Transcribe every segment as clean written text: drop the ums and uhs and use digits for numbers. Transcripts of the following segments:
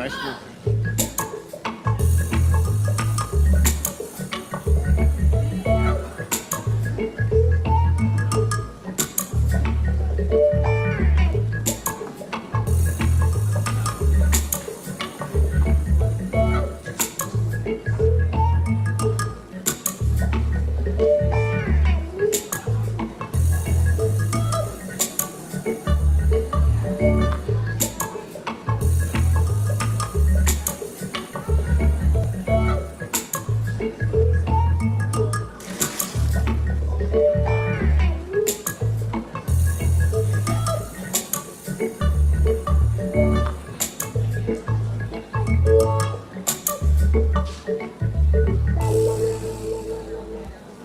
Nice book.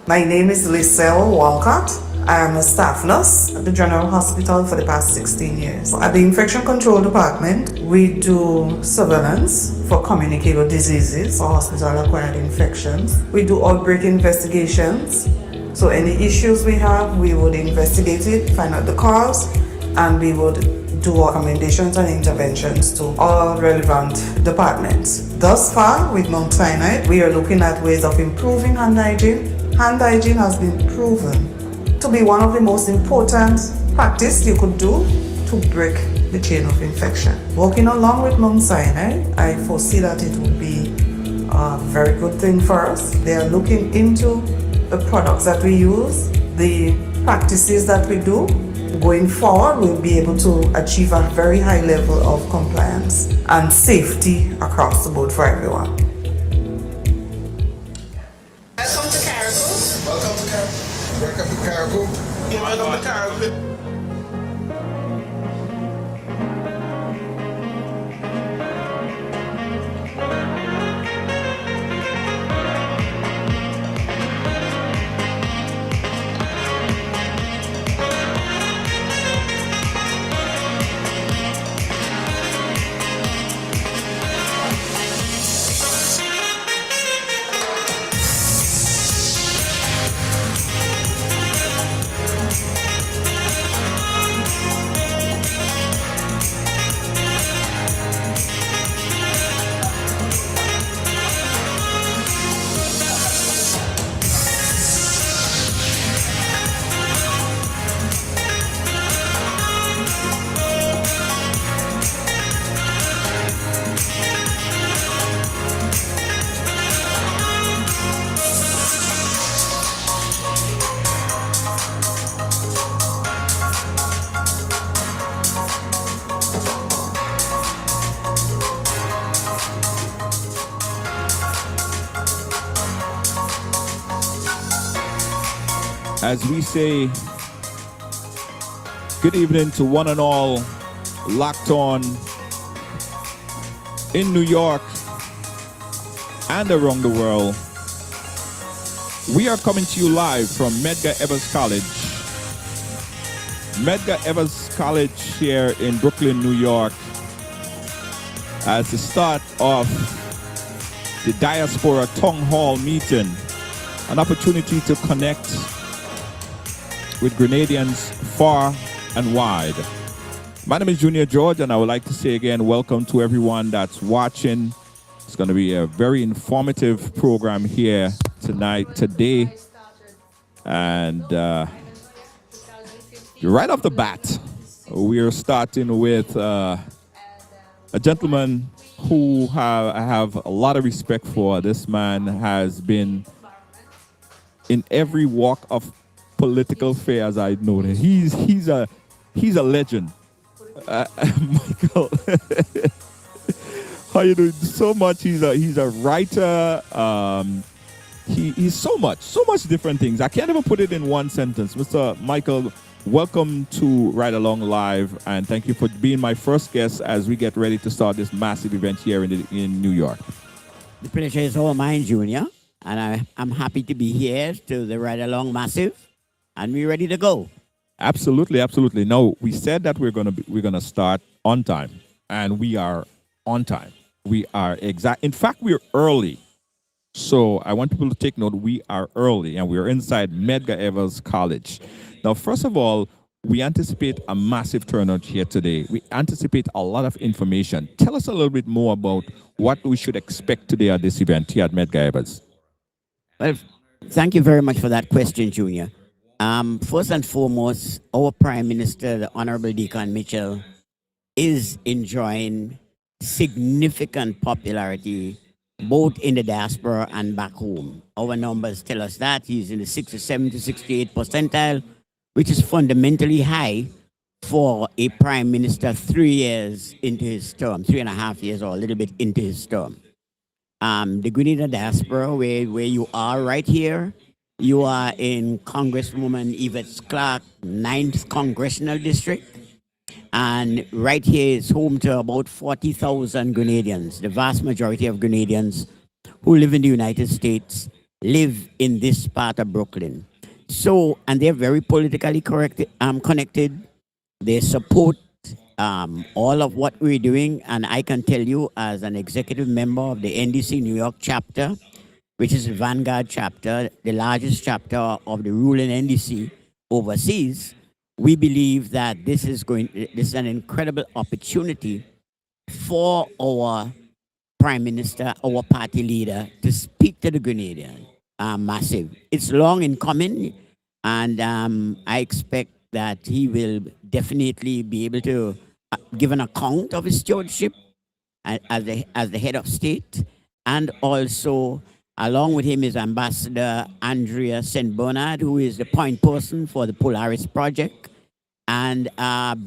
My name is Lyselle Walcott. I am a staff nurse at the General Hospital for the past 16 years. At the Infection Control Department, we do surveillance for communicable diseases or hospital-acquired infections. We do outbreak investigations. So any issues we have, we would investigate it, find out the cause, and we would do recommendations and interventions to all relevant departments. Thus far, with Mount Sinai, we are looking at ways of improving hand hygiene. Hand hygiene has been proven to be one of the most important practice you could do to break the chain of infection. Working along with Mount Sinai, I foresee that it will be a very good thing for us. They are looking into the products that we use, the practices that we do. Going forward, we'll be able to achieve a very high level of compliance and safety across the board for everyone. Welcome to Caribou. Welcome to Caribou. Yeah, welcome to Caribou. As we say, good evening to one and all locked on in New York and around the world. We are coming to you live from Medgar Evers College. Medgar Evers College here in Brooklyn, New York, as the start of the Diaspora Town Hall meeting, an opportunity to connect with Grenadians far and wide. My name is Junior George, and I would like to say again, welcome to everyone that's watching. It's going to be a very informative program here today. And right off the bat, we are starting with a gentleman who I have a lot of respect for. This man has been in every walk of political affairs I've known. He's a legend. Michael, how you doing? So much. He's a writer. He's so much different things. I can't even put it in one sentence. Mr. Michael, welcome to Ride Along Live, and thank you for being my first guest as we get ready to start this massive event here in New York. The pleasure is all mine, Junior, and I'm happy to be here to the Ride Along Massive, and we're ready to go. Absolutely, absolutely. No, we said that we're gonna start on time, and we are on time. We are exact. In fact, we're early. So I want people to take note. We are early, and we are inside Medgar Evers College. Now, first of all, we anticipate a massive turnout here today. We anticipate a lot of information. Tell us a little bit more about what we should expect today at this event here at Medgar Evers. Well, thank you very much for that question, Junior. First and foremost, our Prime Minister, the Honorable Deacon Mitchell, is enjoying significant popularity both in the diaspora and back home. Our numbers tell us that he's in the 67 to 68 percentile, which is fundamentally high for a prime minister 3 years into his term, 3.5 years or a little bit into his term. The Grenada diaspora, where you are right here, you are in Congresswoman Yvette Clark, 9th Congressional District. And right here is home to about 40,000 Grenadians. The vast majority of Grenadians who live in the United States live in this part of Brooklyn. So, and they're very politically connected. They support all of what we're doing. And I can tell you, as an executive member of the NDC New York chapter, which is the Vanguard chapter, the largest chapter of the ruling NDC overseas, we believe that this is an incredible opportunity for our prime minister, our party leader, to speak to the Grenadian massive. It's long in coming, and I expect that he will definitely be able to give an account of his stewardship as the head of state, and also along with him is Ambassador Andrea St. Bernard, who is the point person for the Polaris project, and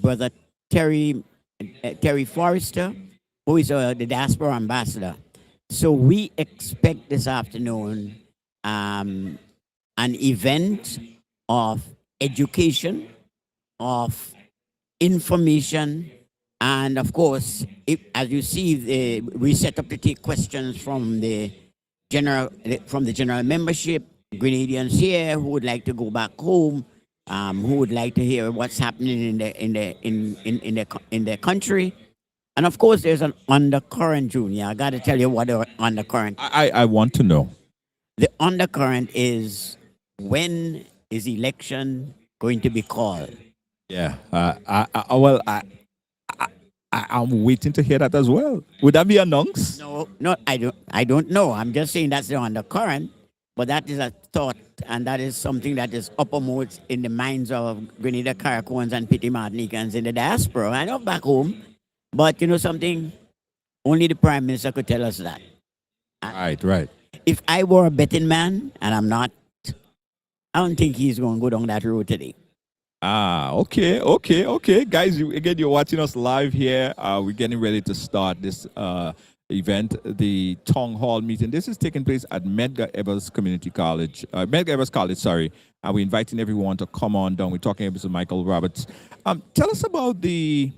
Brother Terry Forrester, who is the diaspora ambassador. So we expect this afternoon an event of education, of information, and of course, as you see, we set up to take questions from the general membership, Grenadians here who would like to go back home, who would like to hear what's happening in their country. And of course, there's an undercurrent, Junior. I got to tell you what the undercurrent. I want to know. The undercurrent is, when is election going to be called? Yeah. I'm waiting to hear that as well. Would that be announced? No, I don't know. I'm just saying that's the undercurrent, but that is a thought, and that is something that is uppermost in the minds of Grenada Caracoans and Petit Martinicans in the diaspora. I know back home, but you know something? Only the Prime Minister could tell us that. Right. If I were a betting man, and I'm not, I don't think he's going to go down that road today. Okay. Guys, you're watching us live here. We're getting ready to start this event, the Town Hall meeting. This is taking place at Medgar Evers Community College, Medgar Evers College, sorry. And we're inviting everyone to come on down. We're talking about Michael Roberts. Tell us about the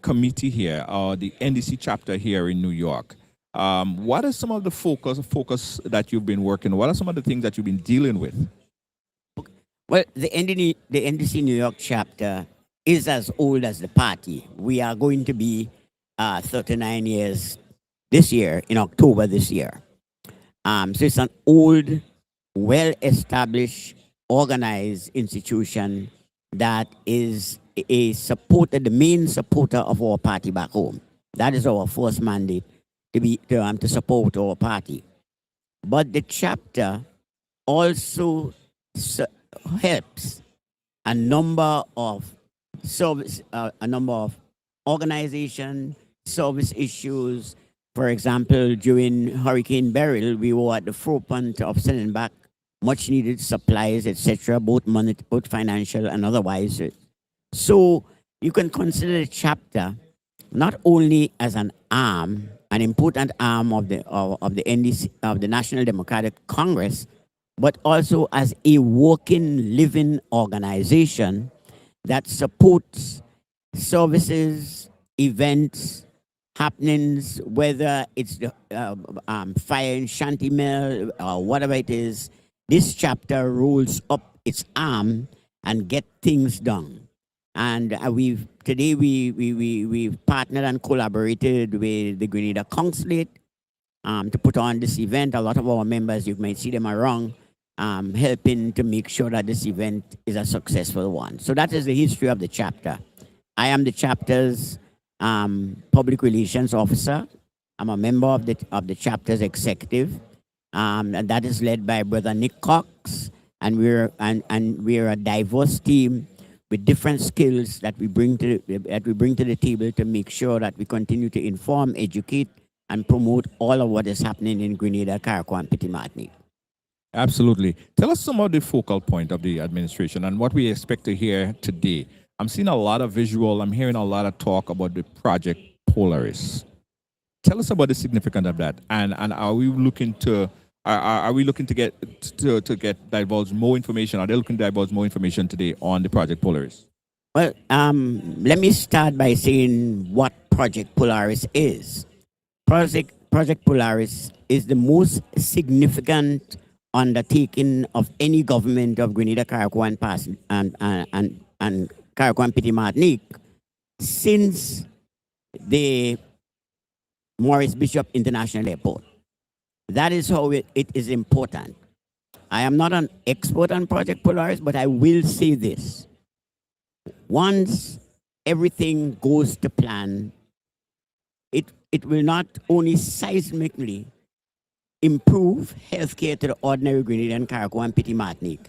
committee here, or the NDC chapter here in New York. What are some of the focus that you've been working on? What are some of the things that you've been dealing with? Well, the NDC New York chapter is as old as the party. We are going to be 39 years this year, in October this year. So it's an old, well-established, organized institution that is the main supporter of our party back home. That is our first mandate, to support our party. But the chapter also helps a number of organization service issues. For example, during Hurricane Beryl, we were at the forefront of sending back much needed supplies, etc., both financial and otherwise. So you can consider the chapter not only as an important arm of the NDC, of the National Democratic Congress, but also as a working, living organization that supports services, events, happenings, whether it's the fire in Shanty Mill or whatever it is. This chapter rolls up its arm and get things done. And we've partnered and collaborated with the Grenada Consulate to put on this event. A lot of our members, you might see them around. helping to make sure that this event is a successful one. So that is the history of the chapter. I am the chapter's public relations officer. I'm a member of the chapter's executive, and that is led by Brother Nick Cox. And we're a diverse team with different skills that we bring to the table to make sure that we continue to inform, educate, and promote all of what is happening in Grenada, Carriacou, and Petit Martinique. Absolutely. Tell us some of the focal point of the administration and what we expect to hear today. I'm seeing a lot of visual. I'm hearing a lot of talk about the Project Polaris. Tell us about the significance of that, and are we looking to are we looking to get divulge more information? Are they looking to divulge more information today on the Project Polaris? Well, let me start by saying what Project Polaris is. Project Polaris is the most significant undertaking of any government of Grenada, Carriacou, and Carriacou and Petit Martinique since the Maurice Bishop International Airport. That is how it is important. I am not an expert on Project Polaris, but I will say this. Once everything goes to plan, it will not only seismically improve healthcare to the ordinary Grenadian, Carriacou, and Petit Martinique,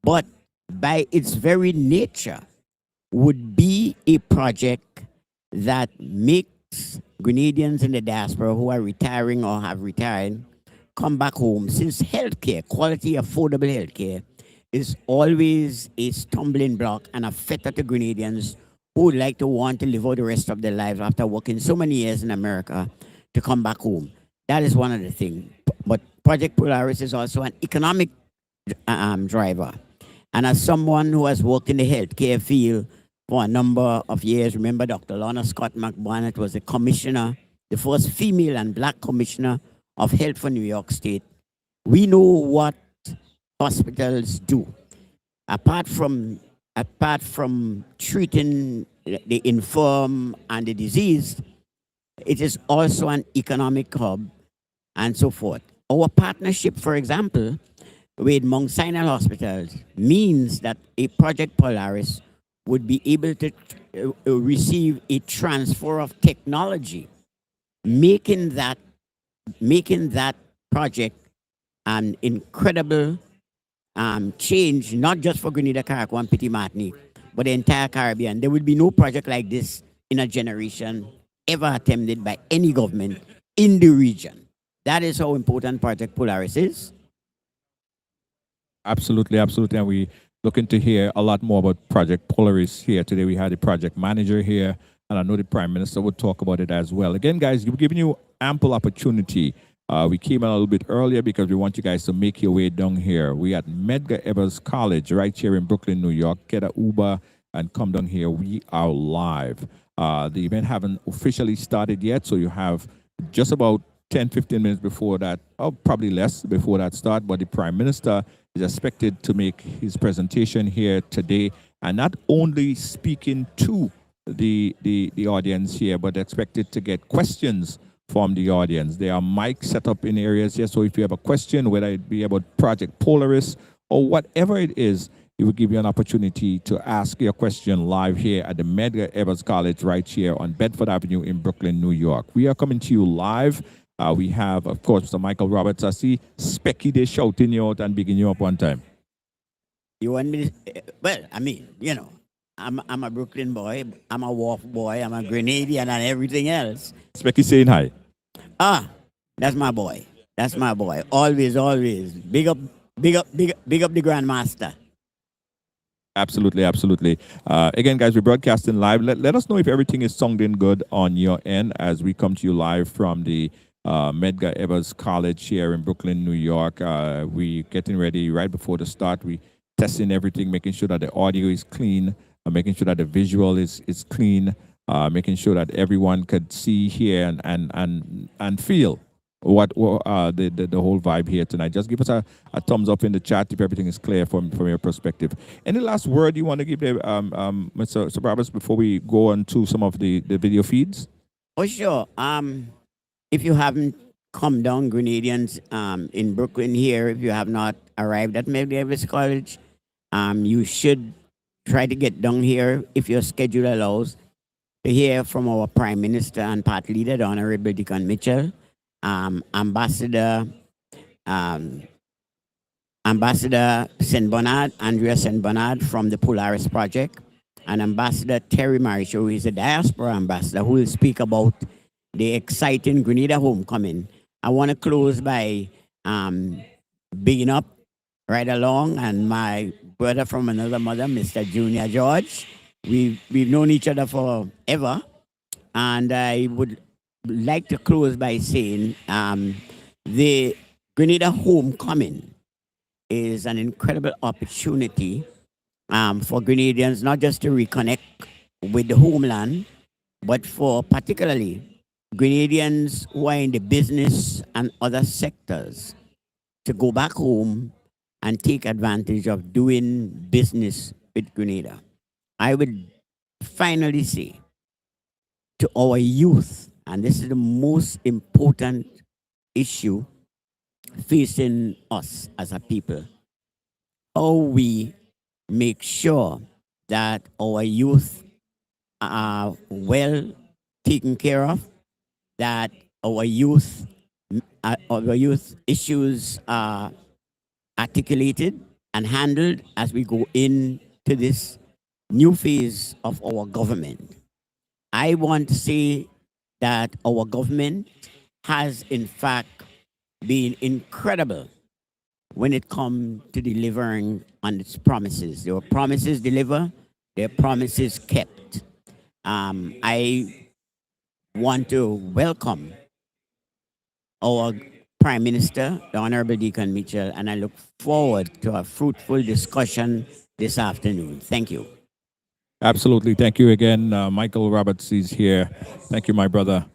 but by its very nature would be a project that makes Grenadians in the diaspora who are retiring or have retired come back home, since healthcare, quality, affordable healthcare, is always a stumbling block and a fetter to Grenadians who would like to want to live out the rest of their lives after working so many years in America to come back home. That is one of the things. But Project Polaris is also an economic driver. And as someone who has worked in the healthcare field for a number of years, remember Dr. Lorna Scott McBarnett was the commissioner, the first female and black commissioner of health for New York State. We know what hospitals do. Apart from treating the infirm and the diseased, it is also an economic hub and so forth. Our partnership, for example, with Mount Sinai Hospitals means that a Project Polaris would be able to receive a transfer of technology, making that project an incredible change, not just for Grenada, Carriacou, and Petit Martinique, but the entire Caribbean. There will be no project like this in a generation ever attempted by any government in the region. That is how important Project Polaris is. Absolutely, absolutely. And we looking to hear a lot more about Project Polaris here today. We had the project manager here, and I know the Prime Minister would talk about it as well. Again, guys, we're giving you ample opportunity. We came in a little bit earlier because we want you guys to make your way down here. We at Medgar Evers College right here in Brooklyn, New York. Get an Uber and come down here. We are live. The event haven't officially started yet, so you have just about 10, 15 minutes before that, or probably less before that start, but the Prime Minister is expected to make his presentation here today, and not only speaking to the audience here, but expected to get questions from the audience. There are mics set up in areas here, so if you have a question, whether it be about Project Polaris or whatever it is, it will give you an opportunity to ask your question live here at the Medgar Evers College right here on Bedford Avenue in Brooklyn, New York. We are coming to you live. We have, of course, Mr. Michael Roberts. I see Specky there shouting you out and bigging you up one time. You want me to, well, I mean, you know, I'm a Brooklyn boy, I'm a Wharf boy, I'm a Grenadian and everything else. Specky saying hi. That's my boy. That's my boy. Always, always. Big up the Grandmaster. Absolutely, absolutely. Again, guys, we're broadcasting live. Let us know if everything is sounding good on your end as we come to you live from the Medgar Evers College here in Brooklyn, New York. We getting ready right before the start. We testing everything, making sure that the audio is clean, making sure that the visual is clean, making sure that everyone could see, hear, and feel what the whole vibe here tonight. Just give us a thumbs up in the chat if everything is clear from your perspective. Any last word you want to give Mr. Roberts before we go on to some of the video feeds? Oh, sure. If you haven't come down, Grenadians, in Brooklyn here, if you have not arrived at Medgar College, you should try to get down here if your schedule allows to hear from our Prime Minister and Party Leader, the Honorable Deacon Mitchell, Ambassador um, Ambassador St. Bernard, Andrea St. Bernard from the Polaris Project, and Ambassador Terry Maricho, who is a diaspora ambassador, who will speak about the exciting Grenada homecoming. I want to close by bigging up right along and my brother from another mother, Mr. Junior George. We've known each other forever, and I would like to close by saying the Grenada homecoming is an incredible opportunity for Grenadians not just to reconnect with the homeland, but for particularly Grenadians who are in the business and other sectors to go back home and take advantage of doing business with Grenada. I would finally say to our youth, and this is the most important issue facing us as a people, how we make sure that our youth are well taken care of, that our youth issues are articulated and handled as we go into this new phase of our government. I want to say that our government has, in fact, been incredible when it comes to delivering on its promises. There were promises delivered, there are promises kept. I want to welcome our Prime Minister, the Honorable Deacon Mitchell, and I look forward to a fruitful discussion this afternoon. Thank you. Absolutely. Thank you again. Michael Roberts is here. Thank you, my brother.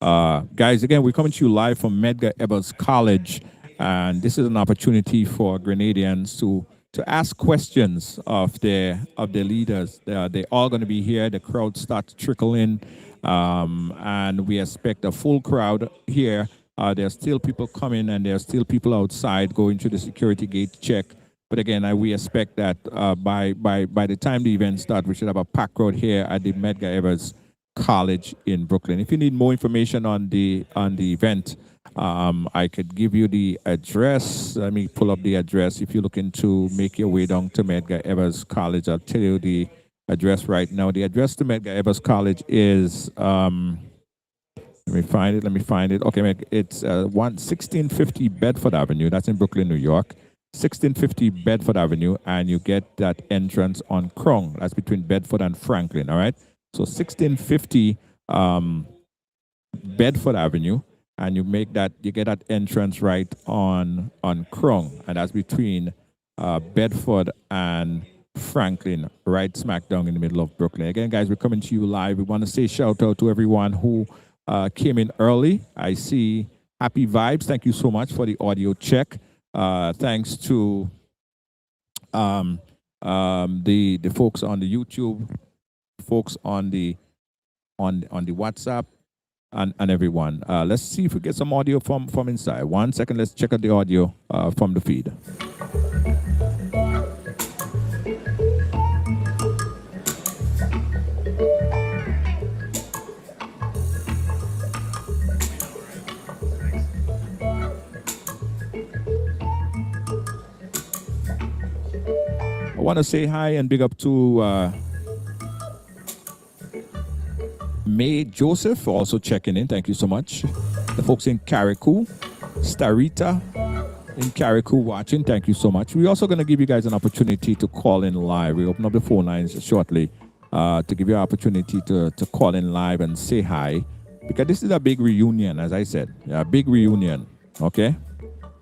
Guys, again, we're coming to you live from Medgar Evers College, and this is an opportunity for Grenadians to ask questions of their leaders. They're all going to be here. The crowd starts to trickle in, and we expect a full crowd here. There's still people coming, and there's still people outside going through the security gate check. But again, we expect that by the time the event starts, we should have a packed crowd here at the Medgar Evers College in Brooklyn. If you need more information on the event, I could give you the address. Let me pull up the address. If you're looking to make your way down to Medgar Evers College, I'll tell you the address right now. The address to Medgar Evers College is let me find it. Okay, it's 1650 Bedford Avenue. That's in Brooklyn, New York. 1650 Bedford Avenue, and you get that entrance on Krong. That's between Bedford and Franklin, all right? So 1650 Bedford Avenue, and you get that entrance right on Krong, and that's between Bedford and Franklin, right smack down in the middle of Brooklyn. Again, guys, we're coming to you live. We want to say shout out to everyone who came in early. I see Happy Vibes. Thank you so much for the audio check. Thanks to the folks on the YouTube, folks on the WhatsApp, and everyone. Let's see if we get some audio from inside. 1 second. Let's check out the audio from the feed. I want to say hi and big up to May Joseph for also checking in. Thank you so much. The folks in Carriacou, Starita in Carriacou watching. Thank you so much. We're also going to give you guys an opportunity to call in live. We open up the phone lines shortly to give you an opportunity to call in live and say hi, because this is a big reunion, as I said. Yeah, a big reunion. Okay.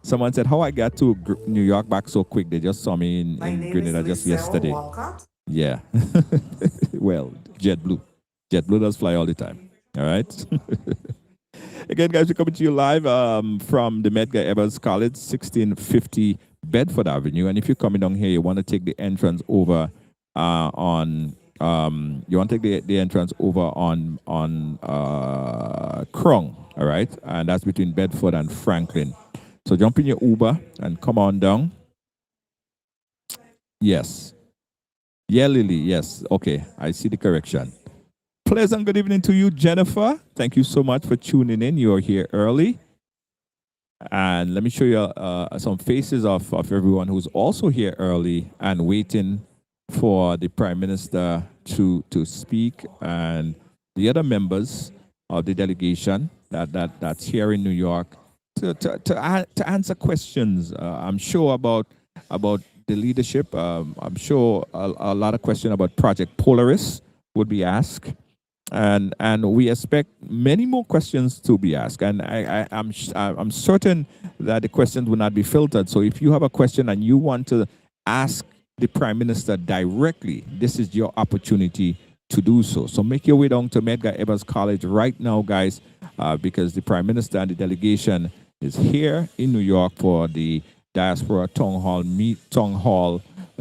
Someone said, how I got to New York back so quick. They just saw me in Grenada just yesterday. Walcott. Yeah. Well, JetBlue. JetBlue does fly all the time. All right. Again, guys, we're coming to you live from the Medgar Evers College, 1650 Bedford Avenue. And if you're coming down here, you want to take the entrance over on Krong. All right. And that's between Bedford and Franklin. So jump in your Uber and come on down. Yes. Yeah, Lily. Yes. Okay. I see the correction. Pleasant good evening to you, Jennifer. Thank you so much for tuning in. You're here early. And let me show you some faces of everyone who's also here early and waiting for the Prime Minister to speak, and the other members of the delegation that's here in New York to answer questions. I'm sure about the leadership. I'm sure a lot of questions about Project Polaris would be asked, and we expect many more questions to be asked. And I'm certain that the questions will not be filtered. So if you have a question and you want to ask the Prime Minister directly, this is your opportunity to do so. So make your way down to Medgar Evers College right now, guys, because the Prime Minister and the delegation is here in New York for the Diaspora Town Hall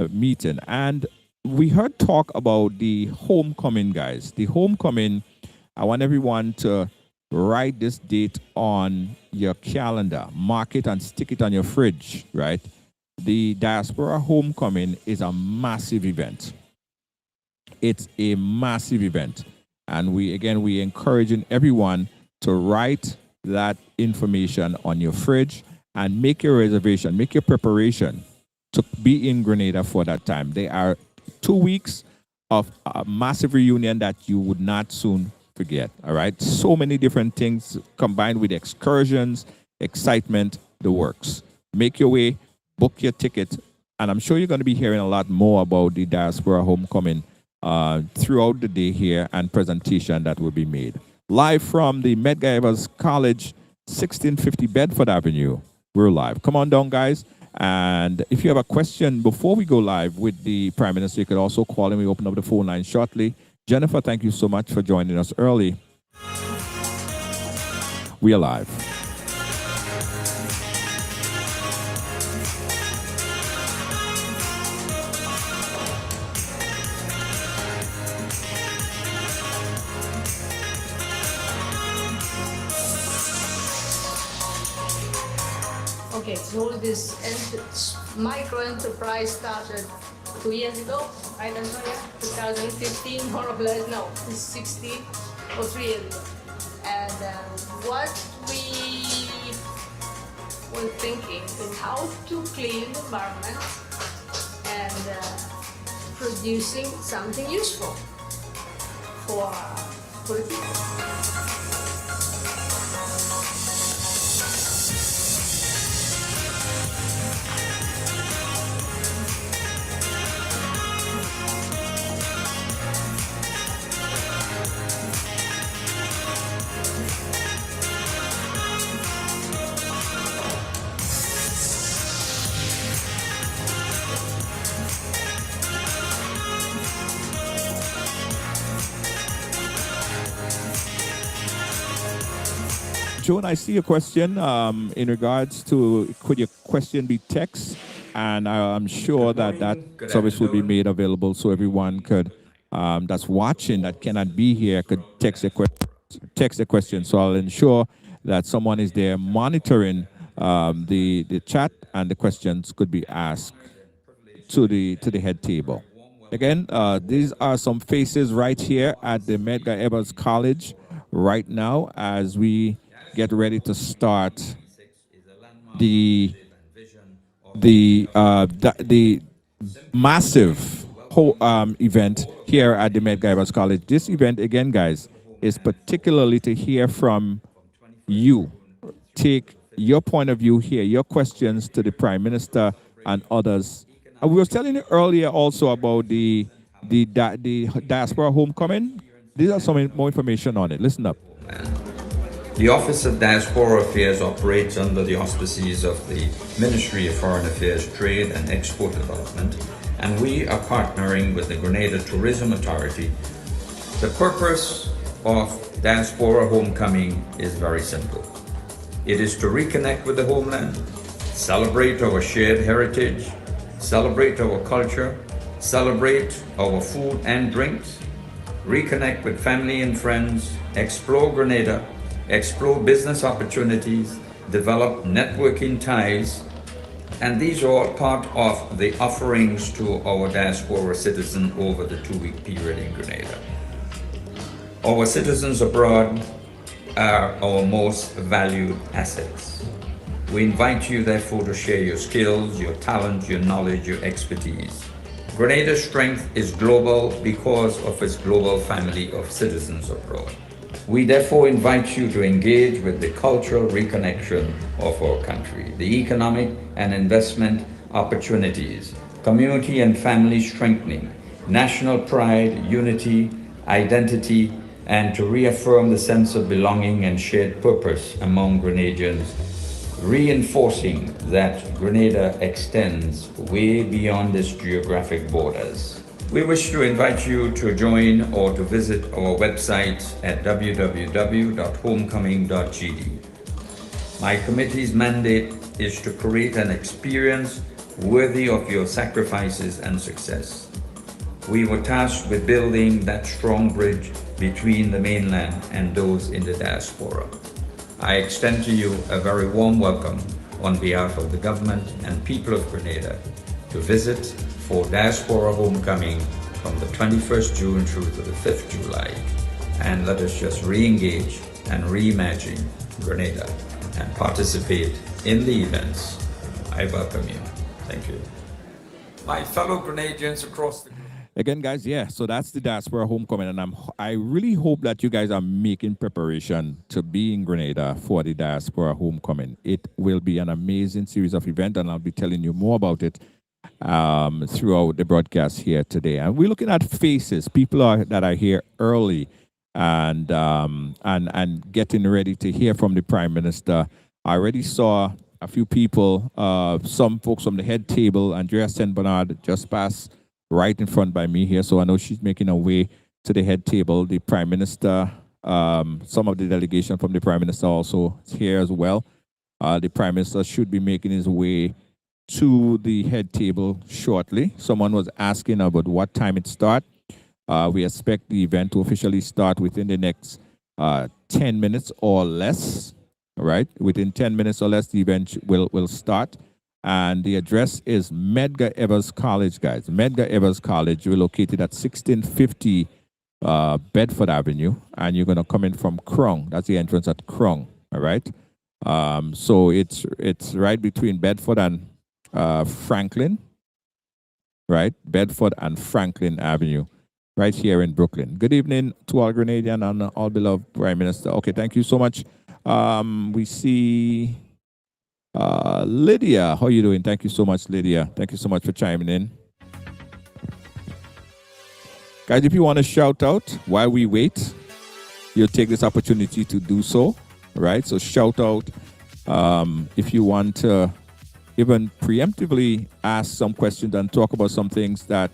meeting. And we heard talk about the homecoming, guys. The homecoming, I want everyone to write this date on your calendar, mark it and stick it on your fridge, right? The Diaspora Homecoming is a massive event. It's a massive event. And we encouraging everyone to write that information on your fridge and make your reservation, make your preparation to be in Grenada for that time. There are 2 weeks of a massive reunion that you would not soon forget. All right. So many different things combined with excursions, excitement, the works. Make your way, book your ticket, and I'm sure you're going to be hearing a lot more about the Diaspora Homecoming throughout the day here and presentation that will be made. Live from the Medgar Evers College, 1650 Bedford Avenue. We're live. Come on down, guys. And if you have a question before we go live with the Prime Minister, you could also call him. We open up the phone line shortly. Jennifer, thank you so much for joining us early. We are live. Okay, so this micro enterprise started 2 years ago. I don't know, yeah, 2015, more or less. No, it's 16 or 3 years ago. And what we were thinking is how to clean the environment and producing something useful for the people. Joan, I see a question in regards to could your question be text? And I'm sure that service will be made available so everyone could that's watching that cannot be here could text the question. So I'll ensure that someone is there monitoring the chat and the questions could be asked to the head table. Again, these are some faces right here at the Medgar Evers College right now as we get ready to start the massive event here at the Medgar Evers College. This event, again, guys, is particularly to hear from you. Take your point of view here, your questions to the Prime Minister and others. And we were telling you earlier also about the Diaspora Homecoming. These are some more information on it. Listen up. The Office of Diaspora Affairs operates under the auspices of the Ministry of Foreign Affairs, Trade and Export Development, and we are partnering with the Grenada Tourism Authority. The purpose of Diaspora Homecoming is very simple. It is to reconnect with the homeland, celebrate our shared heritage, celebrate our culture, celebrate our food and drinks, reconnect with family and friends, explore Grenada, explore business opportunities, develop networking ties, And these are all part of the offerings to our diaspora citizen over the 2-week period in Grenada. Our citizens abroad are our most valued assets. We invite you, therefore, to share your skills, your talent, your knowledge, your expertise. Grenada's strength is global because of its global family of citizens abroad. We therefore invite you to engage with the cultural reconnection of our country, the economic and investment opportunities, community and family strengthening, national pride, unity, identity, and to reaffirm the sense of belonging and shared purpose among Grenadians, reinforcing that Grenada extends way beyond its geographic borders. We wish to invite you to join or to visit our website at www.homecoming.gd. My committee's mandate is to create an experience worthy of your sacrifices and success. We were tasked with building that strong bridge between the mainland and those in the diaspora. I extend to you a very warm welcome on behalf of the government and people of Grenada to visit for Diaspora Homecoming from the 21st June through to the 5th July. And let us just re-engage and reimagine Grenada and participate in the events. I welcome you. Thank you. My fellow Grenadians across the Again, guys, yeah, so that's the Diaspora Homecoming, and I really hope that you guys are making preparation to be in Grenada for the Diaspora Homecoming. It will be an amazing series of events, and I'll be telling you more about it throughout the broadcast here today. And we're looking at faces, people that are here early and getting ready to hear from the Prime Minister. I already saw a few people, some folks from the head table. Andrea St. Bernard just passed right in front by me here, so I know she's making her way to the head table. The Prime Minister, some of the delegation from the Prime Minister also is here as well. The Prime Minister should be making his way to the head table shortly. Someone was asking about what time it starts. We expect the event to officially start within the next 10 minutes or less. All right, within 10 minutes or less, the event will start. And the address is Medgar Evers College, guys. Medgar Evers College. We're located at 1650 Bedford Avenue, and you're going to come in from Krung. That's the entrance at Krung, all right? So it's right between Bedford and Franklin, right? Bedford and Franklin Avenue, right here in Brooklyn. Good evening to all Grenadian and all beloved Prime Minister. Okay, thank you so much. We see Lydia. How are you doing? Thank you so much, Lydia. Thank you so much for chiming in. Guys, if you want to shout out while we wait, you'll take this opportunity to do so, right? So shout out if you want to even preemptively ask some questions and talk about some things that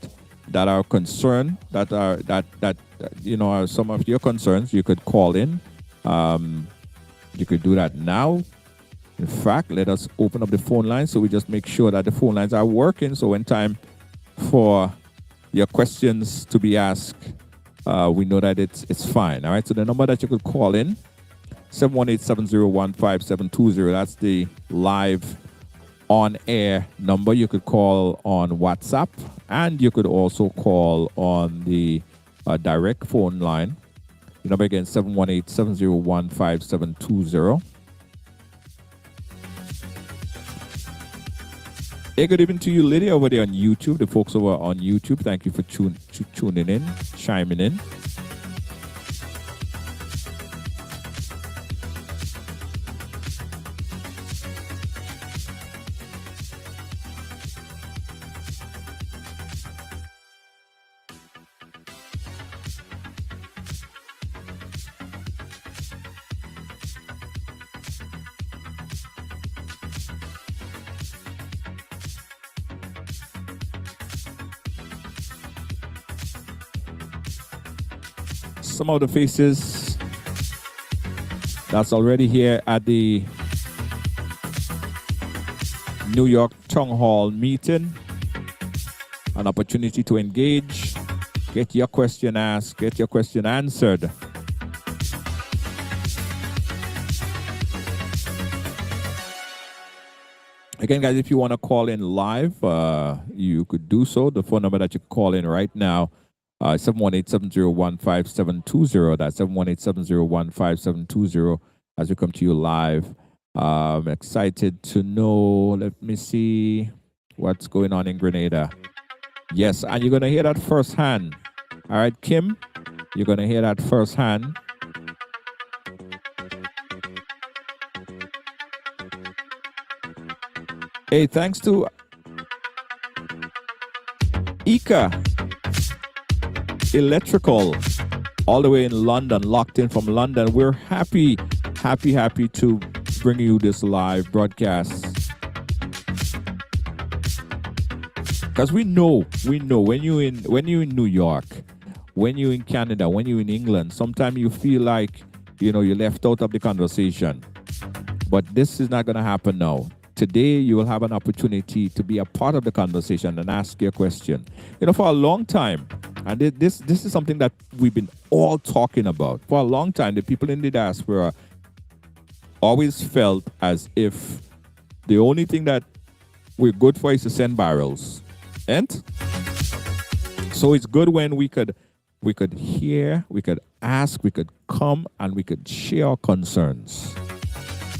are concerned, that you know are some of your concerns. You could call in. You could do that now. In fact, let us open up the phone lines so we just make sure that the phone lines are working. So when time for your questions to be asked, we know that it's fine. All right. So the number that you could call in, 718-701-5720. That's the live on-air number. You could call on WhatsApp, and you could also call on the direct phone line. The number again, 718-701-5720. Hey, good evening to you, Lydia, over there on YouTube. The folks over on YouTube, thank you for tuning in, chiming in. Some of the faces that's already here at the New York Town Hall meeting. An opportunity to engage, get your question asked, get your question answered. Again, Again, guys, if you want to call in live, you could do so. The phone number that you call in right now, 718-701-5720. That's 718-701-5720 as we come to you live. I'm excited to know. Let me see what's going on in Grenada. Yes, and you're going to hear that firsthand. All right, Kim, you're going to hear that firsthand. Hey, thanks to Ika Electrical, all the way in London, locked in from London. We're happy to bring you this live broadcast. Because we know when you're in New York, when you're in Canada, when you're in England, sometimes you feel like, you're left out of the conversation. But this is not going to happen now. Today, you will have an opportunity to be a part of the conversation and ask your question. For a long time, and this is something that we've been all talking about. For a long time, the people in the diaspora always felt as if the only thing that we're good for is to send barrels. And so it's good when we could hear, we could ask, we could come, and we could share our concerns.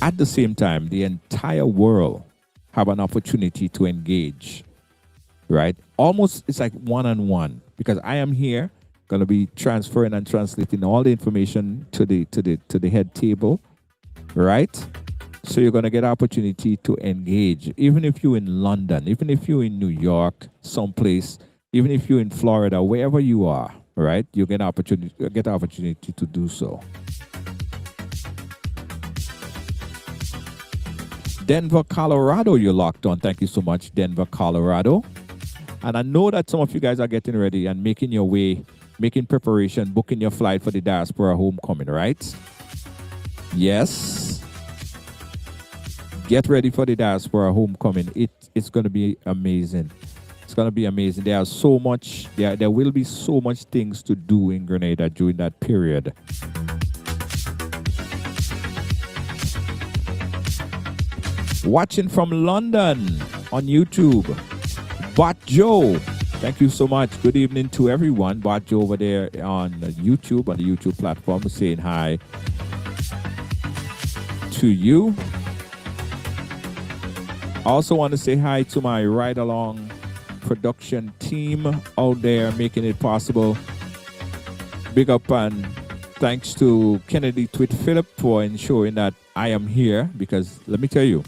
At the same time, the entire world have an opportunity to engage, right? Almost, it's like one-on-one, because I am here, going to be transferring and translating all the information to the head table, right? So you're going to get an opportunity to engage, even if you're in London, even if you're in New York, someplace, even if you're in Florida, wherever you are, right? You get an opportunity to do so. Denver, Colorado, you're locked on. Thank you so much, Denver, Colorado. And I know that some of you guys are getting ready and making your way, making preparation, booking your flight for the Diaspora homecoming, right? Yes. Get ready for the Diaspora homecoming. It's going to be amazing. It's going to be amazing. There will be so much things to do in Grenada during that period. Watching from London on YouTube, Bot Joe. Thank you so much. Good evening to everyone. Bot Joe over there on YouTube, on the YouTube platform, saying hi to you. I also want to say hi to my Ride Along production team out there making it possible. Big up and thanks to Kennedy Tweet Phillip for ensuring that I am here, because let me tell you,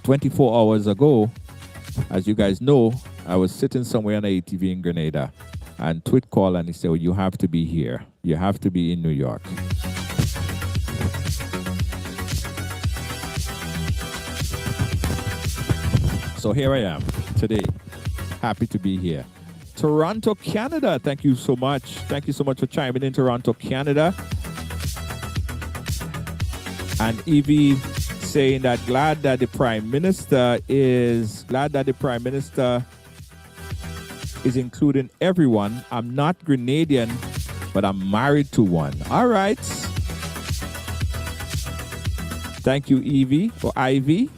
24 hours ago, as you guys know, I was sitting somewhere on the ATV in Grenada, and Twit called and he said, well, you have to be here. You have to be in New York. So here I am today. Happy to be here. Toronto, Canada. Thank you so much. Thank you so much for chiming in, Toronto, Canada. And Evie saying that glad that the Prime Minister is including everyone. I'm not Grenadian, but I'm married to one. All right. Thank you, Evie, or Ivy.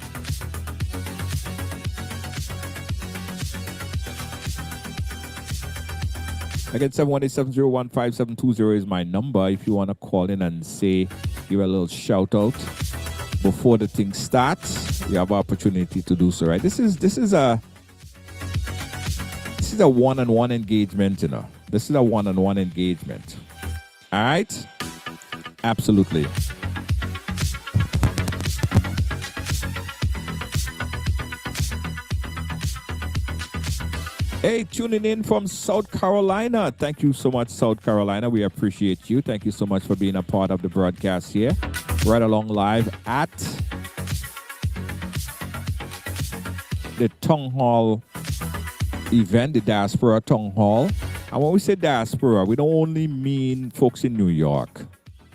Again, 718-701-5720 is my number. If you want to call in and give a little shout out before the thing starts, you have an opportunity to do so, right? This is a one-on-one engagement, This is a one-on-one engagement. All right? Absolutely. Hey, tuning in from South Carolina. Thank you so much, South Carolina. We appreciate you. Thank you so much for being a part of the broadcast here. Right along live at the Town Hall event, the Diaspora Town Hall. And when we say diaspora, we don't only mean folks in New York,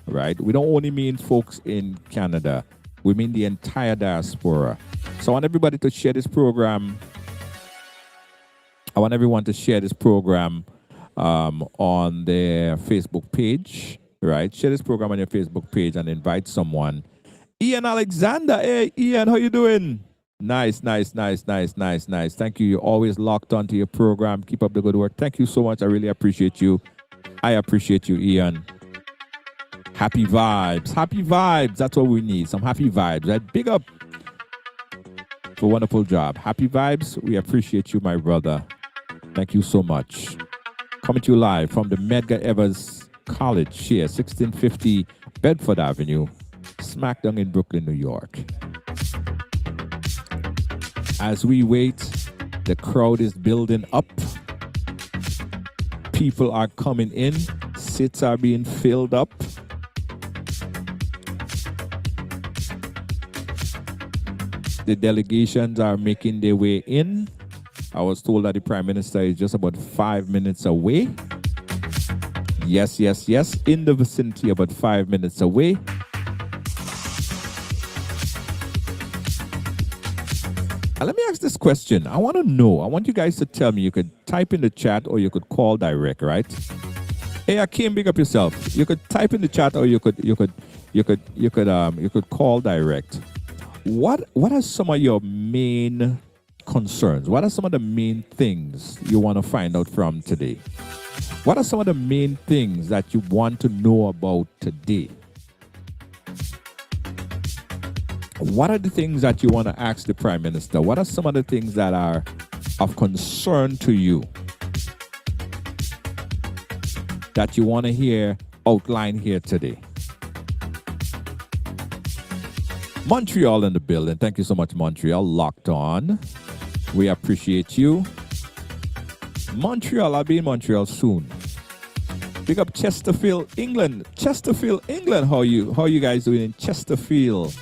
right? We don't only mean folks in Canada. We mean the entire diaspora. So I want everybody to share this program. I want everyone to share this program on their Facebook page, right? Share this program on your Facebook page and invite someone. Ian Alexander. Hey, Ian, how you doing? Nice, nice, nice, nice, nice, nice. Thank you. You're always locked onto your program. Keep up the good work. Thank you so much. I really appreciate you. I appreciate you, Ian. Happy vibes. Happy vibes. That's what we need. Some happy vibes. Right? Big up for a wonderful job. Happy vibes. We appreciate you, my brother. Thank you so much. Coming to you live from the Medgar Evers College here, 1650 Bedford Avenue, smack dunk in Brooklyn, New York. As we wait, the crowd is building up. People are coming in. Seats are being filled up. The delegations are making their way in. I was told that the Prime Minister is just about 5 minutes away. Yes, yes, yes. In the vicinity, about 5 minutes away. And let me ask this question. I want to know. I want you guys to tell me. You could type in the chat or you could call direct, right? Hey, Akeem, big up yourself. You could type in the chat or you could call direct. What are some of your main concerns? What are some of the main things you want to find out from today? What are some of the main things that you want to know about today? What are the things that you want to ask the Prime Minister? What are some of the things that are of concern to you that you want to hear outlined here today? Montreal in the building. Thank you so much, Montreal. Locked on. We appreciate you. Montreal, I'll be in Montreal soon. Big up Chesterfield, England. Chesterfield, England. How you guys doing in Chesterfield?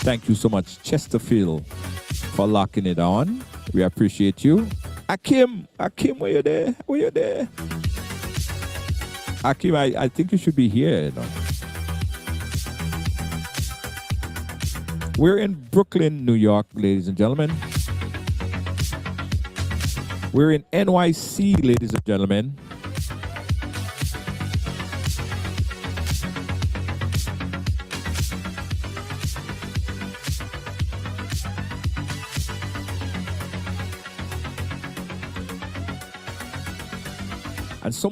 Thank you so much, Chesterfield, for locking it on. We appreciate you. Akim, were you there? Were you there? Akim, I think you should be here. You know? We're in Brooklyn, New York, ladies and gentlemen. We're in NYC, ladies and gentlemen. And so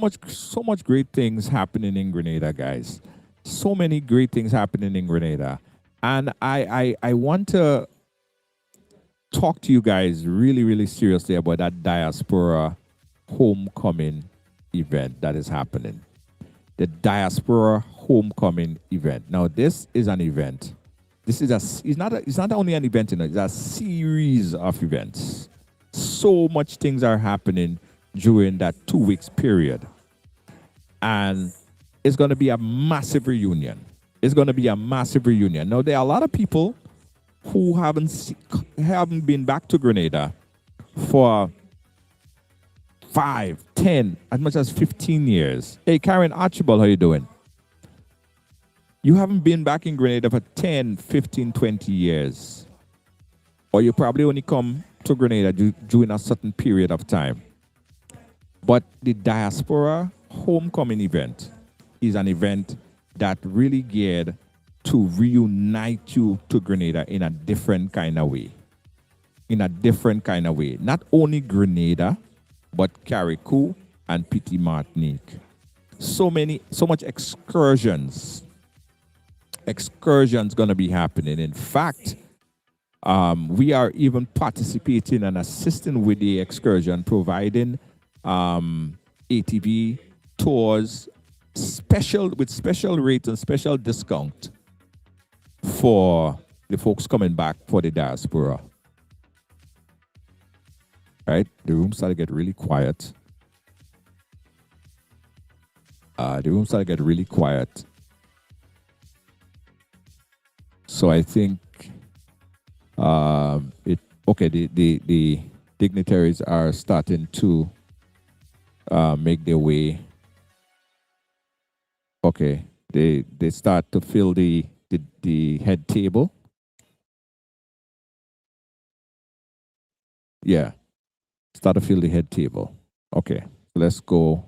much great things happening in Grenada, guys. So many great things happening in Grenada. And I want to talk to you guys really, really seriously about that Diaspora homecoming event that is happening. The Diaspora homecoming event. Now, this is an event. This is it's not only an event, it's a series of events. So much things are happening during that 2 weeks period. And it's going to be a massive reunion. It's going to be a massive reunion. Now, there are a lot of people who haven't been back to Grenada for 5, 10, as much as 15 years. Hey, Karen Archibald, how you doing? You haven't been back in Grenada for 10, 15, 20 years. Or you probably only come to Grenada during a certain period of time. But the Diaspora homecoming event is an event that really geared to reunite you to Grenada in a different kind of way. In a different kind of way. Not only Grenada, but Carriacou and Petit Martinique. So much excursions. Excursions gonna be happening. In fact, we are even participating and assisting with the excursion, providing ATV tours with special rates and special discount for the folks coming back for the Diaspora. Right? The room started to get really quiet. So I think the dignitaries are starting to make their way. Okay, they start to fill the head table. Yeah, start to fill the head table. Okay, let's go.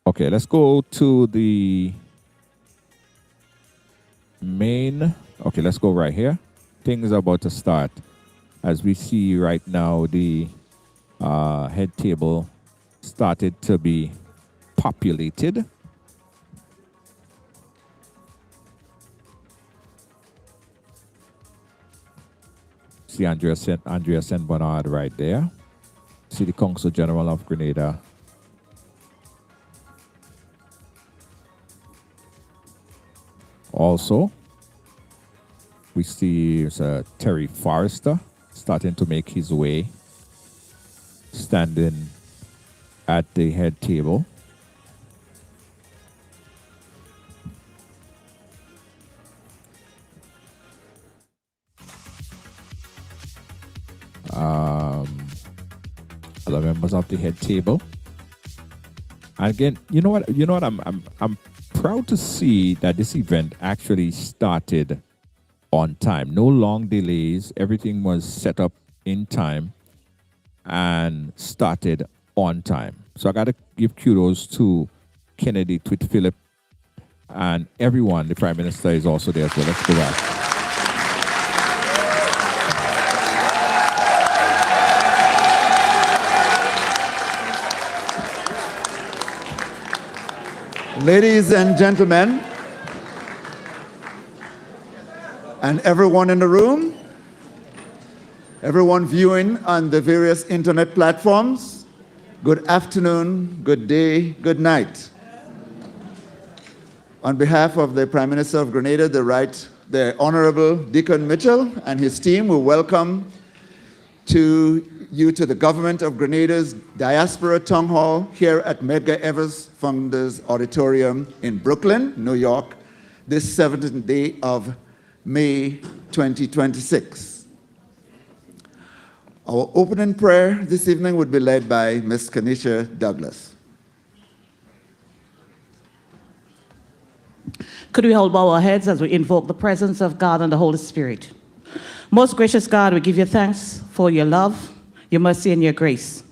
Okay, let's go to the main. Okay, let's go right here. Things are about to start. As we see right now, the head table started to be populated. See Andrea St. Bernard right there. See the Consul General of Grenada. Also, we see Terry Forrester starting to make his way, standing at the head table. Other members of the head table. And again, you know what? I'm proud to see that this event actually started on time. No long delays. Everything was set up in time and started on time. So I got to give kudos to Kennedy, Twit-Phillip, and everyone. The Prime Minister is also there, so let's go back. Ladies and gentlemen, and everyone in the room, everyone viewing on the various internet platforms, good afternoon, good day, good night. On behalf of the Prime Minister of Grenada, the Honorable Deacon Mitchell and his team, we welcome you to the Government of Grenada's Diaspora Town Hall here at Medgar Evers Founders Auditorium in Brooklyn, New York, this 7th day of May 2026. Our opening prayer this evening would be led by Ms. Kanisha Douglas. Could we all bow our heads as we invoke the presence of God and the Holy Spirit? Most gracious God, we give you thanks for your love, your mercy, and your grace.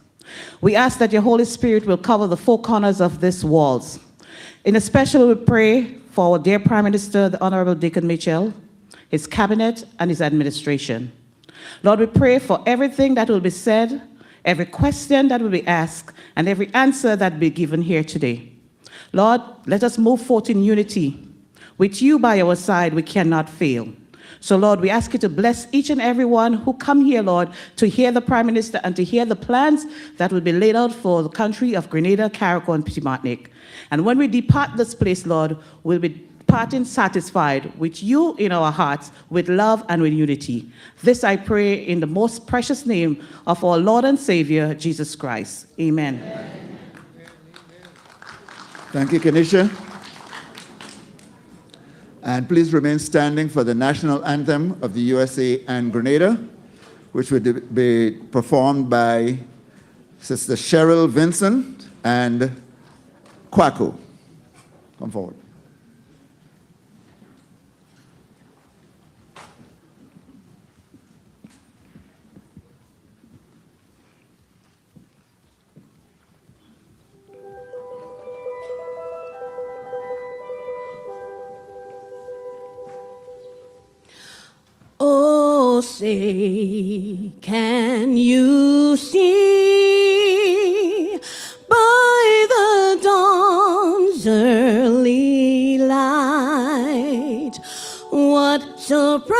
We ask that your Holy Spirit will cover the four corners of these walls. In especial, we pray for our dear Prime Minister, the Honorable Deacon Mitchell, his cabinet, and his administration. Lord, we pray for everything that will be said, every question that will be asked, and every answer that will be given here today. Lord, let us move forth in unity. With you by our side, we cannot fail. So, Lord, we ask you to bless each and every one who come here, Lord, to hear the Prime Minister and to hear the plans that will be laid out for the country of Grenada, Carriacou, and Petit Martinique. And when we depart this place, Lord, we'll be departing satisfied with you in our hearts, with love and with unity. This I pray in the most precious name of our Lord and Savior, Jesus Christ. Amen. Thank you, Kanisha. And please remain standing for the national anthem of the USA and Grenada, which will be performed by Sister Cheryl Vincent and Kwaku. Come forward. Oh, say, can you see by the dawn's early light what so proudly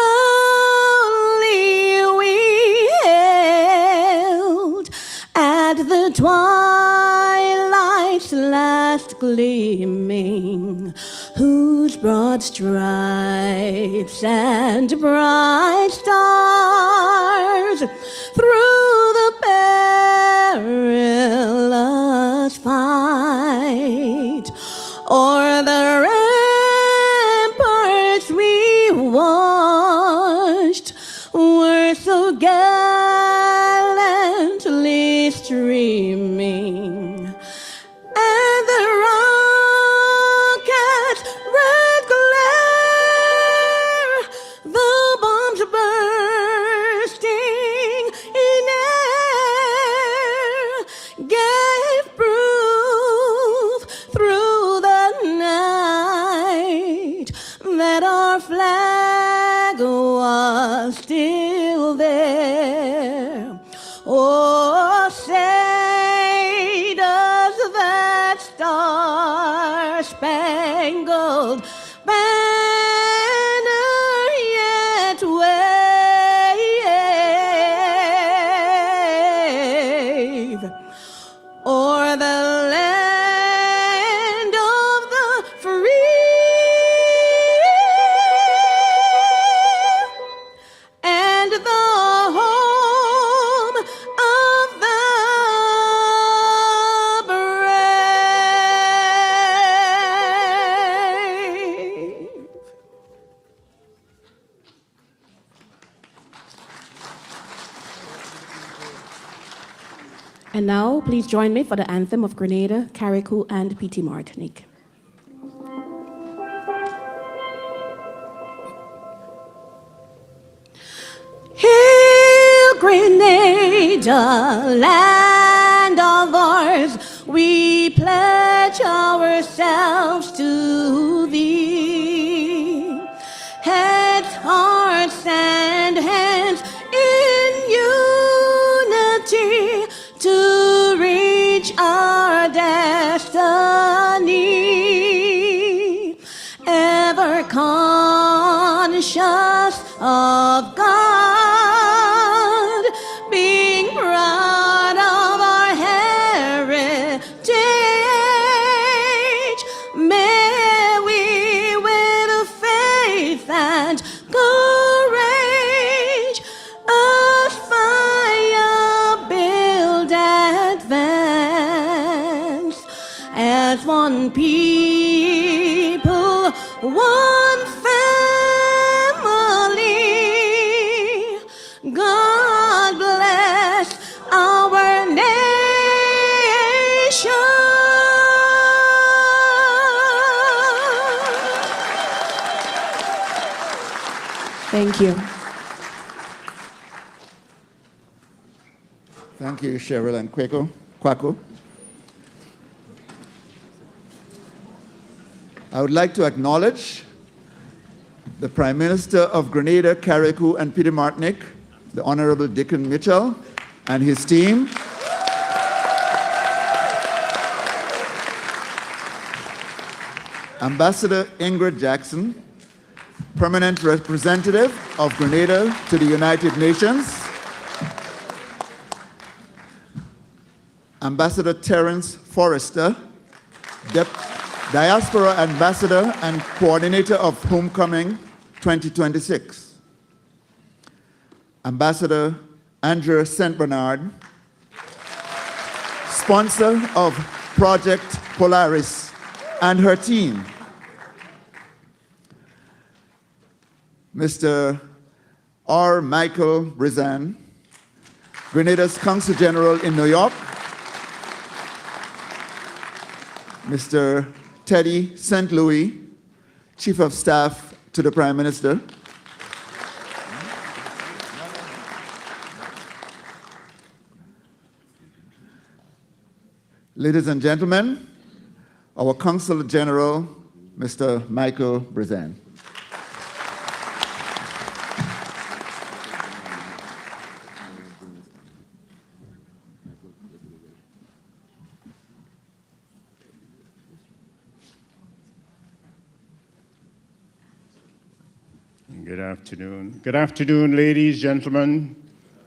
we hailed at the twilight's last gleaming, whose broad stripes and bright stars through the perilous fight o'er the ramparts we watched were so gallantly streaming, and the rocket's red glare, the bombs bursting in air, gave proof through the night that our flag And now, please join me for the anthem of Grenada, Carriacou, and Petite Martinique. Hail, Grenada, land of ours, we pledge ourselves to thee. Heads, hearts, and hands in unity to reach our destiny. Ever conscious of God, being proud of our heritage, may we with faith and courage aspire, build, advance as one people, one family. God bless our nation. Thank you. Thank you, Cheryl and Kwaku. I would like to acknowledge the Prime Minister of Grenada, Carriacou, and Petite Martinique, the Honorable Dickon Mitchell, and his team. Ambassador Ingrid Jackson, Permanent Representative of Grenada to the United Nations. Ambassador Terence Forrester, Diaspora Ambassador and Coordinator of Homecoming 2026. Ambassador Andrea St. Bernard, sponsor of Project Polaris and her team. Mr. R. Michael Brizan, Grenada's Consul General in New York. Mr. Teddy St. Louis, Chief of Staff to the Prime Minister. Ladies and gentlemen, our Consul General, Mr. Michael Brizan. Good afternoon. Good afternoon, ladies, gentlemen.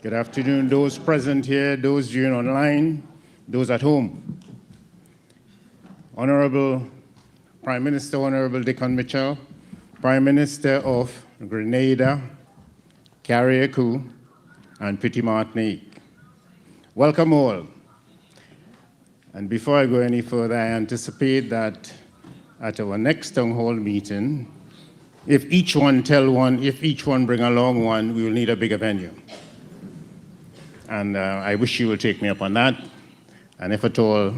Good afternoon, those present here, those viewing online, those at home. Honorable Prime Minister, Honorable Dickon Mitchell, Prime Minister of Grenada, Carriacou, and Petite Martinique. Welcome all. And before I go any further, I anticipate that at our next town hall meeting, if each one tell one, if each one bring along one, we will need a bigger venue. And I wish you will take me up on that. And if at all,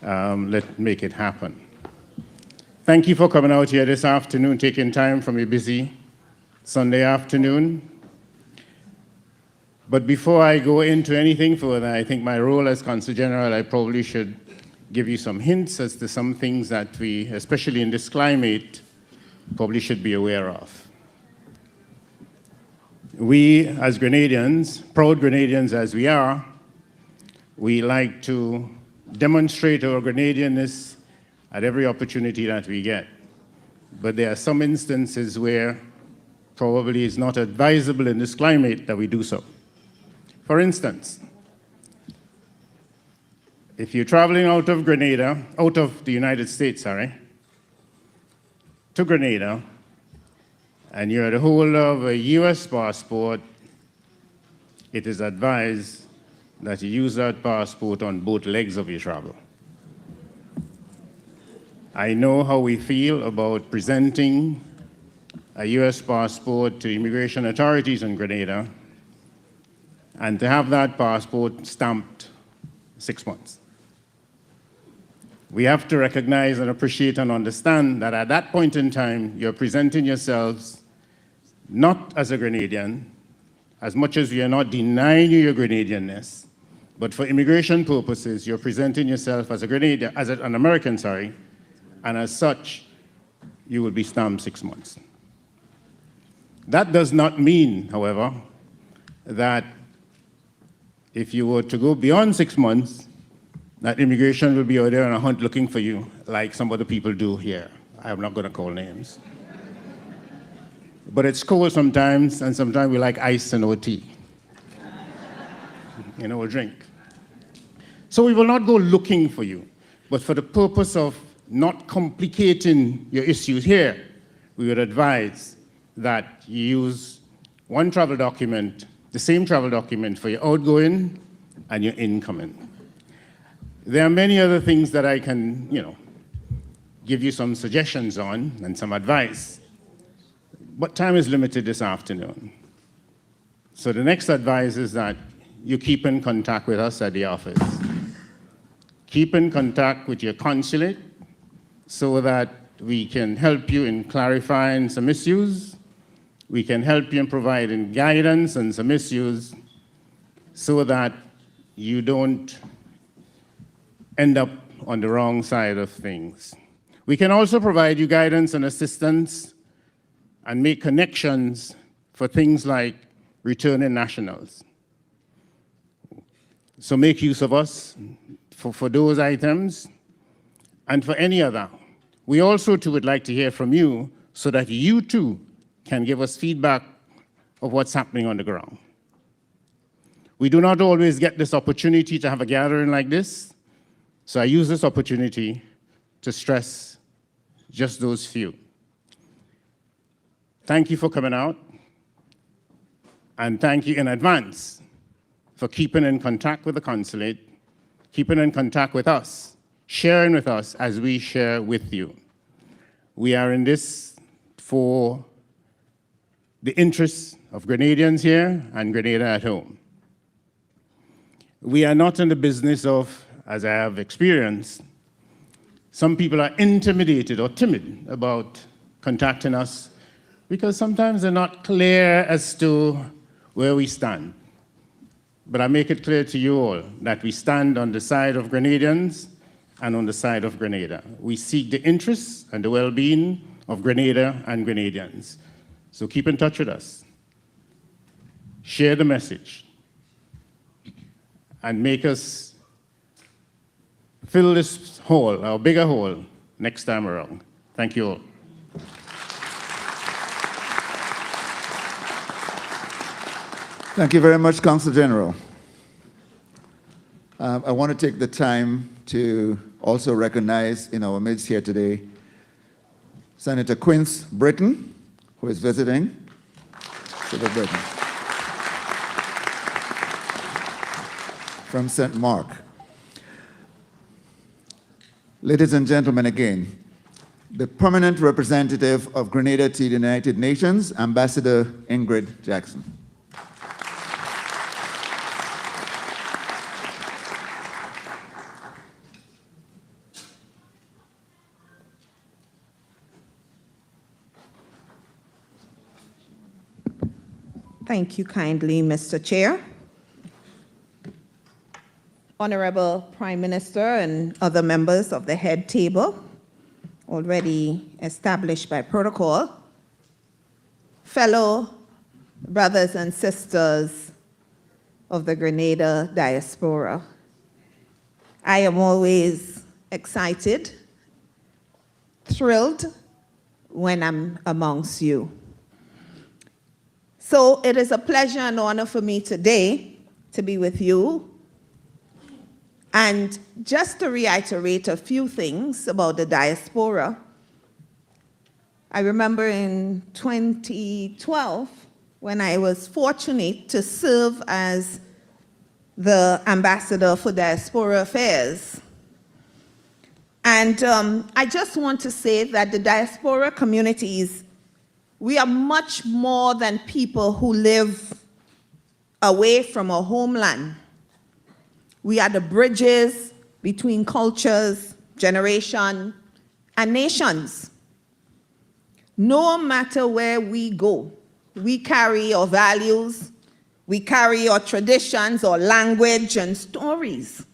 let's make it happen. Thank you for coming out here this afternoon, taking time from your busy Sunday afternoon. But before I go into anything further, I think my role as Consul General, I probably should give you some hints as to some things that we, especially in this climate, probably should be aware of. We, as Grenadians, proud Grenadians as we are, we like to demonstrate our Grenadianness at every opportunity that we get. But there are some instances where probably it's not advisable in this climate that we do so. For instance, if you're traveling out of Grenada, out of the United States, to Grenada, and you're the holder of a US passport, it is advised that you use that passport on both legs of your travel. I know how we feel about presenting a US passport to immigration authorities in Grenada, and to have that passport stamped 6 months. We have to recognize and appreciate and understand that at that point in time, you're presenting yourselves not as a Grenadian, as much as we are not denying you your Grenadianness, but for immigration purposes, you're presenting yourself as a Grenadian, as an American, sorry, and as such, you will be stamped 6 months. That does not mean, however, that if you were to go beyond 6 months, that immigration will be out there on a hunt looking for you, like some other people do here. I'm not going to call names. But it's cold sometimes, and sometimes we like ice and no tea. We'll drink. So we will not go looking for you, but for the purpose of not complicating your issues here, we would advise that you use one travel document, the same travel document for your outgoing and your incoming. There are many other things that I can, give you some suggestions on and some advice, but time is limited this afternoon. So the next advice is that you keep in contact with us at the office. Keep in contact with your consulate so that we can help you in clarifying some issues. We can help you in providing guidance on some issues so that you don't end up on the wrong side of things. We can also provide you guidance and assistance and make connections for things like returning nationals. So make use of us for those items and for any other. We also too would like to hear from you so that you too can give us feedback of what's happening on the ground. We do not always get this opportunity to have a gathering like this, so I use this opportunity to stress just those few. Thank you for coming out, and thank you in advance for keeping in contact with the consulate, keeping in contact with us, sharing with us as we share with you. We are in this for the interests of Grenadians here and Grenada at home. We are not in the business of, as I have experienced, some people are intimidated or timid about contacting us because sometimes they're not clear as to where we stand. But I make it clear to you all that we stand on the side of Grenadians and on the side of Grenada. We seek the interests and the well-being of Grenada and Grenadians. So keep in touch with us. Share the message and make us fill this hall, our bigger hall, next time around. Thank you all. Thank you very much, Consul General. I want to take the time to also recognize in our midst here today Senator Quince Britton, who is visiting. Senator Britton from St. Mark. Ladies and gentlemen, again, the permanent representative of Grenada to the United Nations, Ambassador Ingrid Jackson. Thank you kindly, Mr. Chair. Honorable Prime Minister and other members of the head table, already established by protocol, fellow brothers and sisters of the Grenada Diaspora, I am always excited, thrilled when I'm amongst you. So it is a pleasure and honor for me today to be with you. And just to reiterate a few things about the diaspora, I remember in 2012 when I was fortunate to serve as the ambassador for diaspora affairs. And I just want to say that the diaspora communities, we are much more than people who live away from our homeland. We are the bridges between cultures, generation, and nations. No matter where we go, we carry our values, we carry our traditions, our language, and stories.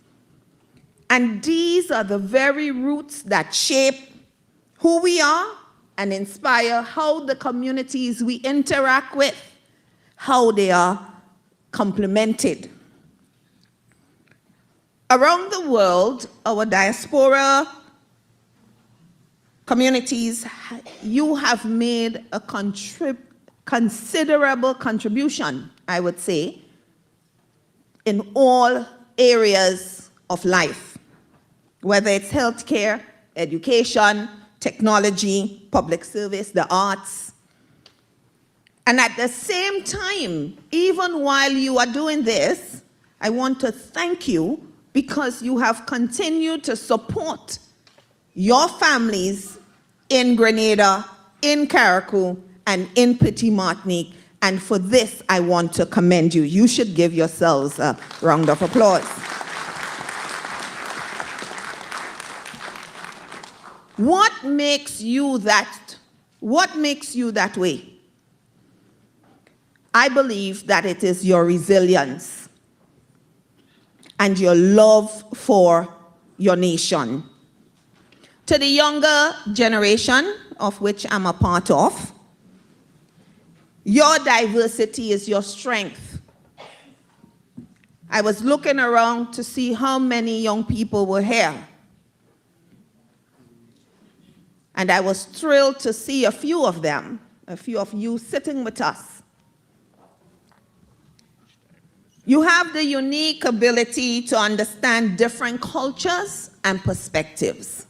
And these are the very roots that shape who we are and inspire how the communities we interact with, how they are complemented. Around the world, our diaspora communities, you have made a considerable contribution, I would say, in all areas of life, whether it's healthcare, education, technology, public service, the arts. And at the same time, even while you are doing this, I want to thank you because you have continued to support your families in Grenada, in Carriacou, and in Petit Martinique. And for this, I want to commend you. You should give yourselves a round of applause. What makes you that way? I believe that it is your resilience and your love for your nation. To the younger generation, of which I'm a part of, your diversity is your strength. I was looking around to see how many young people were here. And I was thrilled to see a few of them, a few of you sitting with us. You have the unique ability to understand different cultures and perspectives.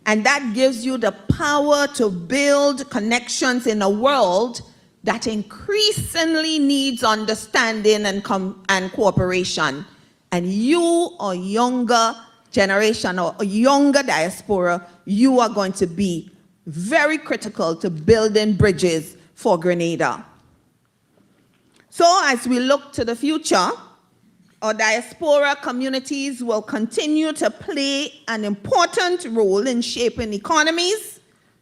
And that gives you the power to build connections in a world that increasingly needs understanding and cooperation. And you, a younger generation or a younger diaspora, you are going to be very critical to building bridges for Grenada. So as we look to the future, our diaspora communities will continue to play an important role in shaping economies,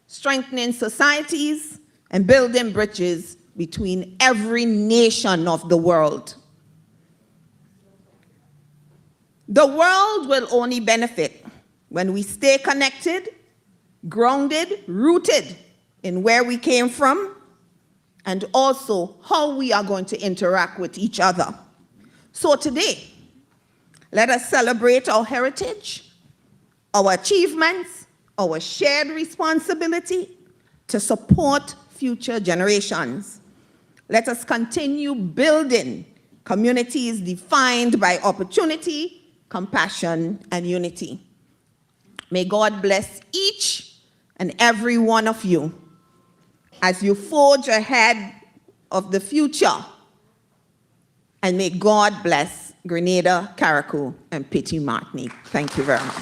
strengthening societies, and building bridges between every nation of the world. The world will only benefit when we stay connected, grounded, rooted in where we came from, and also how we are going to interact with each other. So today, let us celebrate our heritage, our achievements, our shared responsibility to support future generations. Let us continue building communities defined by opportunity, compassion, and unity. May God bless each and every one of you as you forge ahead of the future. And may God bless Grenada, Carriacou, and Petit Martinique. Thank you very much.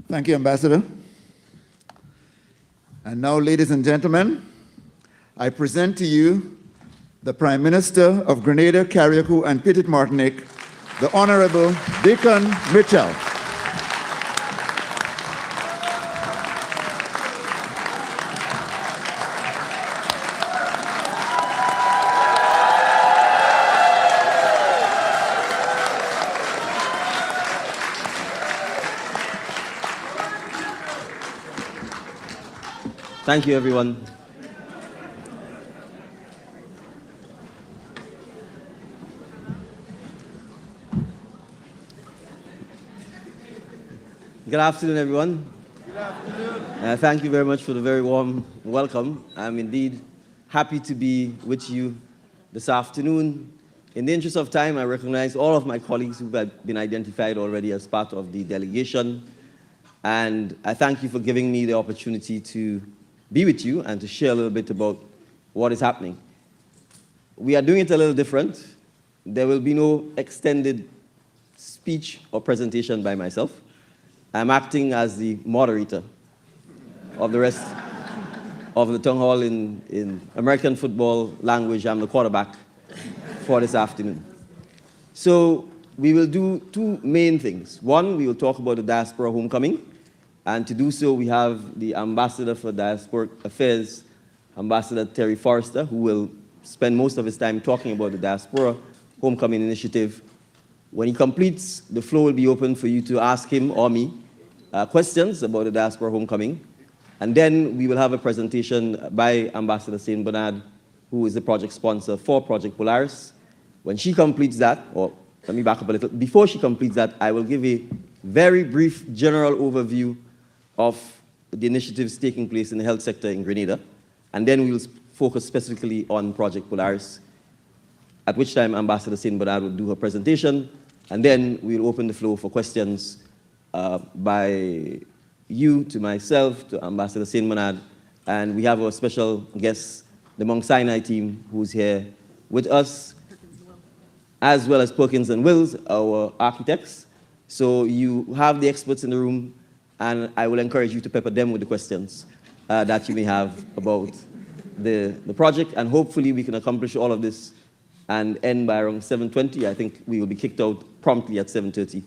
Thank you, Ambassador. And now, ladies and gentlemen, I present to you the Prime Minister of Grenada, Carriacou, and Petit Martinique, the Honorable Deacon Mitchell. Thank you, everyone. Good afternoon, everyone. Good afternoon. Thank you very much for the very warm welcome. I'm indeed happy to be with you this afternoon. In the interest of time, I recognize all of my colleagues who have been identified already as part of the delegation. And I thank you for giving me the opportunity to be with you and to share a little bit about what is happening. We are doing it a little different. There will be no extended speech or presentation by myself. I'm acting as the moderator of the rest of the town hall in American football language. I'm the quarterback for this afternoon. So we will do two main things. One, we will talk about the Diaspora Homecoming. And to do so, we have the Ambassador for Diasporic Affairs, Ambassador Terry Forrester, who will spend most of his time talking about the Diaspora Homecoming Initiative. When he completes, the floor will be open for you to ask him or me questions about the Diaspora Homecoming. And then we will have a presentation by Ambassador St. Bernard, who is the project sponsor for Project Polaris. When she completes that, or let me back up a little. Before she completes that, I will give a very brief general overview of the initiatives taking place in the health sector in Grenada. And then we will focus specifically on Project Polaris, at which time Ambassador St. Bernard will do her presentation. And then we'll open the floor for questions by you to myself, to Ambassador St. Bernard. And we have our special guest, the Mount Sinai team, who's here with us, as well as Perkins and Wills, our architects. So you have the experts in the room, and I will encourage you to pepper them with the questions that you may have about the project. And hopefully we can accomplish all of this and end by around 7:20. I think we will be kicked out promptly at 7:30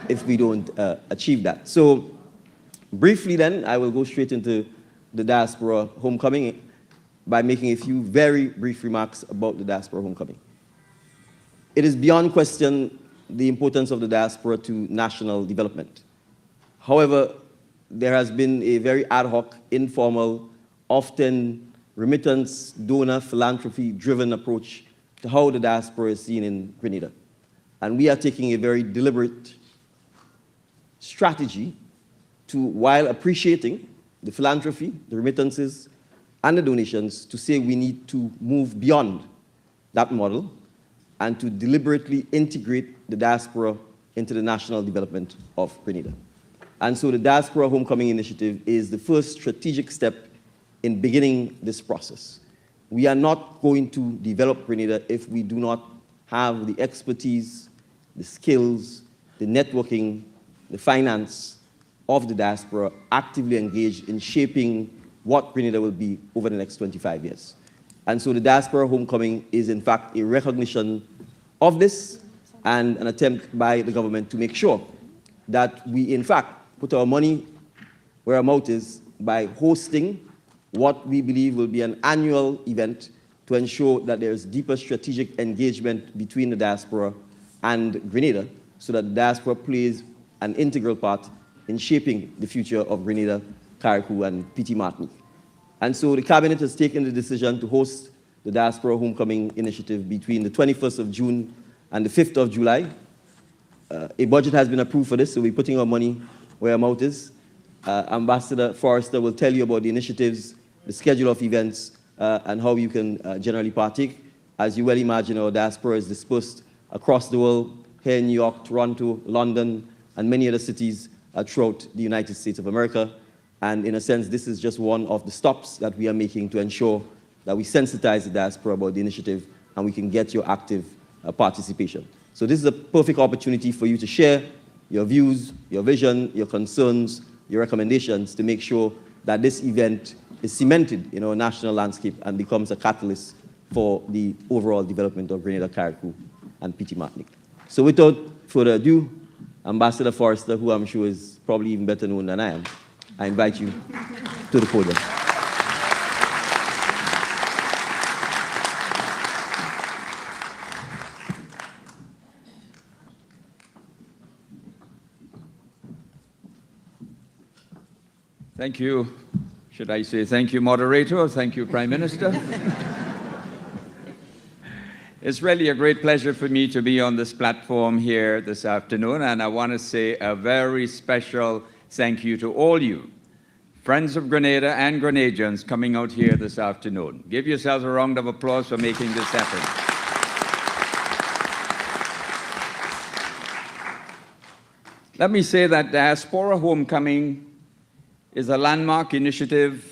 if we don't achieve that. So briefly then, I will go straight into the Diaspora Homecoming by making a few very brief remarks about the Diaspora Homecoming. It is beyond question the importance of the diaspora to national development. However, there has been a very ad hoc, informal, often remittance, donor, philanthropy-driven approach to how the diaspora is seen in Grenada. And we are taking a very deliberate strategy to, while appreciating the philanthropy, the remittances, and the donations, to say we need to move beyond that model and to deliberately integrate the diaspora into the national development of Grenada. And so the Diaspora Homecoming Initiative is the first strategic step in beginning this process. We are not going to develop Grenada if we do not have the expertise, the skills, the networking, the finance of the diaspora actively engaged in shaping what Grenada will be over the next 25 years. And so the Diaspora Homecoming is in fact a recognition of this and an attempt by the government to make sure that we in fact put our money where our mouth is by hosting what we believe will be an annual event to ensure that there is deeper strategic engagement between the diaspora and Grenada, so that the diaspora plays an integral part in shaping the future of Grenada, Carriacou, and Petit Martinique. And so the cabinet has taken the decision to host the Diaspora Homecoming Initiative between the 21st of June and the 5th of July. A budget has been approved for this, so we're putting our money where our mouth is. Ambassador Forrester will tell you about the initiatives, the schedule of events, and how you can generally partake. As you well imagine, our diaspora is dispersed across the world, here in New York, Toronto, London, and many other cities throughout the United States of America. And in a sense, this is just one of the stops that we are making to ensure that we sensitize the diaspora about the initiative and we can get your active participation. So this is a perfect opportunity for you to share your views, your vision, your concerns, your recommendations to make sure that this event is cemented in our national landscape and becomes a catalyst for the overall development of Grenada, Carriacou, and Petit Martinique. So without further ado, Ambassador Forrester, who I'm sure is probably even better known than I am, I invite you to the podium. Thank you. Should I say thank you, moderator, or thank you, Prime Minister? It's really a great pleasure for me to be on this platform here this afternoon, and I want to say a very special thank you to all you, friends of Grenada and Grenadians coming out here this afternoon. Give yourselves a round of applause for making this happen. Let me say that Diaspora Homecoming is a landmark initiative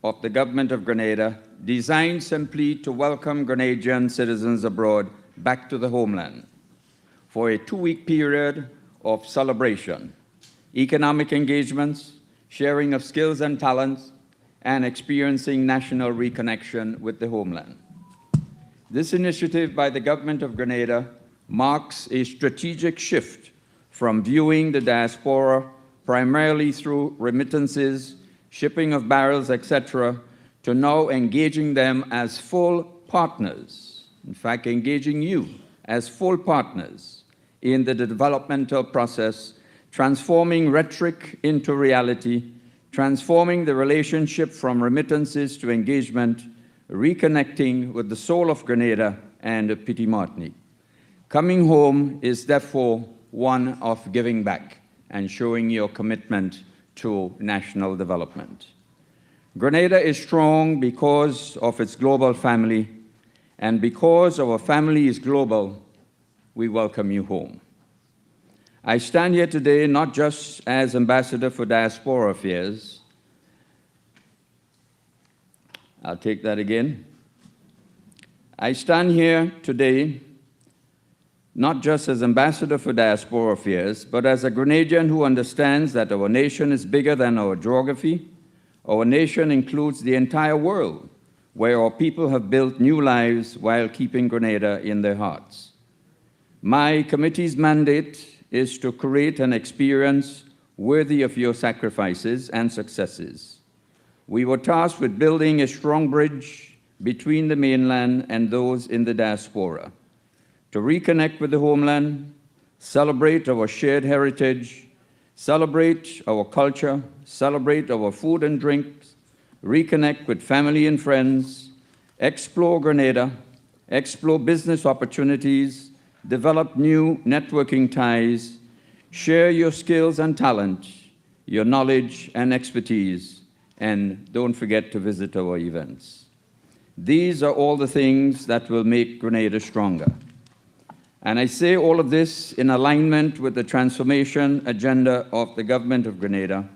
of the government of Grenada designed simply to welcome Grenadian citizens abroad back to the homeland for a 2-week period of celebration, economic engagements, sharing of skills and talents, and experiencing national reconnection with the homeland. This initiative by the government of Grenada marks a strategic shift from viewing the diaspora primarily through remittances, shipping of barrels, etc., to now engaging them as full partners, in fact, engaging you as full partners in the developmental process, transforming rhetoric into reality, transforming the relationship from remittances to engagement, reconnecting with the soul of Grenada and Petit Martinique. Coming home is therefore one of giving back and showing your commitment to national development. Grenada is strong because of its global family, and because our family is global, we welcome you home. I stand here today not just as Ambassador for Diaspora Affairs. I'll take that again. I stand here today not just as Ambassador for Diaspora Affairs, but as a Grenadian who understands that our nation is bigger than our geography. Our nation includes the entire world, where our people have built new lives while keeping Grenada in their hearts. My committee's mandate is to create an experience worthy of your sacrifices and successes. We were tasked with building a strong bridge between the mainland and those in the diaspora, to reconnect with the homeland, celebrate our shared heritage, celebrate our culture, celebrate our food and drinks, reconnect with family and friends, explore Grenada, explore business opportunities, develop new networking ties, share your skills and talent, your knowledge and expertise, and don't forget to visit our events. These are all the things that will make Grenada stronger. And I say all of this in alignment with the transformation agenda of the government of Grenada,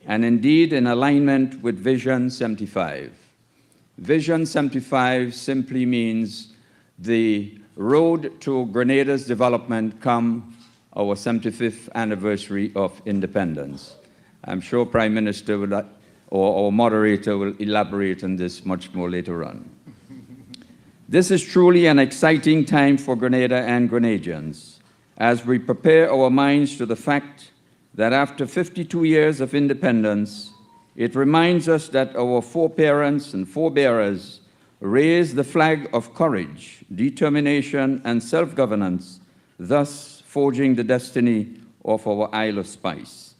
and indeed in alignment with Vision 75. Vision 75 simply means the road to Grenada's development come our 75th anniversary of independence. I'm sure Prime Minister will, or our moderator will elaborate on this much more later on. This is truly an exciting time for Grenada and Grenadians as we prepare our minds to the fact that after 52 years of independence, it reminds us that our foreparents and forebearers raised the flag of courage, determination, and self-governance, thus forging the destiny of our Isle of Spice.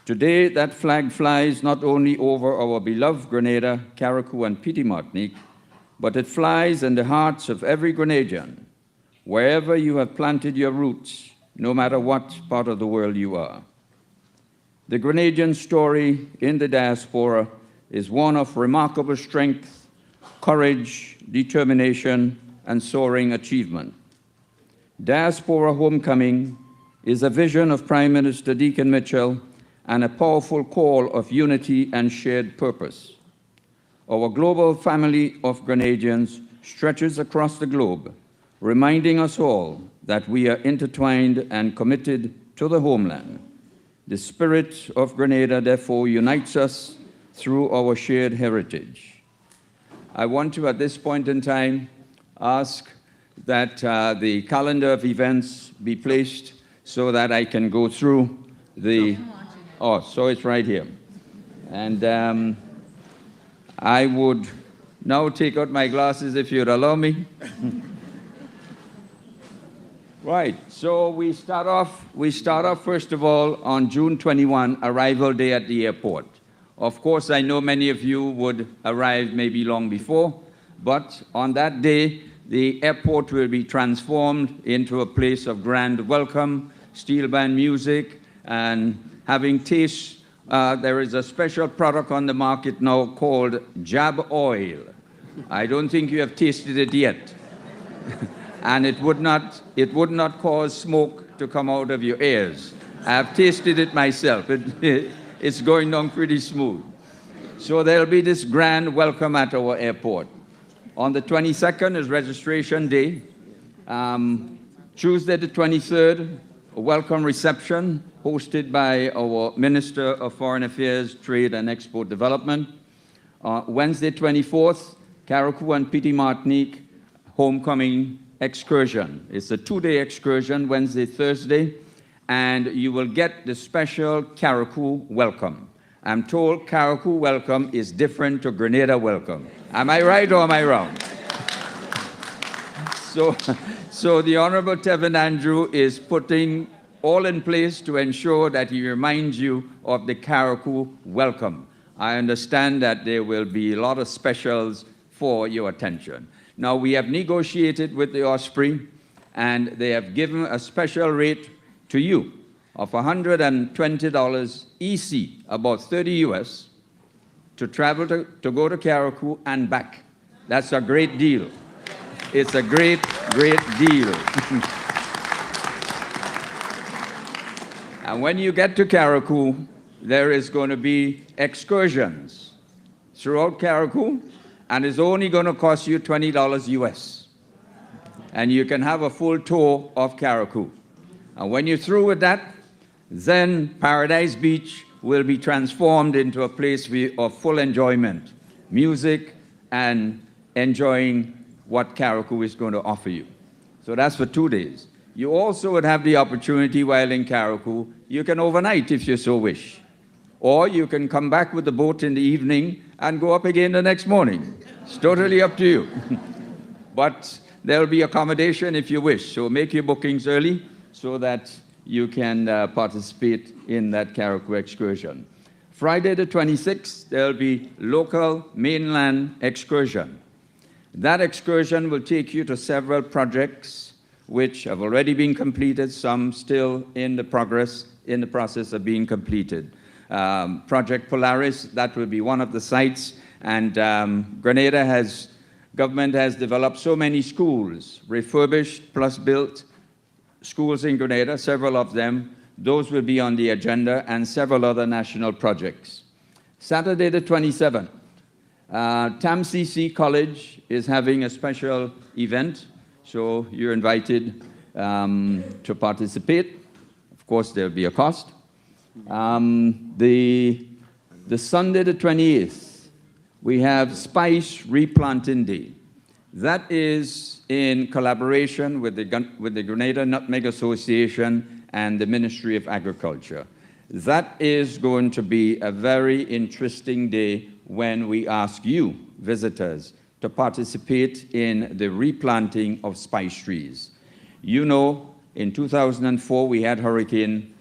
Today, that flag flies not only over our beloved Grenada, Carriacou, and Petit Martinique, but it flies in the hearts of every Grenadian, wherever you have planted your roots, no matter what part of the world you are. The Grenadian story in the diaspora is one of remarkable strength, courage, determination, and soaring achievement. Diaspora Homecoming is a vision of Prime Minister Deacon Mitchell and a powerful call of unity and shared purpose. Our global family of Grenadians stretches across the globe, reminding us all that we are intertwined and committed to the homeland. The spirit of Grenada, therefore, unites us through our shared heritage. I want to, at this point in time, ask that the calendar of events be placed so that I can go through the... Oh, so it's right here. And I would now take out my glasses if you'd allow me. Right, so we start off first of all on June 21, arrival day at the airport. Of course, I know many of you would arrive maybe long before, but on that day, the airport will be transformed into a place of grand welcome, steel band music, and having taste. There is a special product on the market now called Jab Oil. I don't think you have tasted it yet. And it would not cause smoke to come out of your ears. I've tasted it myself. It's going down pretty smooth. So there'll be this grand welcome at our airport. On the 22nd is registration day. Tuesday the 23rd, a welcome reception hosted by our Minister of Foreign Affairs, Trade and Export Development. Wednesday 24th, Carriacou and Petite Martinique homecoming excursion. It's a 2-day excursion, Wednesday, Thursday, and you will get the special Carriacou welcome. I'm told Carriacou welcome is different to Grenada welcome. Am I right or am I wrong? So the Honorable Tevin Andrew is putting all in place to ensure that he reminds you of the Carriacou welcome. I understand that there will be a lot of specials for your attention. Now, we have negotiated with the Osprey, and they have given a special rate to you of $120 EC, about 30 US, to travel to go to Carriacou and back. That's a great deal. It's a great, great deal. And when you get to Carriacou, there is going to be excursions throughout Carriacou, and it's only going to cost you $20 US. And you can have a full tour of Carriacou. And when you're through with that, then Paradise Beach will be transformed into a place of full enjoyment, music, and enjoying what Carriacou is going to offer you. So that's for 2 days. You also would have the opportunity while in Carriacou, you can overnight if you so wish. Or you can come back with the boat in the evening and go up again the next morning. It's totally up to you. But there'll be accommodation if you wish. So make your bookings early so that you can participate in that Carriacou excursion. Friday the 26th, there'll be local mainland excursion. That excursion will take you to several projects which have already been completed, some still in the process of being completed. Project Polaris, that will be one of the sites, and government has developed so many schools, refurbished plus built schools in Grenada, several of them. Those will be on the agenda, and several other national projects. Saturday the 27th, TAMCC College is having a special event, so you're invited to participate. Of course, there'll be a cost. The Sunday the 28th, we have Spice Replanting Day. That is in collaboration with the Grenada Nutmeg Association and the Ministry of Agriculture. That is going to be a very interesting day when we ask you, visitors, to participate in the replanting of spice trees. You know, in 2004, we had Hurricane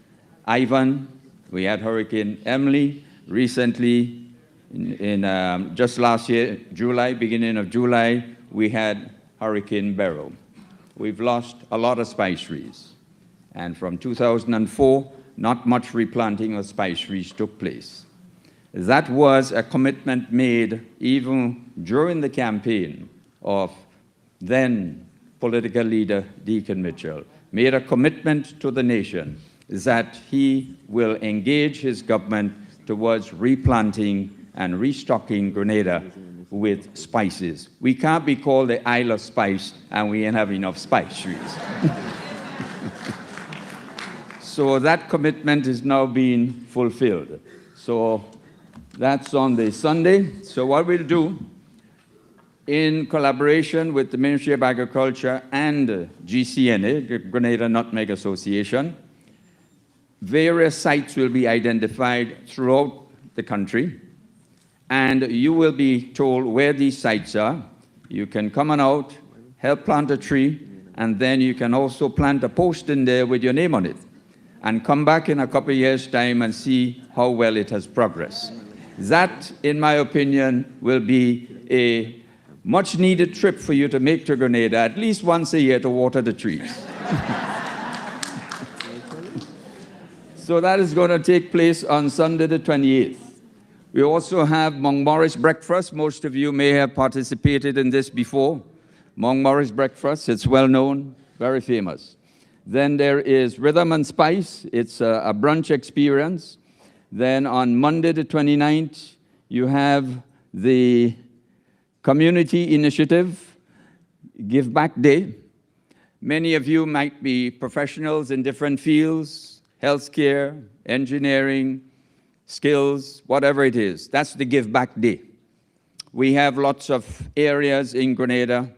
Ivan, we had Hurricane Emily, recently, just last year, July, beginning of July, we had Hurricane Beryl. We've lost a lot of spice trees. And from 2004, not much replanting of spice trees took place. That was a commitment made even during the campaign of then political leader Deacon Mitchell, made a commitment to the nation that he will engage his government towards replanting and restocking Grenada with spices. We can't be called the Isle of Spice and we ain't have enough spice trees. So that commitment is now being fulfilled. So that's on the Sunday. So what we'll do, in collaboration with the Ministry of Agriculture and GCNA, the Grenada Nutmeg Association, various sites will be identified throughout the country, and you will be told where these sites are. You can come on out, help plant a tree, and then you can also plant a post in there with your name on it, and come back in a couple of years' time and see how well it has progressed. That, in my opinion, will be a much-needed trip for you to make to Grenada at least once a year to water the trees. So that is going to take place on Sunday the 28th. We also have Montmorris Breakfast. Most of you may have participated in this before. Montmorris Breakfast, it's well known, very famous. Then there is Rhythm and Spice. It's a brunch experience. Then on Monday the 29th, you have the Community Initiative Give Back Day. Many of you might be professionals in different fields, healthcare, engineering, skills, whatever it is. That's the Give Back Day. We have lots of areas in Grenada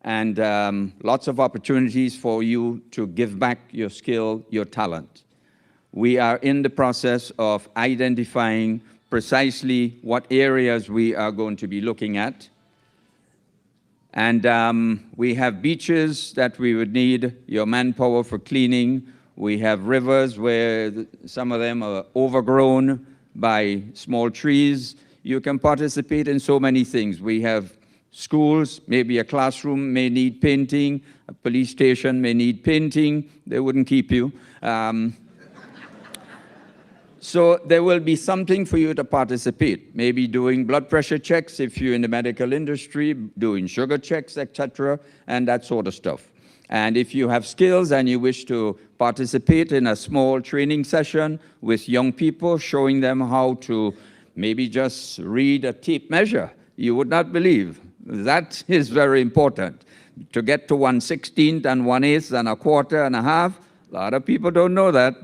and lots of opportunities for you to give back your skill, your talent. We are in the process of identifying precisely what areas we are going to be looking at. And we have beaches that we would need your manpower for cleaning. We have rivers where some of them are overgrown by small trees. You can participate in so many things. We have schools, maybe a classroom may need painting, a police station may need painting. They wouldn't keep you. So there will be something for you to participate, maybe doing blood pressure checks if you're in the medical industry, doing sugar checks, etc., and that sort of stuff. And if you have skills and you wish to participate in a small training session with young people, showing them how to maybe just read a tape measure, you would not believe. That is very important. To get to 1/16 and 1/8 and a quarter and a half, a lot of people don't know that.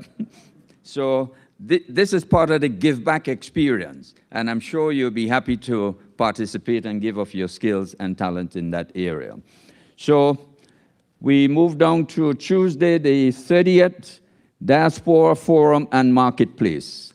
So this is part of the give back experience, and I'm sure you'll be happy to participate and give of your skills and talent in that area. So we move down to Tuesday, the 30th, Diaspora Forum and Marketplace.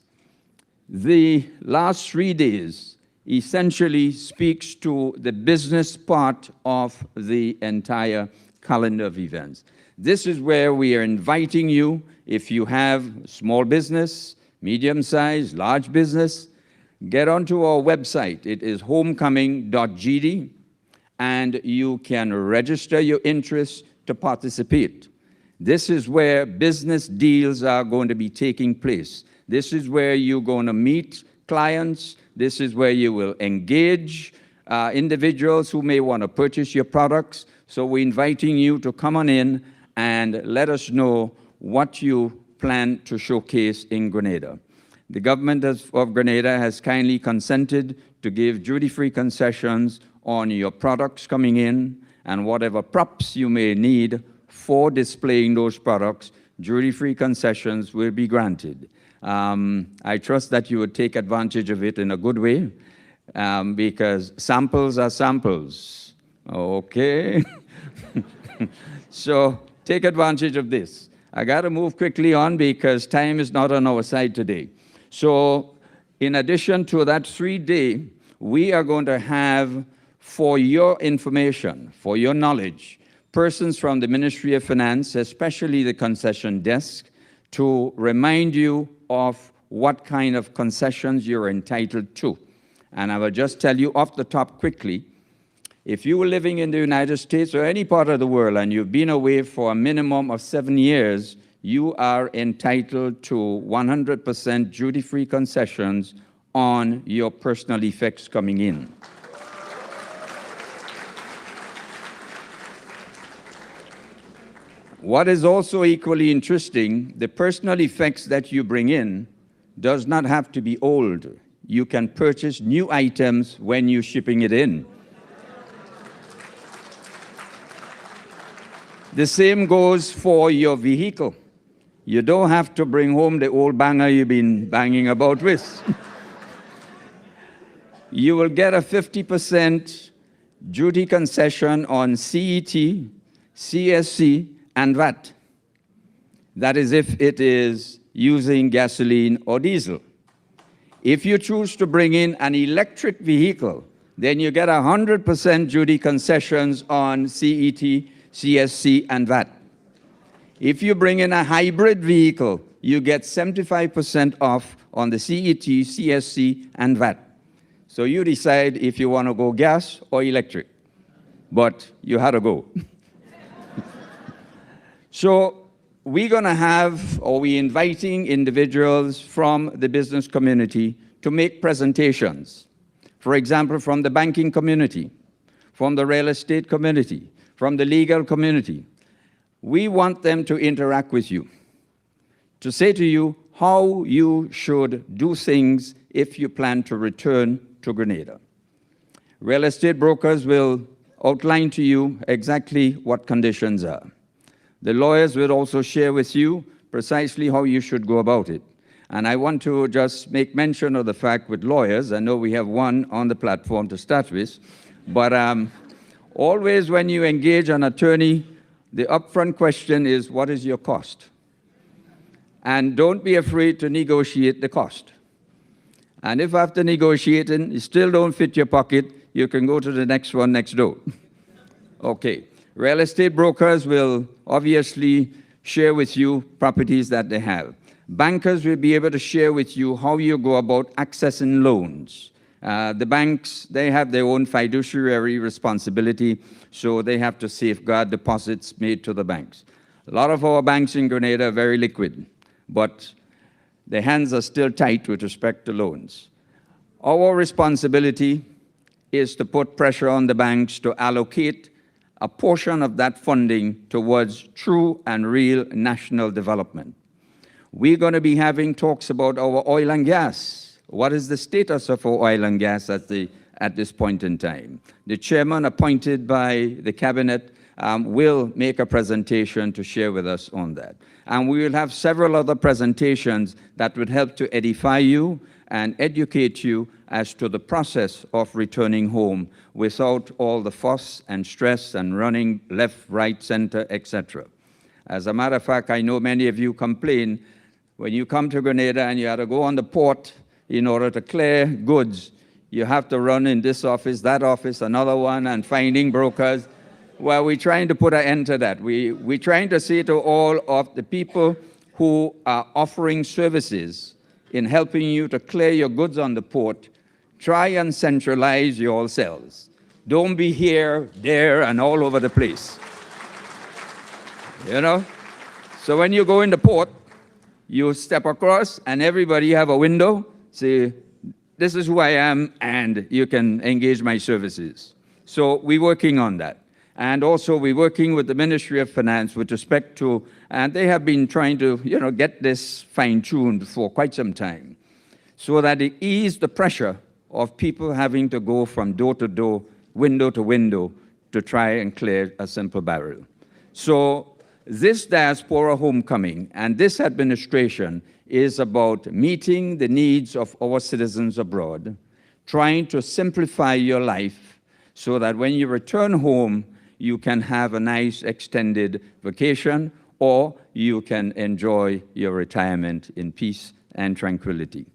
The last 3 days essentially speaks to the business part of the entire calendar of events. This is where we are inviting you, if you have small business, medium-sized, large business, get onto our website. It is homecoming.gd, and you can register your interest to participate. This is where business deals are going to be taking place. This is where you're going to meet clients. This is where you will engage individuals who may want to purchase your products. So we're inviting you to come on in and let us know what you plan to showcase in Grenada. The government of Grenada has kindly consented to give duty-free concessions on your products coming in, and whatever props you may need for displaying those products, duty-free concessions will be granted. I trust that you would take advantage of it in a good way, because samples are samples. Okay? So take advantage of this. I got to move quickly on because time is not on our side today. So in addition to that 3-day, we are going to have, for your information, for your knowledge, persons from the Ministry of Finance, especially the concession desk, to remind you of what kind of concessions you're entitled to. And I will just tell you off the top quickly, if you were living in the United States or any part of the world and you've been away for a minimum of 7 years, you are entitled to 100% duty-free concessions on your personal effects coming in. What is also equally interesting, the personal effects that you bring in does not have to be old. You can purchase new items when you're shipping it in. The same goes for your vehicle. You don't have to bring home the old banger you've been banging about with. You will get a 50% duty concession on CET, CSC, and VAT. That is if it is using gasoline or diesel. If you choose to bring in an electric vehicle, then you get 100% duty concessions on CET, CSC, and VAT. If you bring in a hybrid vehicle, you get 75% off on the CET, CSC, and VAT. So you decide if you want to go gas or electric, but you had to go. So we're going to have, or we're inviting individuals from the business community to make presentations. For example, from the banking community, from the real estate community, from the legal community. We want them to interact with you, to say to you how you should do things if you plan to return to Grenada. Real estate brokers will outline to you exactly what conditions are. The lawyers will also share with you precisely how you should go about it. And I want to just make mention of the fact with lawyers, I know we have one on the platform to start with, but always when you engage an attorney, the upfront question is, what is your cost? And don't be afraid to negotiate the cost. And if after negotiating, you still don't fit your pocket, you can go to the next one next door. Okay. Real estate brokers will obviously share with you properties that they have. Bankers will be able to share with you how you go about accessing loans. The banks, they have their own fiduciary responsibility, so they have to safeguard deposits made to the banks. A lot of our banks in Grenada are very liquid, but their hands are still tight with respect to loans. Our responsibility is to put pressure on the banks to allocate a portion of that funding towards true and real national development. We're going to be having talks about our oil and gas. What is the status of our oil and gas at this point in time? The chairman appointed by the cabinet will make a presentation to share with us on that. And we will have several other presentations that would help to edify you and educate you as to the process of returning home without all the fuss and stress and running left, right, center, etc. As a matter of fact, I know many of you complain when you come to Grenada and you have to go on the port in order to clear goods, you have to run in this office, that office, another one, and finding brokers. Well, we're trying to put an end to that. We're trying to say to all of the people who are offering services in helping you to clear your goods on the port, try and centralize yourselves. Don't be here, there, and all over the place. You know? So when you go in the port, you step across and everybody have a window, say, this is who I am, and you can engage my services. So we're working on that. And also we're working with the Ministry of Finance with respect to, and they have been trying to, get this fine-tuned for quite some time, so that it ease the pressure of people having to go from door to door, window to window, to try and clear a simple barrel. So this Diaspora Homecoming and this administration is about meeting the needs of our citizens abroad, trying to simplify your life so that when you return home, you can have a nice extended vacation, or you can enjoy your retirement in peace and tranquility.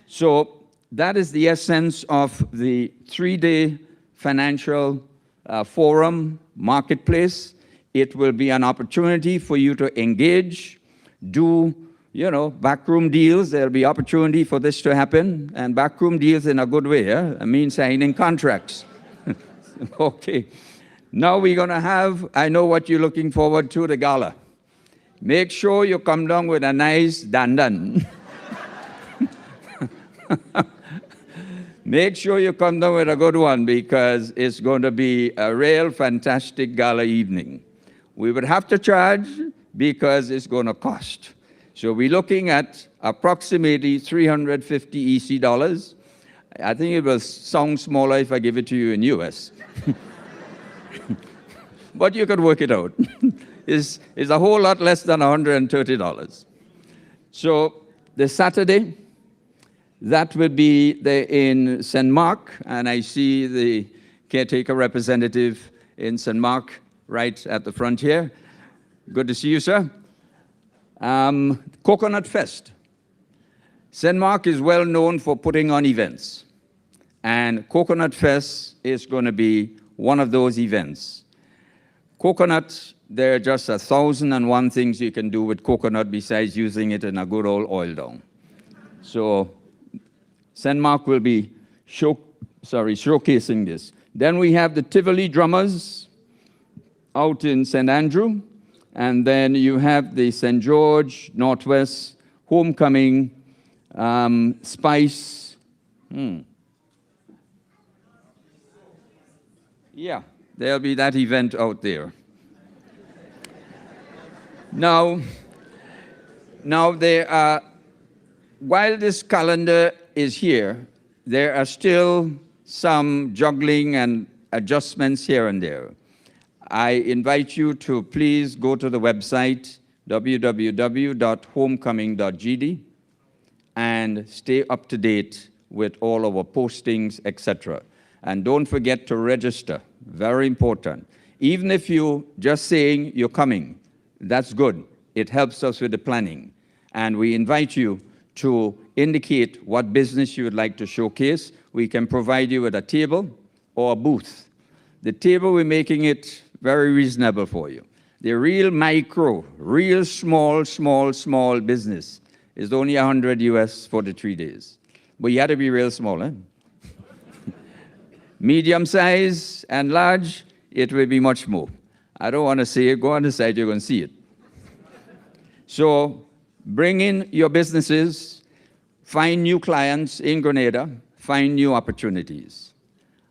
So that is the essence of the 3-day financial forum marketplace. It will be an opportunity for you to engage, do, backroom deals. There'll be opportunity for this to happen, and backroom deals in a good way. I mean signing contracts. Okay. Now we're going to have, I know what you're looking forward to, the gala. Make sure you come down with a nice dandan. Make sure you come down with a good one, because it's going to be a real fantastic gala evening. We would have to charge because it's going to cost. So we're looking at approximately 350 EC dollars. I think it will sound smaller if I give it to you in US. But you could work it out. It's a whole lot less than $130. So the Saturday, that will be there in St. Mark, and I see the caretaker representative in St. Mark right at the front here. Good to see you, sir. Coconut Fest. St. Mark is well known for putting on events, and Coconut Fest is going to be one of those events. Coconut, there are just 1,001 things you can do with coconut besides using it in a good old oil down. So St. Mark will be showcasing this. Then we have the Tivoli Drummers out in St. Andrew, and then you have the St. George Northwest Homecoming Spice. Yeah, there'll be that event out there. Now there are, while this calendar is here, there are still some juggling and adjustments here and there. I invite you to please go to the website www.homecoming.gd and stay up to date with all our postings, etc. And don't forget to register, very important. Even if you just saying you're coming, that's good. It helps us with the planning. And we invite you to indicate what business you would like to showcase. We can provide you with a table or a booth. The table, we're making it very reasonable for you. The real micro, real small business is only 100 US for the 3 days. But you had to be real small, eh? Medium size and large, it will be much more. I don't want to say it, go on the site, you're going to see it. So bring in your businesses, find new clients in Grenada, find new opportunities.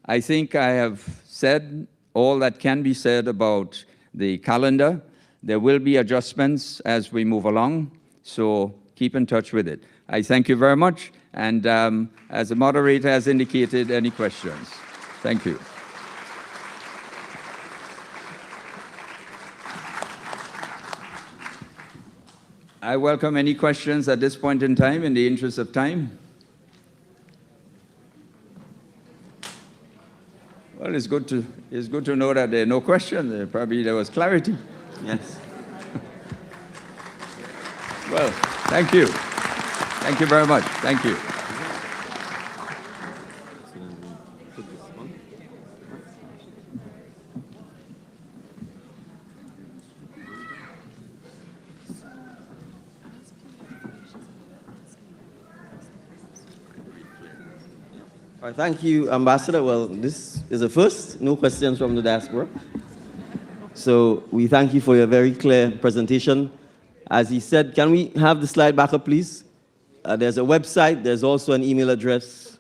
I think I have said all that can be said about the calendar. There will be adjustments as we move along, so keep in touch with it. I thank you very much, and as the moderator has indicated, any questions? Thank you. I welcome any questions at this point in time, in the interest of time. Well, it's good to know that there are no questions. Probably there was clarity. Yes. Well, thank you. Thank you very much. Thank you. All right, thank you, Ambassador. Well, this is a first. No questions from the diaspora. So we thank you for your very clear presentation. As he said, can we have the slide back up, please? There's a website. There's also an email address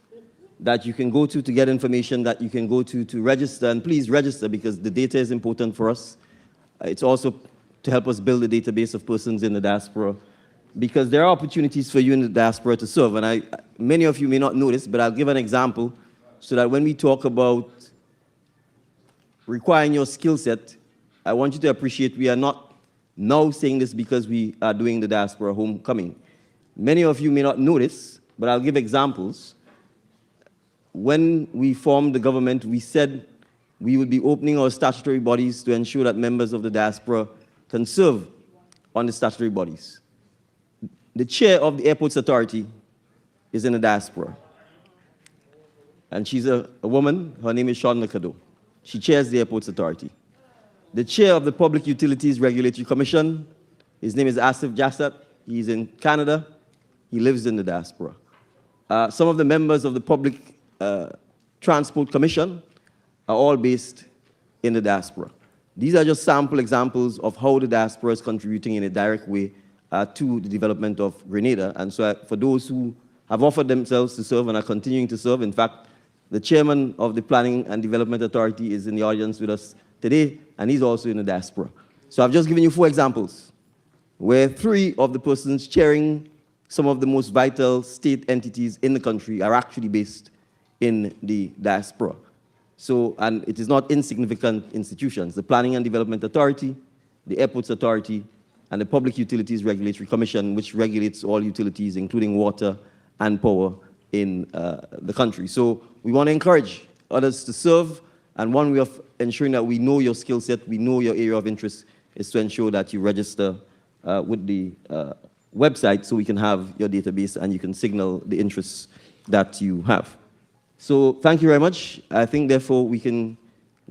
that you can go to get information, that you can go to register. And please register, because the data is important for us. It's also to help us build a database of persons in the diaspora, because there are opportunities for you in the diaspora to serve. And many of you may not know this, but I'll give an example so that when we talk about requiring your skill set, I want you to appreciate we are not now saying this because we are doing the diaspora homecoming. Many of you may not know this, but I'll give examples. When we formed the government, we said we would be opening our statutory bodies to ensure that members of the diaspora can serve on the statutory bodies. The chair of the Airports Authority is in the diaspora. And she's a woman. Her name is Sean Nakado. She chairs the Airports Authority. The chair of the Public Utilities Regulatory Commission, his name is Asif Jassat. He's in Canada. He lives in the diaspora. Some of the members of the Public Transport Commission are all based in the diaspora. These are just sample examples of how the diaspora is contributing in a direct way to the development of Grenada. And so for those who have offered themselves to serve and are continuing to serve, in fact, the chairman of the Planning and Development Authority is in the audience with us today, and he's also in the diaspora. So I've just given you 4 examples where 3 of the persons chairing some of the most vital state entities in the country are actually based in the diaspora. So, and it is not insignificant institutions. The Planning and Development Authority, the Airports Authority, and the Public Utilities Regulatory Commission, which regulates all utilities, including water and power in the country. So we want to encourage others to serve, and one way of ensuring that we know your skill set, we know your area of interest, is to ensure that you register with the website so we can have your database and you can signal the interests that you have. So thank you very much. I think, therefore, we can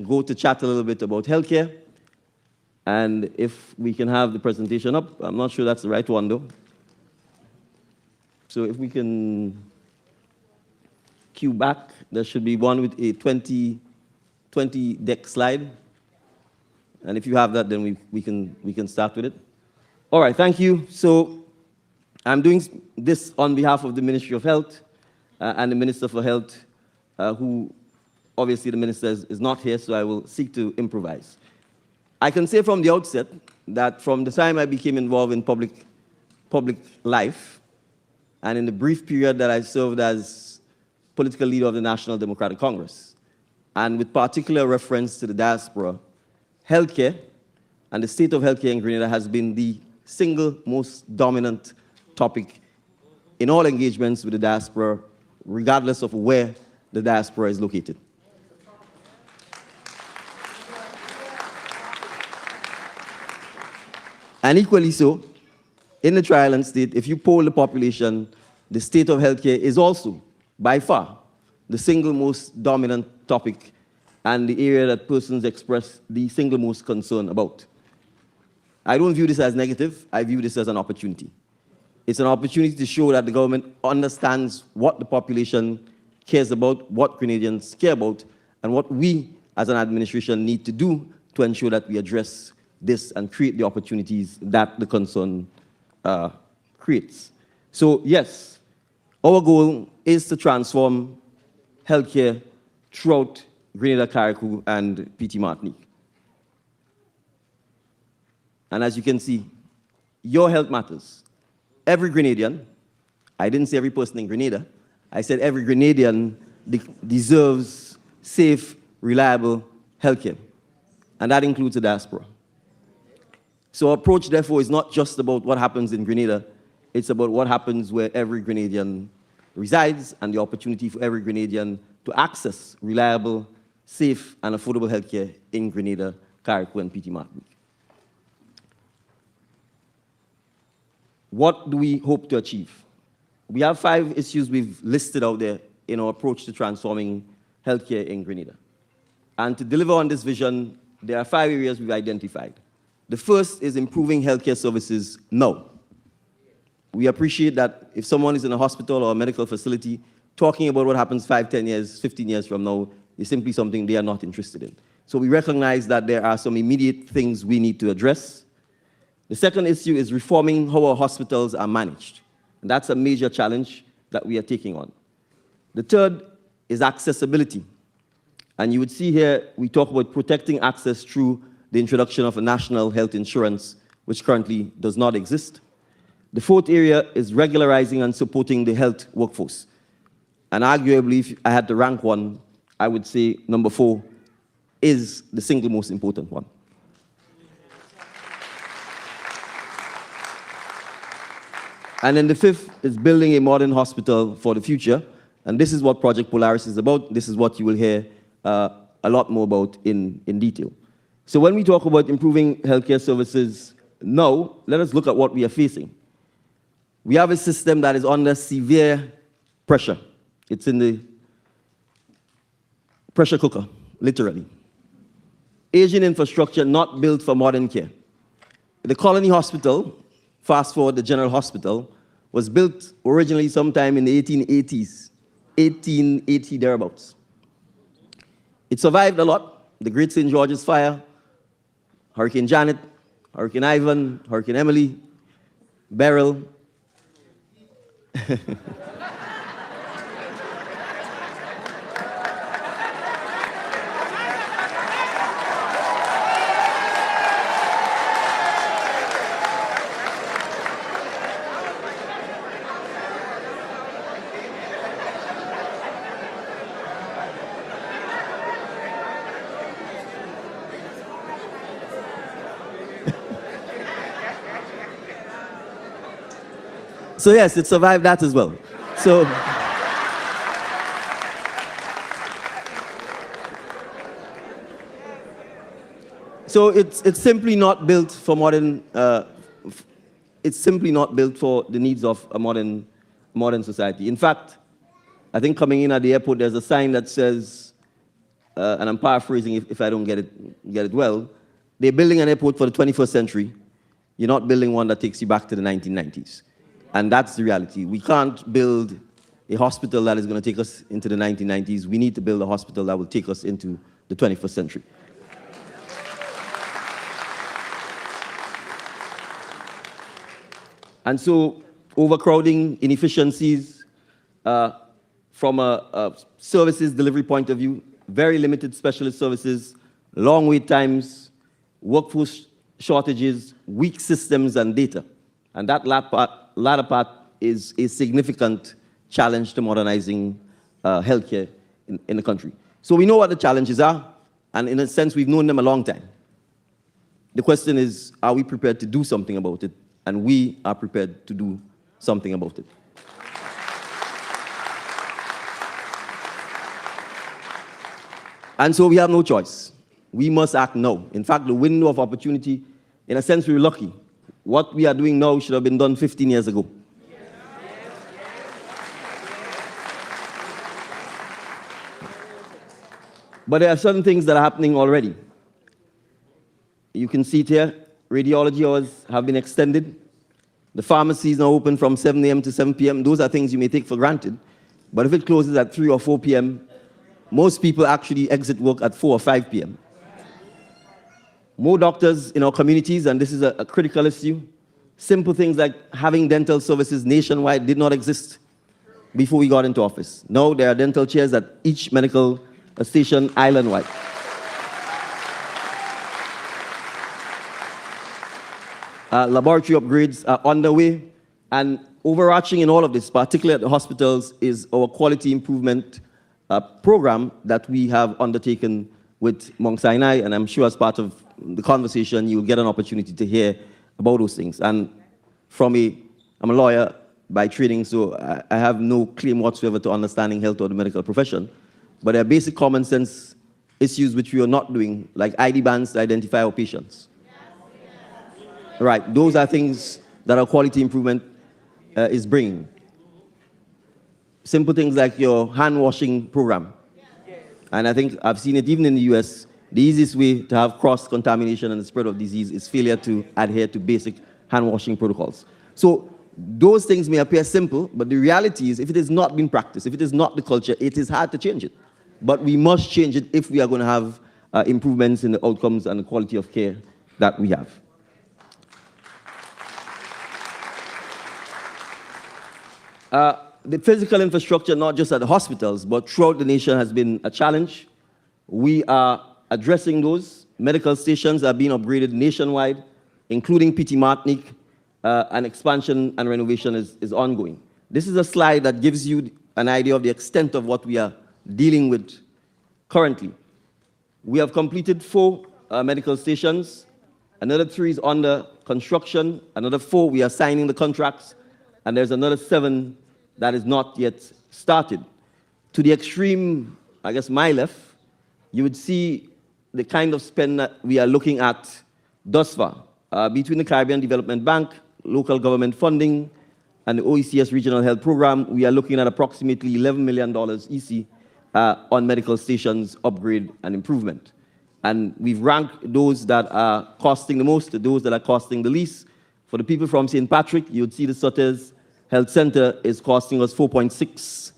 go to chat a little bit about healthcare. And if we can have the presentation up, I'm not sure that's the right one, though. So if we can cue back, there should be one with a 20 deck slide. And if you have that, then we can start with it. All right, thank you. So I'm doing this on behalf of the Ministry of Health and the Minister for Health, who obviously the minister is not here, so I will seek to improvise. I can say from the outset that from the time I became involved in public life, and in the brief period that I served as political leader of the National Democratic Congress, and with particular reference to the diaspora, healthcare and the state of healthcare in Grenada has been the single most dominant topic in all engagements with the diaspora, regardless of where the diaspora is located. And equally so, in the tri-island state, if you poll the population, the state of healthcare is also, by far, the single most dominant topic and the area that persons express the single most concern about. I don't view this as negative, I view this as an opportunity. It's an opportunity to show that the government understands what the population cares about, what Grenadians care about, and what we as an administration need to do to ensure that we address this and create the opportunities that the concern creates. So yes, our goal is to transform healthcare throughout Grenada, Carriacou, and PT Martinique. And as you can see, your health matters. Every Grenadian, I didn't say every person in Grenada, I said every Grenadian deserves safe, reliable healthcare. And that includes the diaspora. So our approach, therefore, is not just about what happens in Grenada, it's about what happens where every Grenadian resides and the opportunity for every Grenadian to access reliable, safe, and affordable healthcare in Grenada, Carriacou, and PT Martinique. What do we hope to achieve? We have 5 issues we've listed out there in our approach to transforming healthcare in Grenada. And to deliver on this vision, there are 5 areas we've identified. The first is improving healthcare services now. We appreciate that if someone is in a hospital or a medical facility, talking about what happens 5, 10 years, 15 years from now is simply something they are not interested in. So we recognize that there are some immediate things we need to address. The second issue is reforming how our hospitals are managed. And that's a major challenge that we are taking on. The third is accessibility. And you would see here, we talk about protecting access through the introduction of a national health insurance, which currently does not exist. The fourth area is regularizing and supporting the health workforce. And arguably, if I had to rank one, I would say number 4 is the single most important one. And then the 5th is building a modern hospital for the future. And this is what Project Polaris is about. This is what you will hear a lot more about in detail. So when we talk about improving healthcare services now, let us look at what we are facing. We have a system that is under severe pressure. It's in the pressure cooker, literally. Aging infrastructure not built for modern care. The Colony Hospital, fast forward the General Hospital, was built originally sometime in the 1880s, 1880 thereabouts. It survived a lot. The Great St. George's Fire, Hurricane Janet, Hurricane Ivan, Hurricane Emily, Beryl. So yes, it survived that as well. So it's simply not built for modern. It's simply not built for the needs of a modern society. In fact, I think coming in at the airport, there's a sign that says, and I'm paraphrasing if I don't get it well, they're building an airport for the 21st century. You're not building one that takes you back to the 1990s. And that's the reality. We can't build a hospital that is going to take us into the 1990s. We need to build a hospital that will take us into the 21st century. And so overcrowding, inefficiencies, from a services delivery point of view, very limited specialist services, long wait times, workforce shortages, weak systems and data. And that latter part is a significant challenge to modernizing healthcare in the country. So we know what the challenges are, and in a sense, we've known them a long time. The question is, are we prepared to do something about it? And we are prepared to do something about it. And so we have no choice. We must act now. In fact, the window of opportunity, in a sense, we're lucky. What we are doing now should have been done 15 years ago. But there are certain things that are happening already. You can see it here. Radiology hours have been extended. The pharmacies are open from 7 a.m. to 7 p.m. Those are things you may take for granted. But if it closes at 3 or 4 p.m., most people actually exit work at 4 or 5 p.m. More doctors in our communities, and this is a critical issue. Simple things like having dental services nationwide did not exist before we got into office. Now there are dental chairs at each medical station island-wide. Laboratory upgrades are underway, and overarching in all of this, particularly at the hospitals, is our quality improvement program that we have undertaken with Mount Sinai, and I'm sure as part of the conversation you'll get an opportunity to hear about those things. And I'm a lawyer by training, so I have no claim whatsoever to understanding health or the medical profession, but there are basic common sense issues which we are not doing, like ID bands to identify our patients. Right, those are things that our quality improvement is bringing. Simple things like your hand washing program. And I think I've seen it even in the US. The easiest way to have cross-contamination and the spread of disease is failure to adhere to basic hand washing protocols. So those things may appear simple, but the reality is if it has not been practiced, if it is not the culture, it is hard to change it. But we must change it if we are going to have improvements in the outcomes and the quality of care that we have. The physical infrastructure, not just at the hospitals, but throughout the nation has been a challenge. We are addressing those. Medical stations are being upgraded nationwide, including P.T. Martinique, and expansion and renovation is ongoing. This is a slide that gives you an idea of the extent of what we are dealing with currently. We have completed 4 medical stations. Another 3 is under construction. Another 4, we are signing the contracts. And there's another 7 that is not yet started. To the extreme, I guess my left, you would see the kind of spend that we are looking at thus far. Between the Caribbean Development Bank, local government funding, and the OECS Regional Health Program, we are looking at approximately $11 million EC on medical stations upgrade and improvement. And we've ranked those that are costing the most to those that are costing the least. For the people from St. Patrick, you'd see the Sotters Health Center is costing us $4.6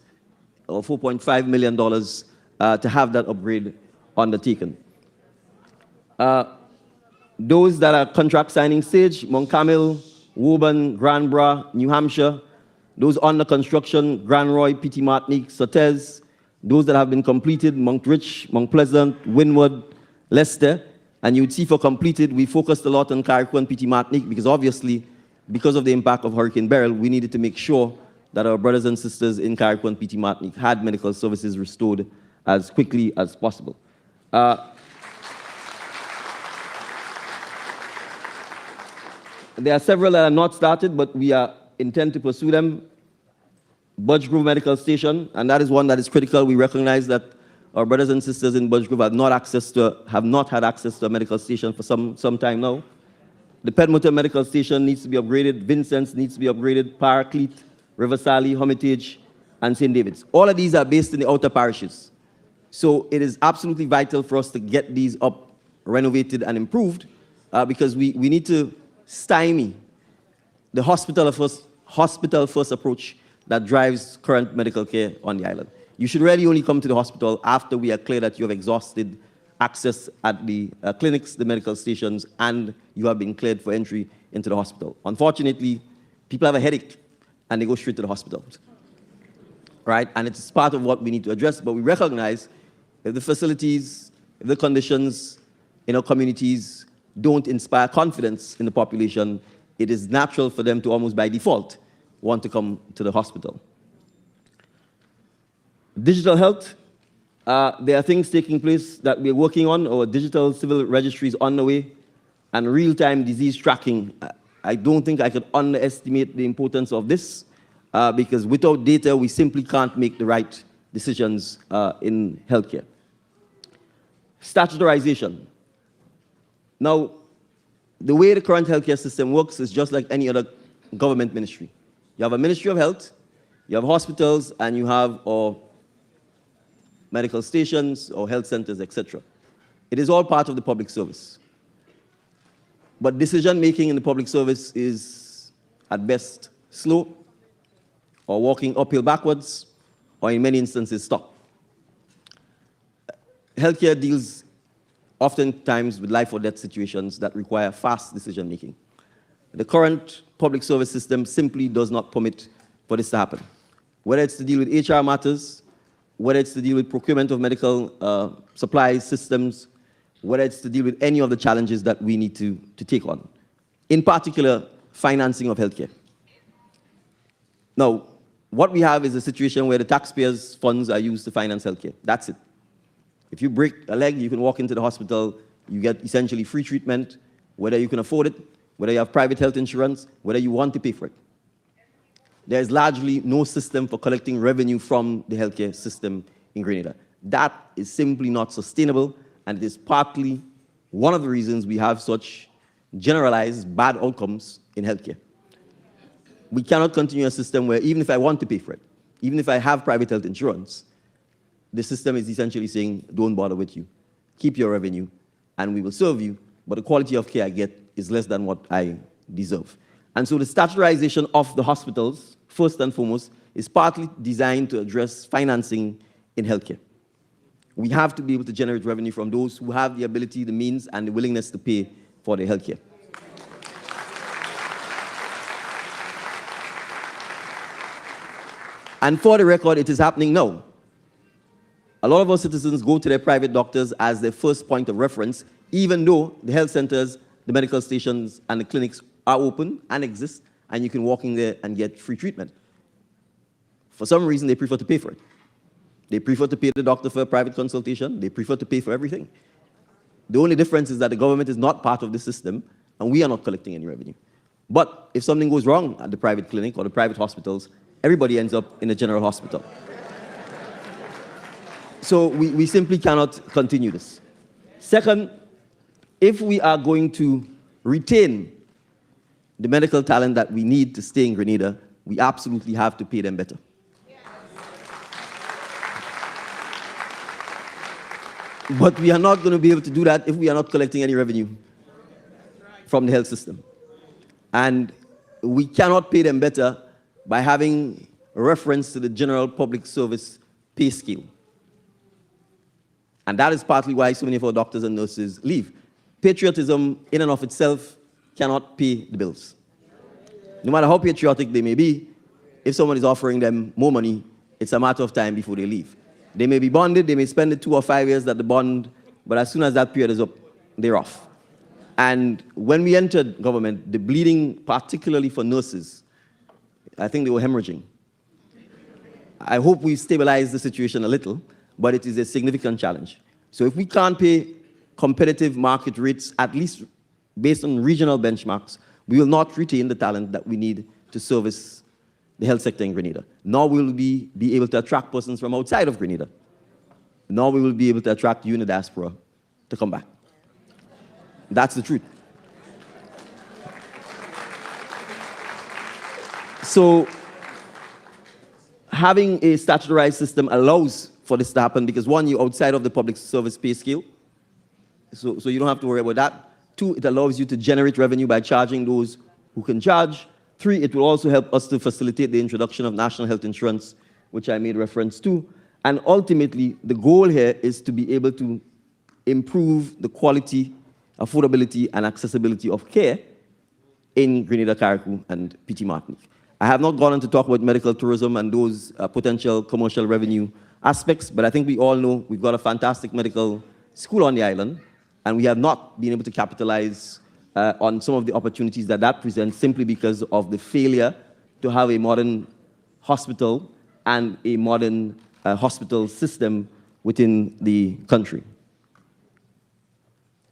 or $4.5 million to have that upgrade undertaken. Those that are contract signing stage, Mount Carmel, Woburn, Grand Bras, New Hampshire, those under construction, Grand Roy, P.T. Martinique, Sotters, those that have been completed, Mount Rich, Mount Pleasant, Wynwood, Leicester, and you would see for completed, we focused a lot on Carriacou and P.T. Martinique because obviously, because of the impact of Hurricane Beryl, we needed to make sure that our brothers and sisters in Carriacou and P.T. Martinique had medical services restored as quickly as possible. There are several that are not started, but we intend to pursue them. Budge Grove Medical Station, and that is one that is critical. We recognize that our brothers and sisters in Budge Grove have not had access to a medical station for some time now. The Pedmotor Medical Station needs to be upgraded. Vincent's needs to be upgraded. Paraclete, River Sally, Hermitage, and St. David's. All of these are based in the outer parishes. So it is absolutely vital for us to get these up, renovated, and improved because we need to stymie the hospital-first approach that drives current medical care on the island. You should really only come to the hospital after we are clear that you have exhausted access at the clinics, the medical stations, and you have been cleared for entry into the hospital. Unfortunately, people have a headache and they go straight to the hospital. Right? And it's part of what we need to address, but we recognize if the facilities, if the conditions in our communities don't inspire confidence in the population, it is natural for them to almost by default want to come to the hospital. Digital health. There are things taking place that we're working on. Our digital civil registry is on the way, and real-time disease tracking. I don't think I could underestimate the importance of this because without data, we simply can't make the right decisions in healthcare. Statutorization. Now, the way the current healthcare system works is just like any other government ministry. You have a Ministry of Health, you have hospitals, and you have medical stations or health centers, etc. It is all part of the public service. But decision-making in the public service is, at best, slow, or walking uphill backwards, or in many instances, stuck. Healthcare deals oftentimes with life or death situations that require fast decision-making. The current public service system simply does not permit for this to happen. Whether it's to deal with HR matters, whether it's to deal with procurement of medical supplies, systems, whether it's to deal with any of the challenges that we need to take on. In particular, financing of healthcare. Now, what we have is a situation where the taxpayers' funds are used to finance healthcare. That's it. If you break a leg, you can walk into the hospital, you get essentially free treatment, whether you can afford it, whether you have private health insurance, whether you want to pay for it. There is largely no system for collecting revenue from the healthcare system in Grenada. That is simply not sustainable, and it is partly one of the reasons we have such generalized bad outcomes in healthcare. We cannot continue a system where even if I want to pay for it, even if I have private health insurance, the system is essentially saying, don't bother with you. Keep your revenue, and we will serve you, but the quality of care I get is less than what I deserve. And so the statutorization of the hospitals, first and foremost, is partly designed to address financing in healthcare. We have to be able to generate revenue from those who have the ability, the means, and the willingness to pay for their healthcare. And for the record, it is happening now. A lot of our citizens go to their private doctors as their first point of reference, even though the health centers, the medical stations, and the clinics are open and exist, and you can walk in there and get free treatment. For some reason, they prefer to pay for it. They prefer to pay the doctor for a private consultation. They prefer to pay for everything. The only difference is that the government is not part of the system, and we are not collecting any revenue. But if something goes wrong at the private clinic or the private hospitals, everybody ends up in a general hospital. So we simply cannot continue this. Second, if we are going to retain the medical talent that we need to stay in Grenada, we absolutely have to pay them better. But we are not going to be able to do that if we are not collecting any revenue from the health system. And we cannot pay them better by having a reference to the general public service pay scale. And that is partly why so many of our doctors and nurses leave. Patriotism in and of itself cannot pay the bills. No matter how patriotic they may be, if someone is offering them more money, it's a matter of time before they leave. They may be bonded, they may spend the 2 or 5 years that the bond, but as soon as that period is up, they're off. And when we entered government, the bleeding, particularly for nurses, I think they were hemorrhaging. I hope we've stabilized the situation a little, but it is a significant challenge. So if we can't pay competitive market rates, at least based on regional benchmarks, we will not retain the talent that we need to service the health sector in Grenada. Nor will we be able to attract persons from outside of Grenada. Nor will we be able to attract you in the diaspora to come back. That's the truth. So having a statutorized system allows for this to happen because, one, you're outside of the public service pay scale, so you don't have to worry about that. 2, it allows you to generate revenue by charging those who can charge. 3, it will also help us to facilitate the introduction of national health insurance, which I made reference to. And ultimately, the goal here is to be able to improve the quality, affordability, and accessibility of care in Grenada, Carriacou, and PT Martinique. I have not gone on to talk about medical tourism and those potential commercial revenue aspects, but I think we all know we've got a fantastic medical school on the island, and we have not been able to capitalize on some of the opportunities that presents simply because of the failure to have a modern hospital and a modern hospital system within the country.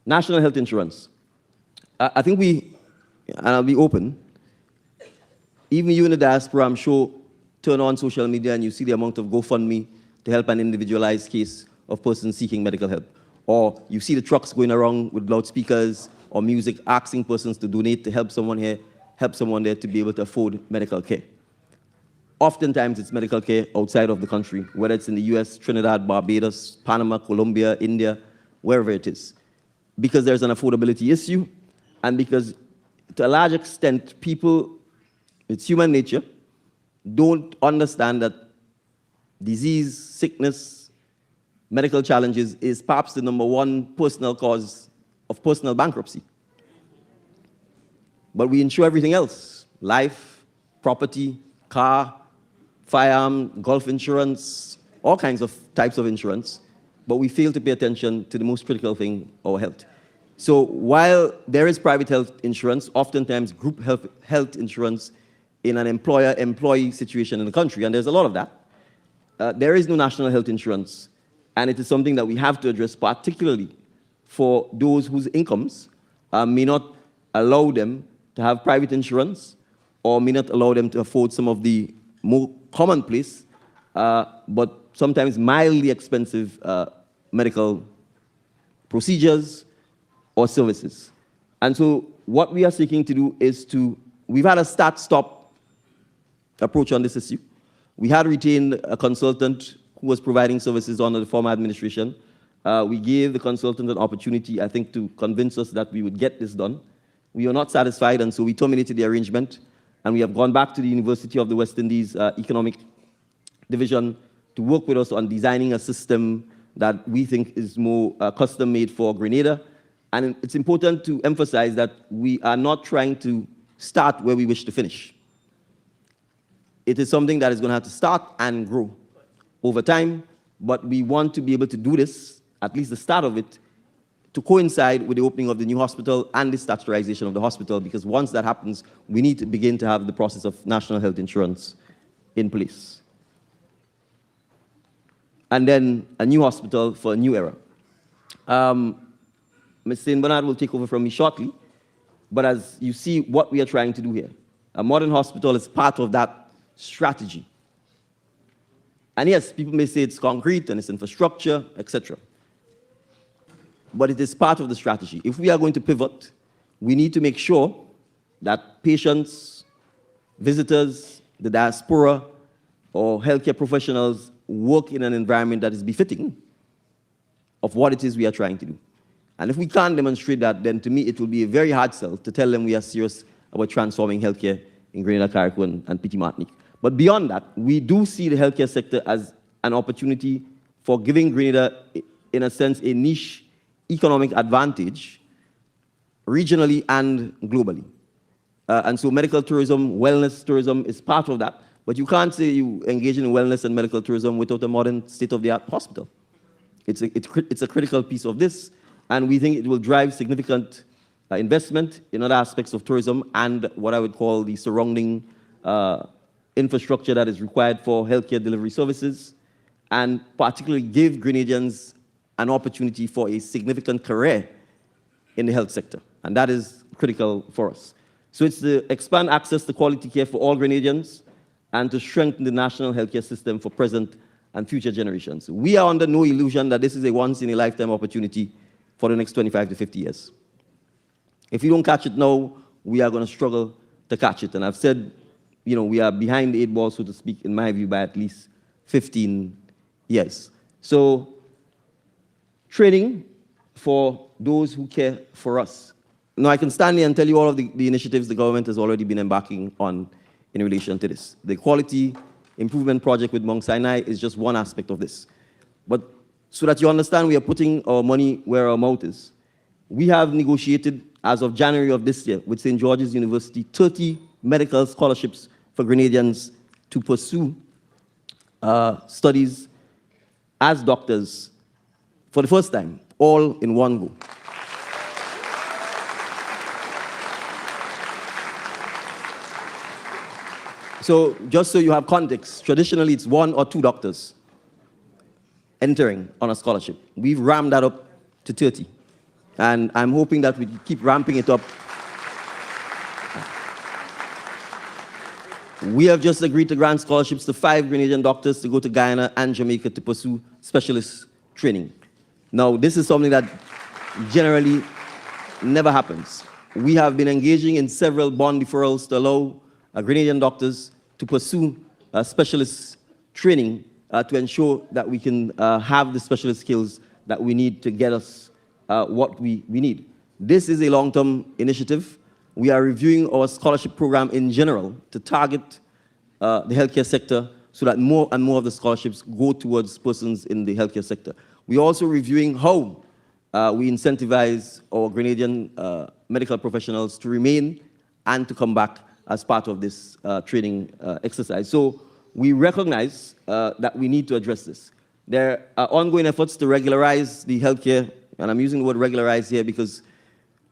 National health insurance. I think and I'll be open, even you in the diaspora, I'm sure, turn on social media and you see the amount of GoFundMe to help an individualized case of persons seeking medical help. or you see the trucks going around with loudspeakers or music asking persons to donate to help someone here, help someone there to be able to afford medical care. Oftentimes, it's medical care outside of the country, whether it's in the US, Trinidad, Barbados, Panama, Colombia, India, wherever it is, because there's an affordability issue, and because, to a large extent, people, it's human nature, don't understand that disease, sickness, medical challenges is perhaps the #1 personal cause of personal bankruptcy. But we insure everything else: life, property, car, firearm, golf insurance, all kinds of types of insurance, but we fail to pay attention to the most critical thing, our health. So while there is private health insurance, oftentimes group health insurance in an employer-employee situation in the country, and there's a lot of that, there is no national health insurance, and it is something that we have to address, particularly for those whose incomes may not allow them to have private insurance, or may not allow them to afford some of the more commonplace, but sometimes mildly expensive medical procedures or services. And so what we are seeking to do is we've had a start-stop approach on this issue. We had retained a consultant who was providing services under the former administration. We gave the consultant an opportunity, I think, to convince us that we would get this done. We were not satisfied, and so we terminated the arrangement, and we have gone back to the University of the West Indies Economic Division to work with us on designing a system that we think is more custom-made for Grenada. And it's important to emphasize that we are not trying to start where we wish to finish. It is something that is going to have to start and grow over time, but we want to be able to do this, at least the start of it, to coincide with the opening of the new hospital and the statutorization of the hospital, because once that happens, we need to begin to have the process of national health insurance in place. And then a new hospital for a new era. Ms. St. Bernard will take over from me shortly, but as you see what we are trying to do here, a modern hospital is part of that strategy. And yes, people may say it's concrete and it's infrastructure, etc. But it is part of the strategy. If we are going to pivot, we need to make sure that patients, visitors, the diaspora, or healthcare professionals work in an environment that is befitting of what it is we are trying to do. And if we can't demonstrate that, then to me it will be a very hard sell to tell them we are serious about transforming healthcare in Grenada, Carriacou, and Petit Martinique. But beyond that, we do see the healthcare sector as an opportunity for giving Grenada, in a sense, a niche economic advantage regionally and globally. And so medical tourism, wellness tourism is part of that. But you can't say you engage in wellness and medical tourism without a modern state-of-the-art hospital. It's a critical piece of this, and we think it will drive significant investment in other aspects of tourism and what I would call the surrounding infrastructure that is required for healthcare delivery services, and particularly give Grenadians an opportunity for a significant career in the health sector. And that is critical for us. So it's to expand access to quality care for all Grenadians and to strengthen the national healthcare system for present and future generations. We are under no illusion that this is a once-in-a-lifetime opportunity for the next 25 to 50 years. If we don't catch it now, we are going to struggle to catch it. And I've said, we are behind the 8 ball, so to speak, in my view, by at least 15 years. So training for those who care for us. Now, I can stand here and tell you all of the initiatives the government has already been embarking on in relation to this. The Quality Improvement Project with Mount Sinai is just one aspect of this. But so that you understand, we are putting our money where our mouth is. We have negotiated, as of January of this year, with St. George's University, 30 medical scholarships for Grenadians to pursue studies as doctors for the first time, all in one go. So just so you have context, traditionally it's 1 or 2 doctors entering on a scholarship. We've ramped that up to 30. And I'm hoping that we keep ramping it up. We have just agreed to grant scholarships to 5 Grenadian doctors to go to Guyana and Jamaica to pursue specialist training. Now, this is something that generally never happens. We have been engaging in several bond deferrals to allow Grenadian doctors to pursue specialist training to ensure that we can have the specialist skills that we need to get us what we need. This is a long-term initiative. We are reviewing our scholarship program in general to target the healthcare sector so that more and more of the scholarships go towards persons in the healthcare sector. We're also reviewing how we incentivize our Grenadian medical professionals to remain and to come back as part of this training exercise. So we recognize that we need to address this. There are ongoing efforts to regularize the healthcare, and I'm using the word regularize here because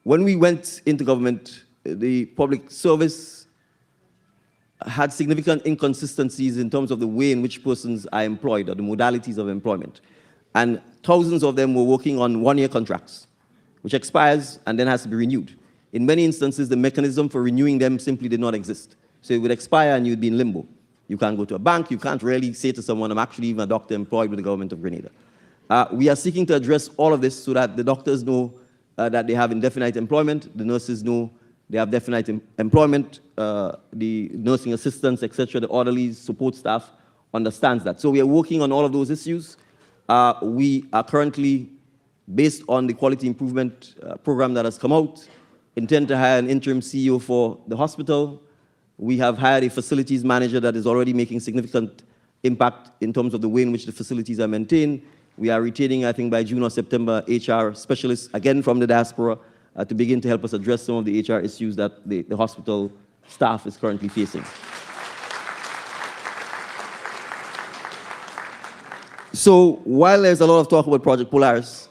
when we went into government, the public service had significant inconsistencies in terms of the way in which persons are employed or the modalities of employment. And thousands of them were working on one-year contracts, which expires and then has to be renewed. In many instances, the mechanism for renewing them simply did not exist. So it would expire and you'd be in limbo. You can't go to a bank, you can't really say to someone, I'm actually even a doctor employed with the government of Grenada. We are seeking to address all of this so that the doctors know that they have indefinite employment, the nurses know they have definite employment, the nursing assistants, etc., the orderlies, support staff understands that. So we are working on all of those issues. We are currently, based on the quality improvement program that has come out, intend to hire an interim CEO for the hospital. We have hired a facilities manager that is already making significant impact in terms of the way in which the facilities are maintained. We are retaining, I think by June or September, HR specialists, again from the diaspora, to begin to help us address some of the HR issues that the hospital staff is currently facing. So while there's a lot of talk about Project Polaris,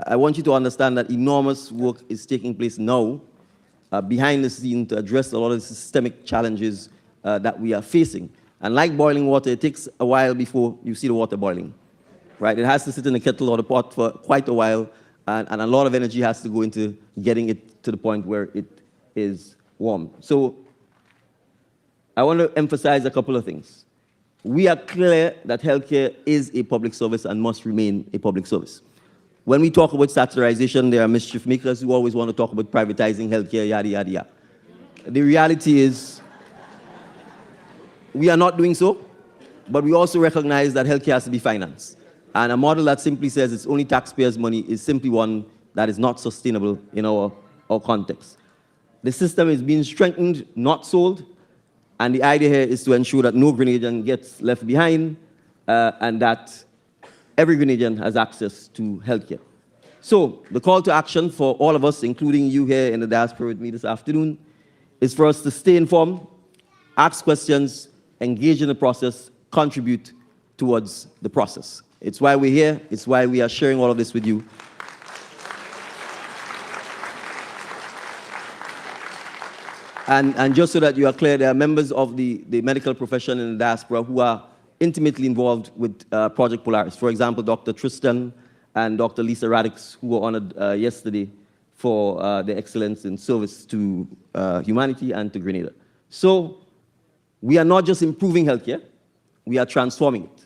I want you to understand that enormous work is taking place now behind the scene to address a lot of the systemic challenges that we are facing. And like boiling water, it takes a while before you see the water boiling, right? It has to sit in the kettle or the pot for quite a while, and a lot of energy has to go into getting it to the point where it is warm. So I want to emphasize a couple of things. We are clear that healthcare is a public service and must remain a public service. When we talk about statutorization, there are mischief makers who always want to talk about privatizing healthcare, yada, yada, yada. The reality is, we are not doing so, but we also recognize that healthcare has to be financed. And a model that simply says it's only taxpayers' money is simply one that is not sustainable in our context. The system is being strengthened, not sold, and the idea here is to ensure that no Grenadian gets left behind and that every Grenadian has access to healthcare. So the call to action for all of us, including you here in the diaspora with me this afternoon, is for us to stay informed, ask questions, engage in the process, contribute towards the process. It's why we're here. It's why we are sharing all of this with you. And just so that you are clear, there are members of the medical profession in the diaspora who are intimately involved with Project Polaris. For example, Dr. Tristan and Dr. Lisa Radix, who were honored yesterday for their excellence in service to humanity and to Grenada. So we are not just improving healthcare, we are transforming it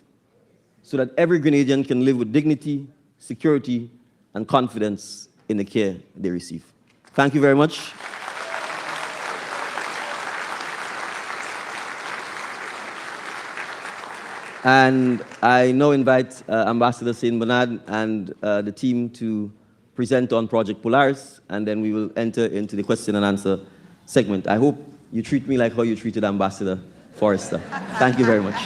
so that every Grenadian can live with dignity, security, and confidence in the care they receive. Thank you very much. And I now invite Ambassador Saint Bernard and the team to present on Project Polaris, and then we will enter into the question and answer segment. I hope you treat me like how you treated Ambassador Forrester. Thank you very much.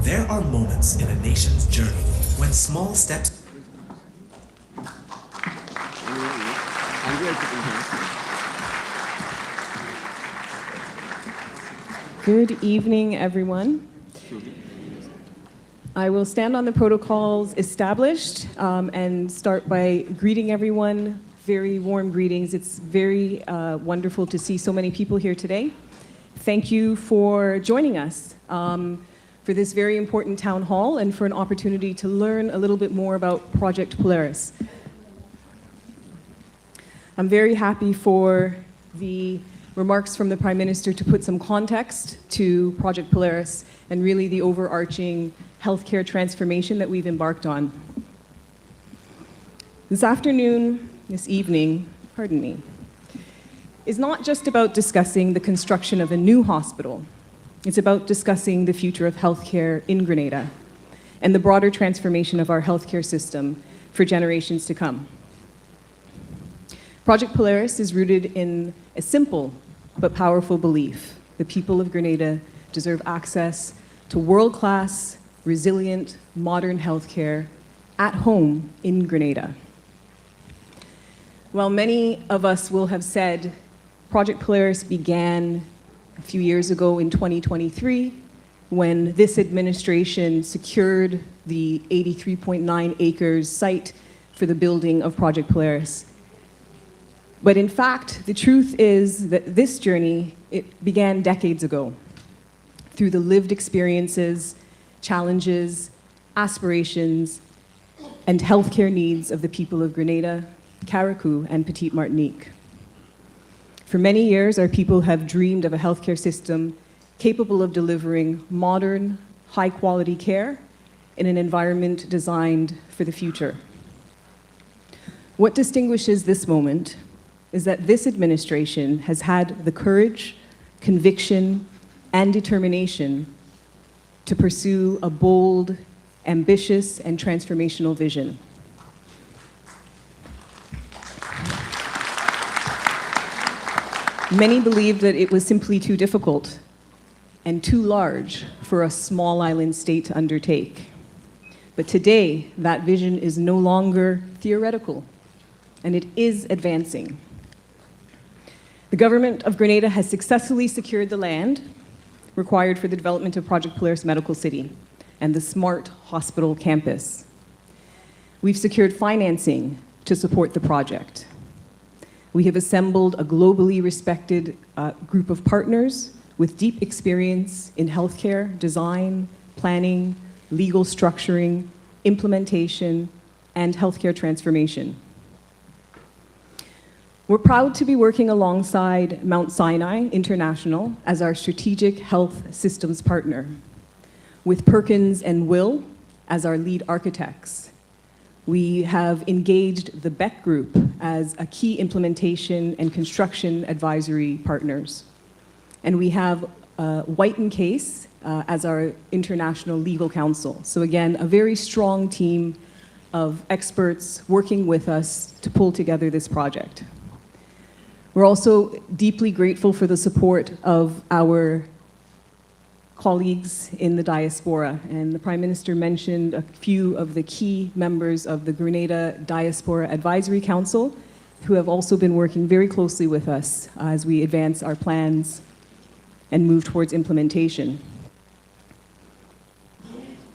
There are moments in a nation's journey when small steps. Good evening, everyone. I will stand on the protocols established and start by greeting everyone Very warm greetings. It's very wonderful to see so many people here today. Thank you for joining us for this very important town hall and for an opportunity to learn a little bit more about Project Polaris. I'm very happy for the remarks from the Prime Minister to put some context to Project Polaris and really the overarching healthcare transformation that we've embarked on. This evening, pardon me, is not just about discussing the construction of a new hospital. It's about discussing the future of healthcare in Grenada and the broader transformation of our healthcare system for generations to come. Project Polaris is rooted in a simple but powerful belief. The people of Grenada deserve access to world-class, resilient, modern healthcare at home in Grenada. While many of us will have said Project Polaris began a few years ago in 2023 when this administration secured the 83.9 acres site for the building of Project Polaris. But in fact, the truth is that this journey, it began decades ago through the lived experiences, challenges, aspirations, and healthcare needs of the people of Grenada, Carriacou, and Petite Martinique. For many years, our people have dreamed of a healthcare system capable of delivering modern, high-quality care in an environment designed for the future. What distinguishes this moment is that this administration has had the courage, conviction, and determination to pursue a bold, ambitious, and transformational vision. Many believed that it was simply too difficult and too large for a small island state to undertake. But today, that vision is no longer theoretical, and it is advancing. The government of Grenada has successfully secured the land required for the development of Project Polaris Medical City and the Smart Hospital Campus. We've secured financing to support the project. We have assembled a globally respected group of partners with deep experience in healthcare, design, planning, legal structuring, implementation, and healthcare transformation. We're proud to be working alongside Mount Sinai International as our strategic health systems partner, with Perkins and Will as our lead architects. We have engaged the Beck Group as a key implementation and construction advisory partners. And we have White & Case as our international legal counsel. So again, a very strong team of experts working with us to pull together this project. We're also deeply grateful for the support of our colleagues in the diaspora, and the Prime Minister mentioned a few of the key members of the Grenada Diaspora Advisory Council who have also been working very closely with us as we advance our plans and move towards implementation.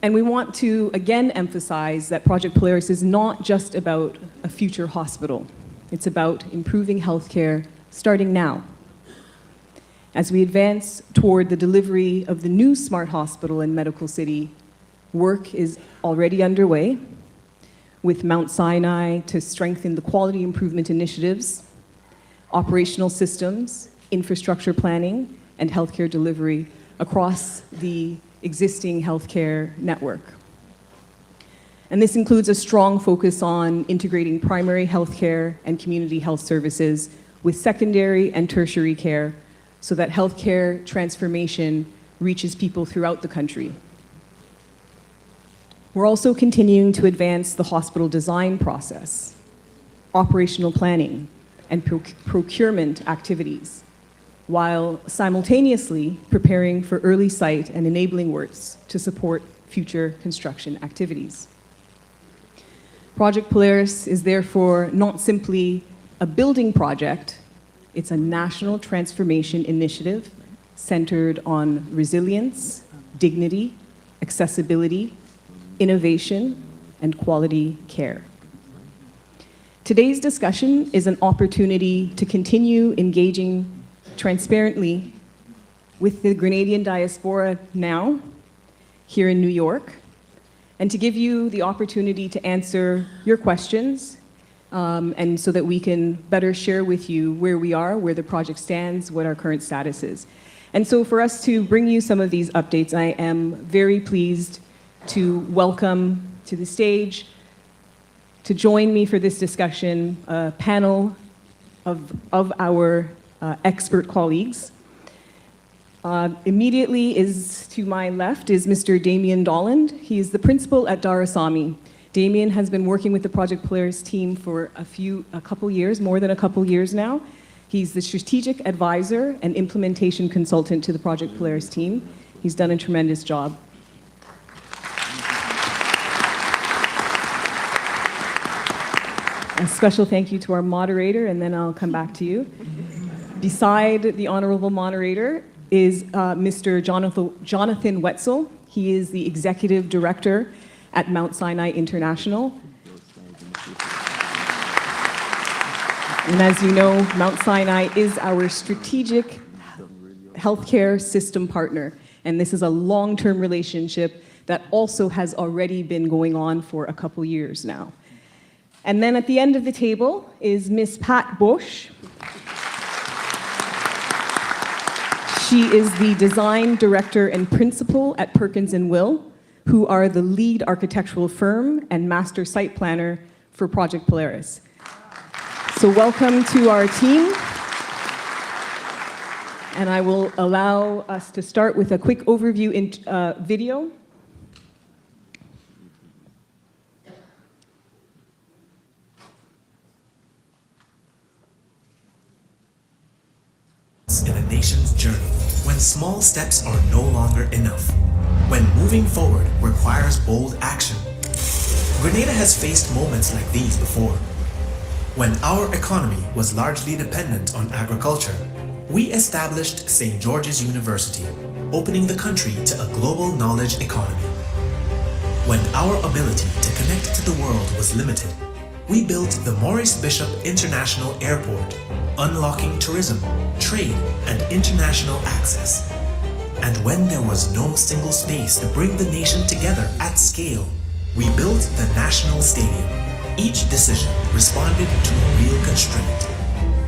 And we want to again emphasize that Project Polaris is not just about a future hospital. It's about improving healthcare starting now. As we advance toward the delivery of the new Smart Hospital and Medical City, work is already underway with Mount Sinai to strengthen the quality improvement initiatives, operational systems, infrastructure planning, and healthcare delivery across the existing healthcare network. And this includes a strong focus on integrating primary healthcare and community health services with secondary and tertiary care so that healthcare transformation reaches people throughout the country. We're also continuing to advance the hospital design process, operational planning, and procurement activities, while simultaneously preparing for early site and enabling works to support future construction activities. Project Polaris is therefore not simply a building project, it's a national transformation initiative centered on resilience, dignity, accessibility, innovation, and quality care. Today's discussion is an opportunity to continue engaging transparently with the Grenadian diaspora now, here in New York, and to give you the opportunity to answer your questions, and so that we can better share with you where we are, where the project stands, what our current status is. And so for us to bring you some of these updates, I am very pleased to welcome to the stage, to join me for this discussion, a panel of our expert colleagues. Immediately is to my left is Mr. Damien Dolland. He is the principal at Darasami. Damien has been working with the Project Polaris team for a couple years, more than a couple years now. He's the strategic advisor and implementation consultant to the Project Polaris team. He's done a tremendous job. A special thank you to our moderator, and then I'll come back to you. Beside the honorable moderator is Mr. Jonathan Wetzel. He is the executive director at Mount Sinai International. And as you know, Mount Sinai is our strategic healthcare system partner. And this is a long-term relationship that also has already been going on for a couple years now. And then at the end of the table is Miss Pat Bush. She is the design director and principal at Perkins & Will, who are the lead architectural firm and master site planner for Project Polaris. So welcome to our team. And I will allow us to start with a quick overview video. In a nation's journey, when small steps are no longer enough, when moving forward requires bold action. Grenada has faced moments like these before. When our economy was largely dependent on agriculture, we established St. George's University, opening the country to a global knowledge economy. When our ability to connect to the world was limited, we built the Maurice Bishop International Airport, unlocking tourism, trade, and international access. And when there was no single space to bring the nation together at scale, we built the National Stadium. Each decision responded to a real constraint.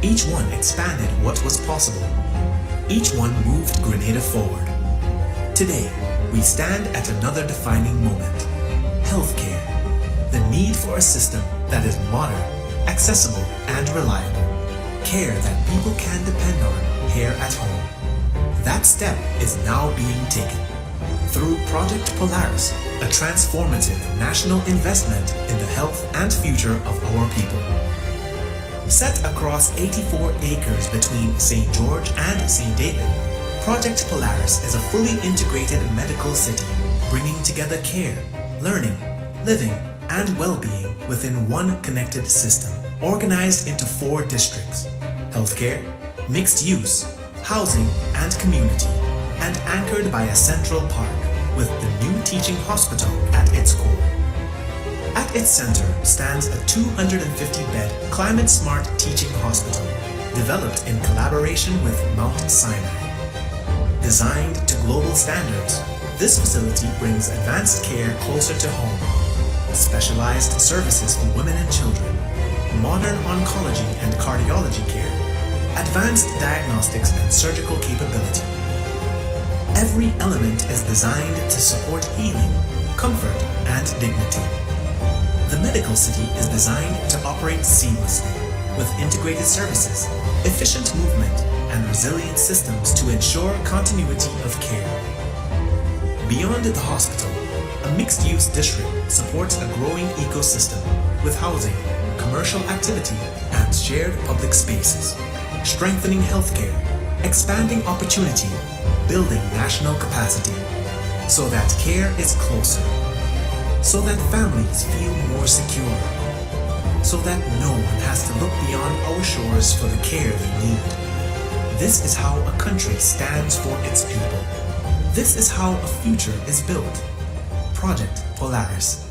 Each one expanded what was possible. Each one moved Grenada forward. Today, we stand at another defining moment. Healthcare. The need for a system that is modern, accessible, and reliable. Care that people can depend on here at home. That step is now being taken through Project Polaris, a transformative national investment in the health and future of our people. Set across 84 acres between St. George and St. David, Project Polaris is a fully integrated medical city, bringing together care, learning, living, and well-being within one connected system, organized into 4 districts: healthcare, mixed use, housing, and community, and anchored by a central park with the new teaching hospital at its core. At its center stands a 250-bed climate-smart teaching hospital, developed in collaboration with Mount Sinai. Designed to global standards, this facility brings advanced care closer to home, specialized services for women and children, modern oncology and cardiology care, advanced diagnostics and surgical capability. Every element is designed to support healing, comfort, and dignity. The medical city is designed to operate seamlessly, with integrated services, efficient movement, and resilient systems to ensure continuity of care. Beyond the hospital, a mixed-use district supports a growing ecosystem with housing, commercial activity, and shared public spaces, strengthening healthcare, expanding opportunity, building national capacity, so that care is closer, so that families feel more secure, so that no one has to look beyond our shores for the care they need. This is how a country stands for its people. This is how a future is built. Project Polaris.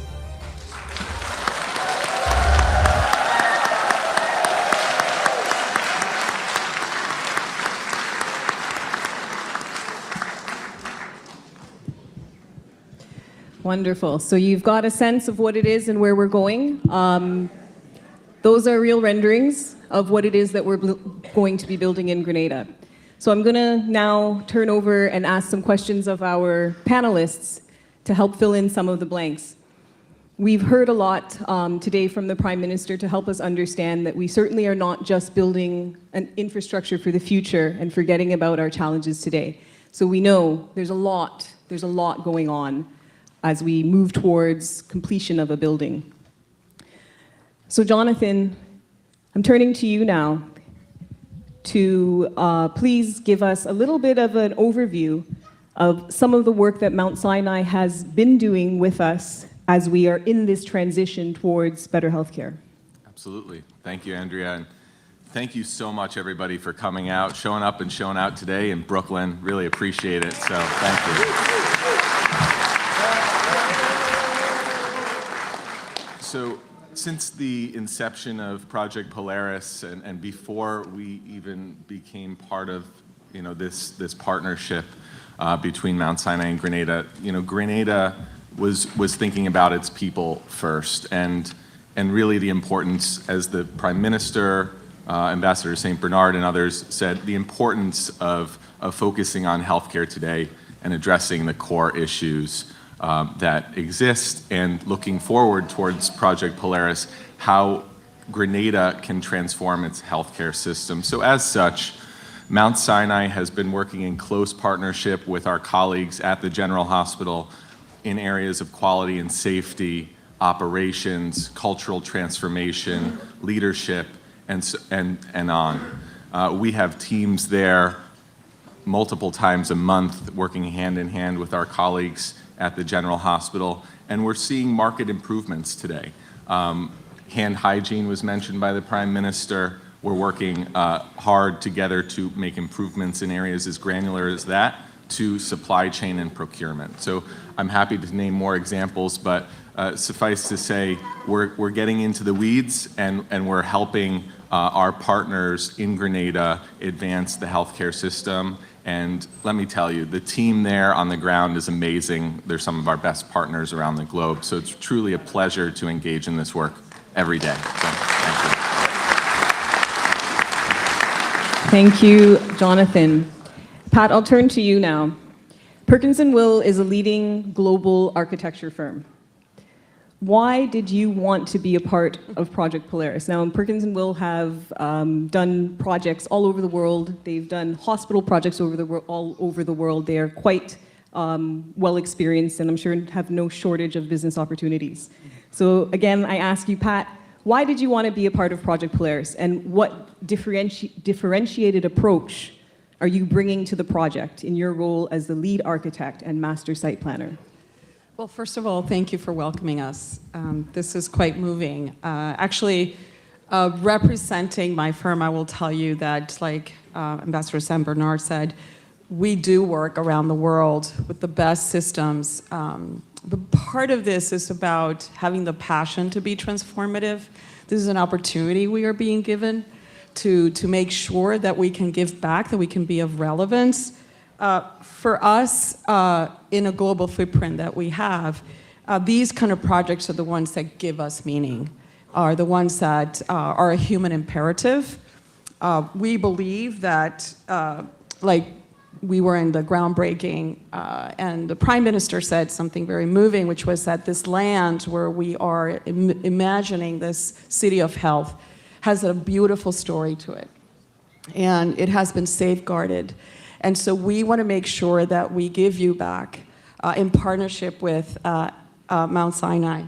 Wonderful. So you've got a sense of what it is and where we're going. Those are real renderings of what it is that we're going to be building in Grenada. So I'm going to now turn over and ask some questions of our panelists to help fill in some of the blanks. We've heard a lot today from the Prime Minister to help us understand that we certainly are not just building an infrastructure for the future and forgetting about our challenges today. So we know there's a lot going on as we move towards completion of a building. So Jonathan, I'm turning to you now to please give us a little bit of an overview of some of the work that Mount Sinai has been doing with us as we are in this transition towards better healthcare. Absolutely. Thank you, Andrea. And thank you so much, everybody, for coming out, showing up and showing out today in Brooklyn. Really appreciate it. So thank you. So since the inception of Project Polaris and before we even became part of this partnership between Mount Sinai and Grenada, Grenada was thinking about its people first, and really the importance, as the Prime Minister, Ambassador St. Bernard and others said, the importance of focusing on healthcare today and addressing the core issues that exist, and looking forward towards Project Polaris, how Grenada can transform its healthcare system. So as such, Mount Sinai has been working in close partnership with our colleagues at the General Hospital in areas of quality and safety, operations, cultural transformation, leadership, and on. We have teams there multiple times a month working hand in hand with our colleagues at the General Hospital, and we're seeing market improvements today. Hand hygiene was mentioned by the Prime Minister. We're working hard together to make improvements in areas as granular as that, to supply chain and procurement. So I'm happy to name more examples, but suffice to say, we're getting into the weeds, and we're helping our partners in Grenada advance the healthcare system. And let me tell you, the team there on the ground is amazing. They're some of our best partners around the globe. So it's truly a pleasure to engage in this work every day. So thank you. Thank you, Jonathan. Pat, I'll turn to you now. Perkins & Will is a leading global architecture firm. Why did you want to be a part of Project Polaris? Now, Perkins & Will have done projects all over the world. They've done hospital projects all over the world. They are quite well experienced, and I'm sure have no shortage of business opportunities. So again, I ask you, Pat, why did you want to be a part of Project Polaris, and what differentiated approach are you bringing to the project in your role as the lead architect and master site planner? Well, first of all, thank you for welcoming us. This is quite moving. Actually, representing my firm, I will tell you that, like Ambassador St. Bernard said, we do work around the world with the best systems. But part of this is about having the passion to be transformative. This is an opportunity we are being given to make sure that we can give back, that we can be of relevance. For us, in a global footprint that we have, these kind of projects are the ones that give us meaning, are the ones that are a human imperative. We believe that, like we were in the groundbreaking, and the Prime Minister said something very moving, which was that this land where we are imagining this city of health has a beautiful story to it, and it has been safeguarded. And so we want to make sure that we give you back, in partnership with Mount Sinai,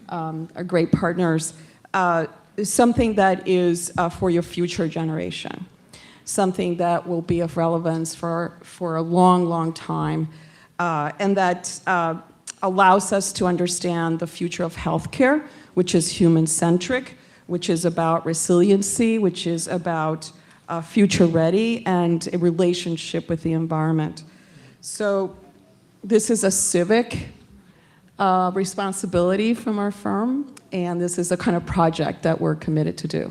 our great partners, something that is for your future generation, something that will be of relevance for a long, long time, and that allows us to understand the future of healthcare, which is human-centric, which is about resiliency, which is about future ready, and a relationship with the environment. So this is a civic responsibility from our firm, and this is the kind of project that we're committed to do.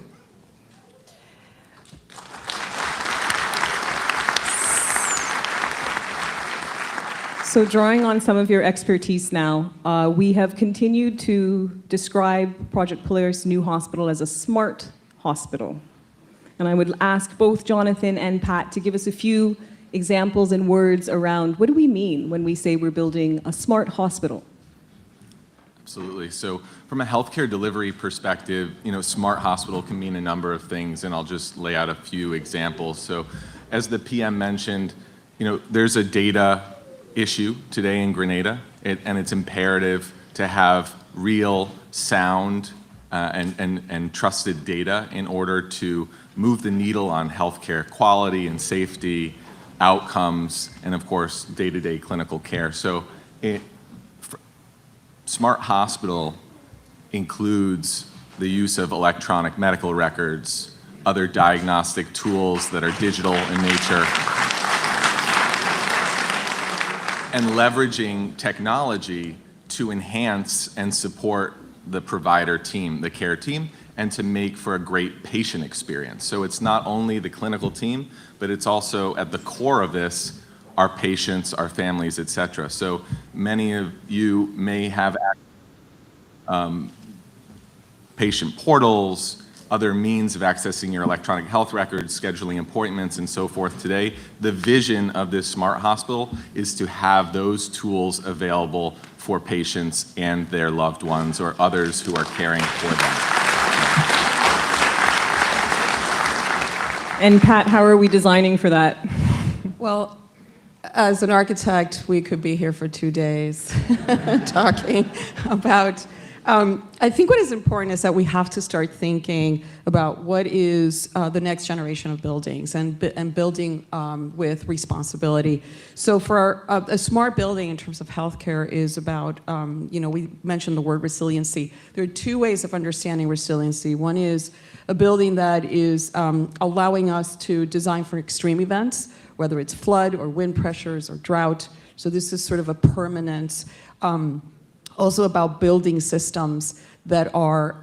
So drawing on some of your expertise now, we have continued to describe Project Polaris' new hospital as a smart hospital. And I would ask both Jonathan and Pat to give us a few examples and words around what do we mean when we say we're building a smart hospital? Absolutely. So from a healthcare delivery perspective, smart hospital can mean a number of things, and I'll just lay out a few examples. So as the PM mentioned, there's a data issue today in Grenada, and it's imperative to have real, sound, and trusted data in order to move the needle on healthcare quality and safety, outcomes, and of course, day-to-day clinical care. So smart hospital includes the use of electronic medical records, other diagnostic tools that are digital in nature, and leveraging technology to enhance and support the provider team, the care team, and to make for a great patient experience. So it's not only the clinical team, but it's also at the core of this, our patients, our families, et cetera. So many of you may have patient portals, other means of accessing your electronic health records, scheduling appointments, and so forth today. The vision of this smart hospital is to have those tools available for patients and their loved ones or others who are caring for them. And Pat, how are we designing for that? Well, as an architect, we could be here for 2 days talking about, I think what is important is that we have to start thinking about what is the next generation of buildings and building with responsibility. So for a smart building in terms of healthcare is about, we mentioned the word resiliency. There are 2 ways of understanding resiliency. One is a building that is allowing us to design for extreme events, whether it's flood or wind pressures or drought. So this is sort of a permanence. Also about building systems that are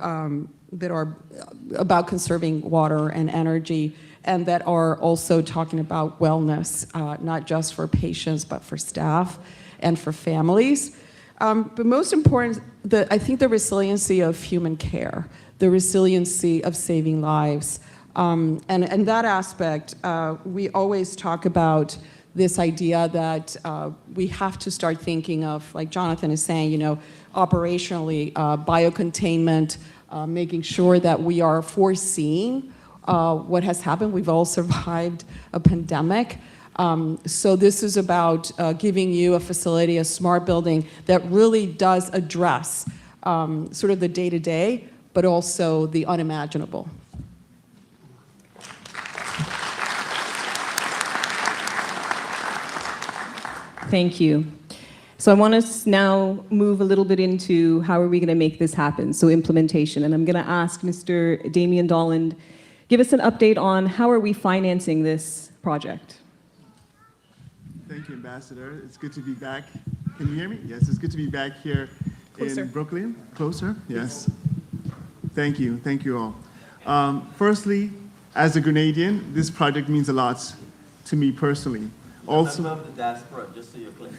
about conserving water and energy, and that are also talking about wellness, not just for patients, but for staff and for families. But most important, I think the resiliency of human care, the resiliency of saving lives. And that aspect, we always talk about this idea that we have to start thinking of, like Jonathan is saying, operationally, biocontainment, making sure that we are foreseeing what has happened. We've all survived a pandemic. So this is about giving you a facility, a smart building that really does address sort of the day-to-day, but also the unimaginable. Thank you. So I want us now move a little bit into how are we going to make this happen, so implementation. And I'm going to ask Mr. Damien Dolland, give us an update on how are we financing this project? Thank you, Ambassador. It's good to be back. Can you hear me? Yes, it's good to be back here in Brooklyn. Closer? Yes. Thank you. Thank you all. Firstly, as a Grenadian, this project means a lot to me personally. Also, member of the Diaspora, just so you're clear.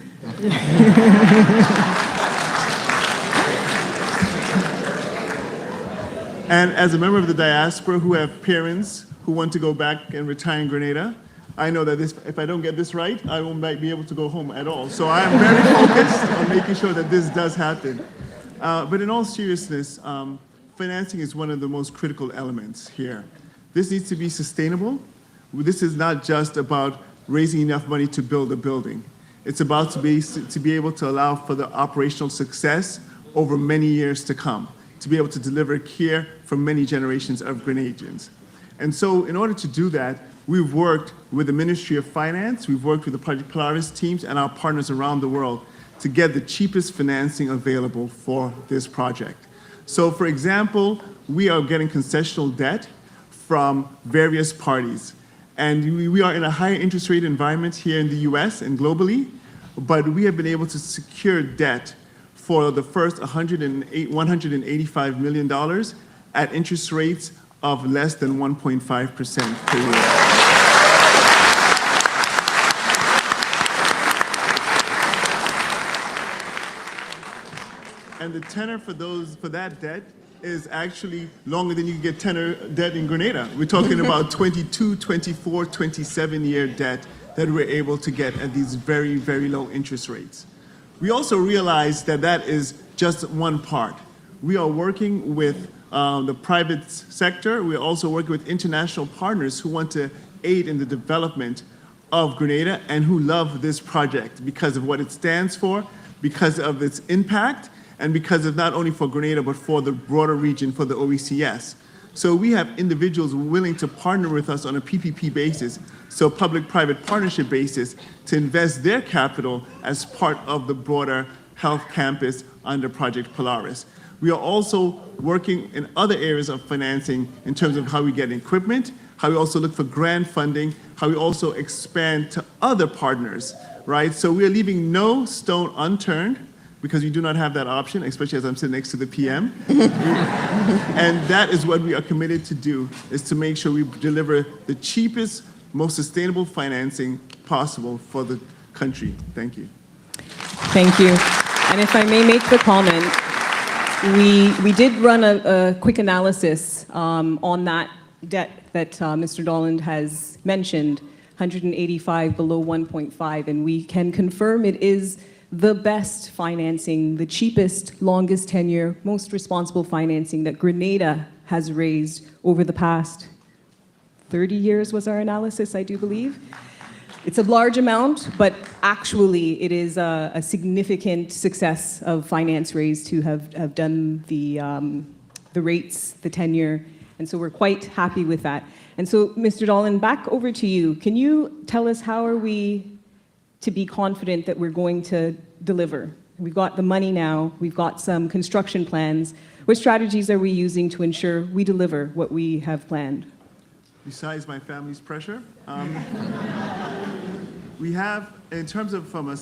And as a member of the Diaspora who have parents who want to go back and retire in Grenada, I know that if I don't get this right, I won't be able to go home at all. So I am very focused on making sure that this does happen. But in all seriousness, financing is one of the most critical elements here. This needs to be sustainable. This is not just about raising enough money to build a building. It's about to be able to allow for the operational success over many years to come, to be able to deliver care for many generations of Grenadians. And so in order to do that, we've worked with the Ministry of Finance, we've worked with the Project Polaris teams and our partners around the world to get the cheapest financing available for this project. So for example, we are getting concessional debt from various parties. And we are in a higher interest rate environment here in the US and globally, but we have been able to secure debt for the first $185 million at interest rates of less than 1.5% per year. and the tenor for that debt is actually longer than you can get tenor debt in Grenada. We're talking about 22, 24, 27-year debt that we're able to get at these very, very low interest rates. We also realize that that is just one part. We are working with the private sector. We're also working with international partners who want to aid in the development of Grenada and who love this project because of what it stands for, because of its impact, and because of not only for Grenada, but for the broader region, for the OECS. So we have individuals willing to partner with us on a PPP basis, so public-private partnership basis, to invest their capital as part of the broader health campus under Project Polaris. We are also working in other areas of financing in terms of how we get equipment, how we also look for grant funding, how we also expand to other partners, right? So we are leaving no stone unturned because we do not have that option, especially as I'm sitting next to the PM. And that is what we are committed to do, is to make sure we deliver the cheapest, most sustainable financing possible for the country. Thank you. Thank you. And if I may make the comment, we did run a quick analysis on that debt that Mr. Dolland has mentioned, 185 below 1.5, and we can confirm it is the best financing, the cheapest, longest tenure, most responsible financing that Grenada has raised over the past 30 years was our analysis, I do believe. It's a large amount, but actually it is a significant success of finance raised to have done the rates, the tenure, and so we're quite happy with that. And so, Mr. Dolland, back over to you. Can you tell us how are we to be confident that we're going to deliver? We've got the money now, we've got some construction plans. What strategies are we using to ensure we deliver what we have planned? Besides my family's pressure, we have, in terms of from a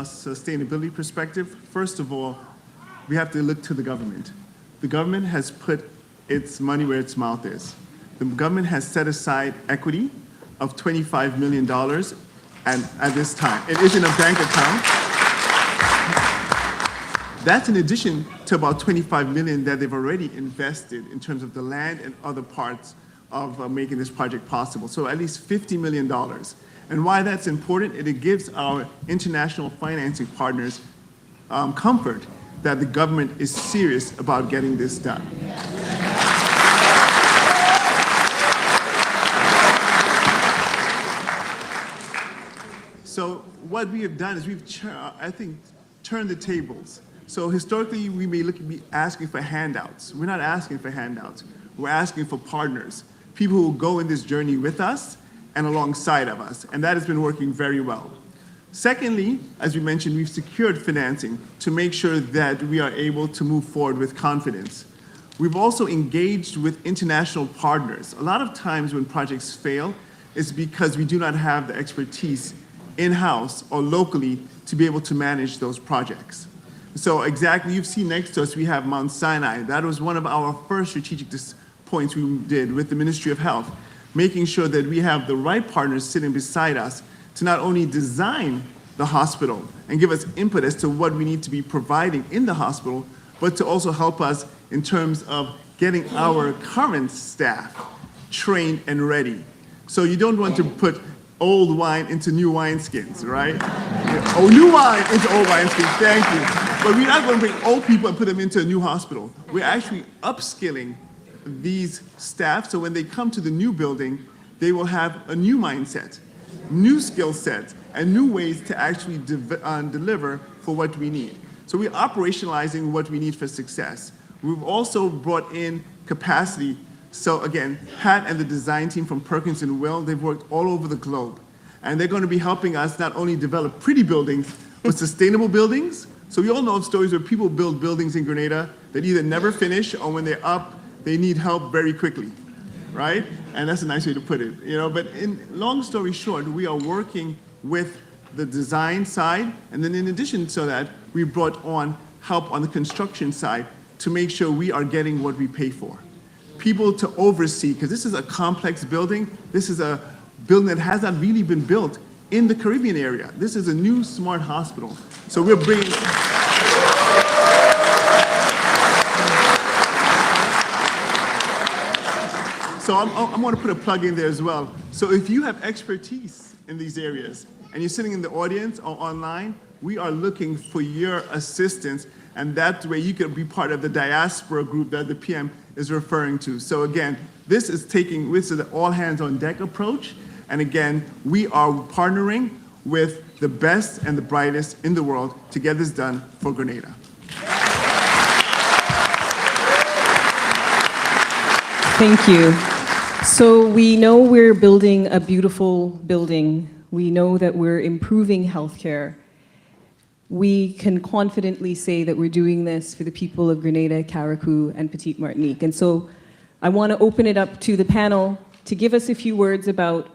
sustainability perspective, first of all, we have to look to the government. The government has put its money where its mouth is. The government has set aside equity of $25 million and at this time. It is in a bank account. That's in addition to about $25 million that they've already invested in terms of the land and other parts of making this project possible. So at least $50 million. And why that's important, it gives our international financing partners comfort that the government is serious about getting this done. So what we have done is we've, I think, turned the tables. So historically, we may be asking for handouts. We're not asking for handouts. We're asking for partners, people who will go in this journey with us and alongside of us, and that has been working very well. Secondly, as we mentioned, we've secured financing to make sure that we are able to move forward with confidence. We've also engaged with international partners. A lot of times when projects fail, it's because we do not have the expertise in-house or locally to be able to manage those projects. So exactly, you've seen next to us, we have Mount Sinai. That was one of our first strategic points we did with the Ministry of Health, making sure that we have the right partners sitting beside us to not only design the hospital and give us input as to what we need to be providing in the hospital, but to also help us in terms of getting our current staff trained and ready. So you don't want to put old wine into new wineskins, right? Oh, new wine into old wineskins, thank you. But we're not going to bring old people and put them into a new hospital. We're actually upskilling these staff so when they come to the new building, they will have a new mindset, new skill sets, and new ways to actually deliver for what we need. So we're operationalizing what we need for success. We've also brought in capacity. So again, Pat and the design team from Perkins and Will, they've worked all over the globe. And they're going to be helping us not only develop pretty buildings, but sustainable buildings. So we all know of stories where people build buildings in Grenada that either never finish or when they're up, they need help very quickly, right? And that's a nice way to put it, you know. But in long story short, we are working with the design side, and then in addition to that, we brought on help on the construction side to make sure we are getting what we pay for. People to oversee, because this is a complex building. This is a building that has not really been built in the Caribbean area. This is a new smart hospital. So we're bringing... So I'm going to put a plug in there as well. So if you have expertise in these areas and you're sitting in the audience or online, we are looking for your assistance, and that way you can be part of the diaspora group that the PM is referring to. So again, this is an all hands on deck approach. And again, we are partnering with the best and the brightest in the world to get this done for Grenada. Thank you. So we know we're building a beautiful building. We know that we're improving healthcare. We can confidently say that we're doing this for the people of Grenada, Carriacou, and Petite Martinique. And so I want to open it up to the panel to give us a few words about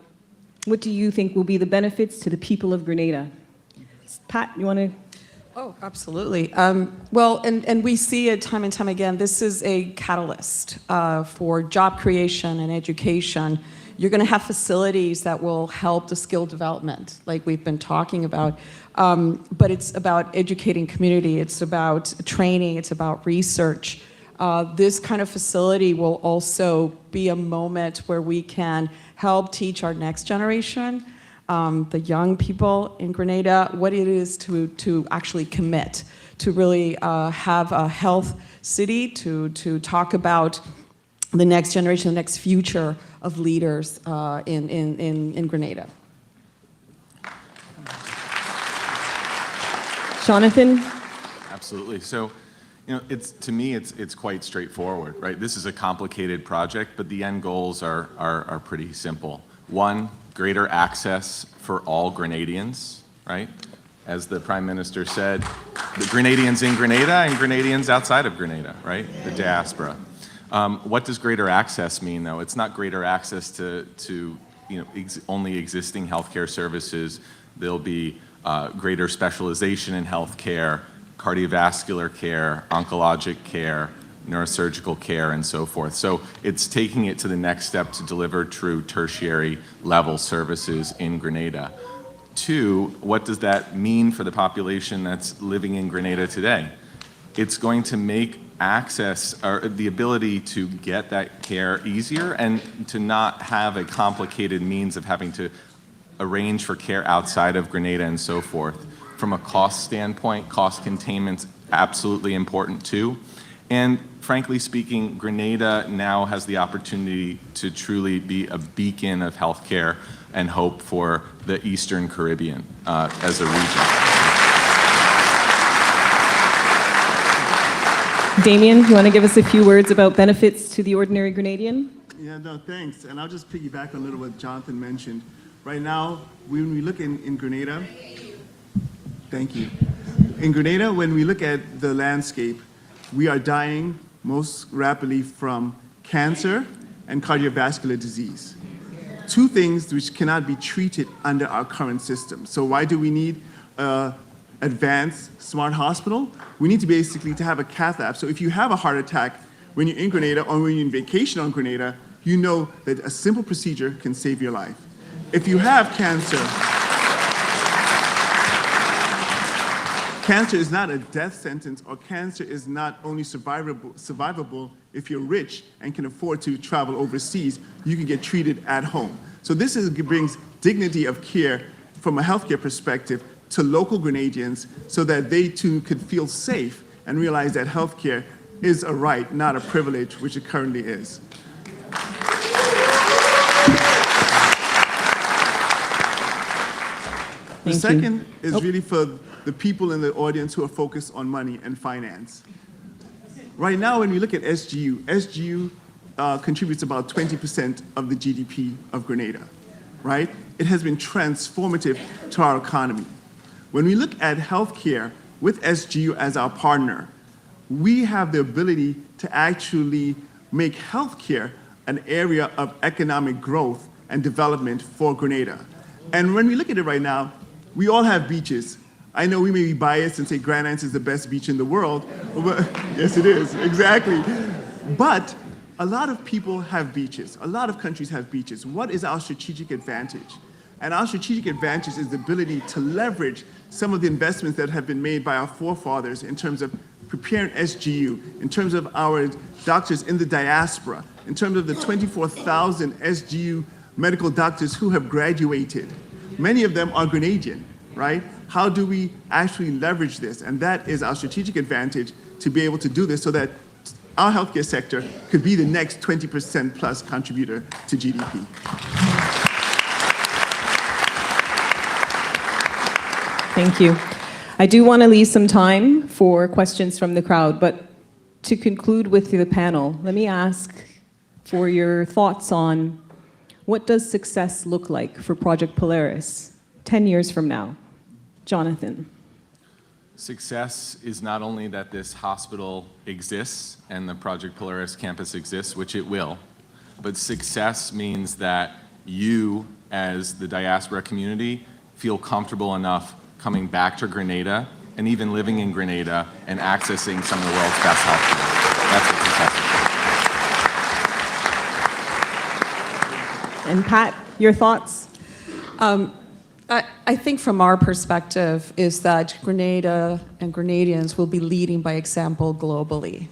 what do you think will be the benefits to the people of Grenada? Pat, you want to? Oh, absolutely. Well, and we see it time and time again, this is a catalyst for job creation and education. You're going to have facilities that will help the skill development, like we've been talking about. But it's about educating community. It's about training. It's about research. This kind of facility will also be a moment where we can help teach our next generation, the young people in Grenada, what it is to actually commit, to really have a health city, to talk about the next generation, the next future of leaders in Grenada. Jonathan? Absolutely. So, to me, it's quite straightforward, right? This is a complicated project, but the end goals are pretty simple. One, greater access for all Grenadians, right? As the Prime Minister said, the Grenadians in Grenada and Grenadians outside of Grenada, right? The diaspora. What does greater access mean, though? It's not greater access to only existing healthcare services. There'll be greater specialization in healthcare, cardiovascular care, oncologic care, neurosurgical care, and so forth. So it's taking it to the next step to deliver true tertiary level services in Grenada. Two, what does that mean for the population that's living in Grenada today? It's going to make access, or the ability to get that care easier and to not have a complicated means of having to arrange for care outside of Grenada and so forth. From a cost standpoint, cost containment's absolutely important too. And frankly speaking, Grenada now has the opportunity to truly be a beacon of healthcare and hope for the Eastern Caribbean as a region. Damien, you want to give us a few words about benefits to the ordinary Grenadian? Yeah, no, thanks. And I'll just piggyback on a little what Jonathan mentioned. Right now, when we look in Grenada, thank you. In Grenada, when we look at the landscape, we are dying most rapidly from cancer and cardiovascular disease. Two things which cannot be treated under our current system. So why do we need advanced smart hospital? We need to basically to have a cath lab. So if you have a heart attack when you're in Grenada or when you're in vacation on Grenada, you know that a simple procedure can save your life. If you have cancer, cancer is not a death sentence, or cancer is not only survivable if you're rich and can afford to travel overseas. You can get treated at home. So this brings dignity of care from a healthcare perspective to local Grenadians so that they too could feel safe and realize that healthcare is a right, not a privilege, which it currently is. The second is really for the people in the audience who are focused on money and finance. Right now, when we look at SGU contributes about 20% of the GDP of Grenada, right? It has been transformative to our economy. When we look at healthcare with SGU as our partner, we have the ability to actually make healthcare an area of economic growth and development for Grenada. And when we look at it right now, we all have beaches. I know we may be biased and say Grand Anse is the best beach in the world. But yes, it is, exactly. But a lot of people have beaches. A lot of countries have beaches. What is our strategic advantage? And our strategic advantage is the ability to leverage some of the investments that have been made by our forefathers in terms of prepare an SGU, in terms of our doctors in the diaspora, in terms of the 24,000 SGU medical doctors who have graduated. Many of them are Grenadian, right? How do we actually leverage this? And that is our strategic advantage to be able to do this so that our healthcare sector could be the next 20% plus contributor to GDP. Thank you. I do want to leave some time for questions from the crowd, but to conclude with the panel, let me ask for your thoughts on what does success look like for Project Polaris 10 years from now? Jonathan. Success is not only that this hospital exists and the Project Polaris campus exists, which it will, but success means that you, as the diaspora community, feel comfortable enough coming back to Grenada and even living in Grenada and accessing some of the world's best healthcare. That's what success is. And Pat, your thoughts? I think from our perspective is that Grenada and Grenadians will be leading by example globally.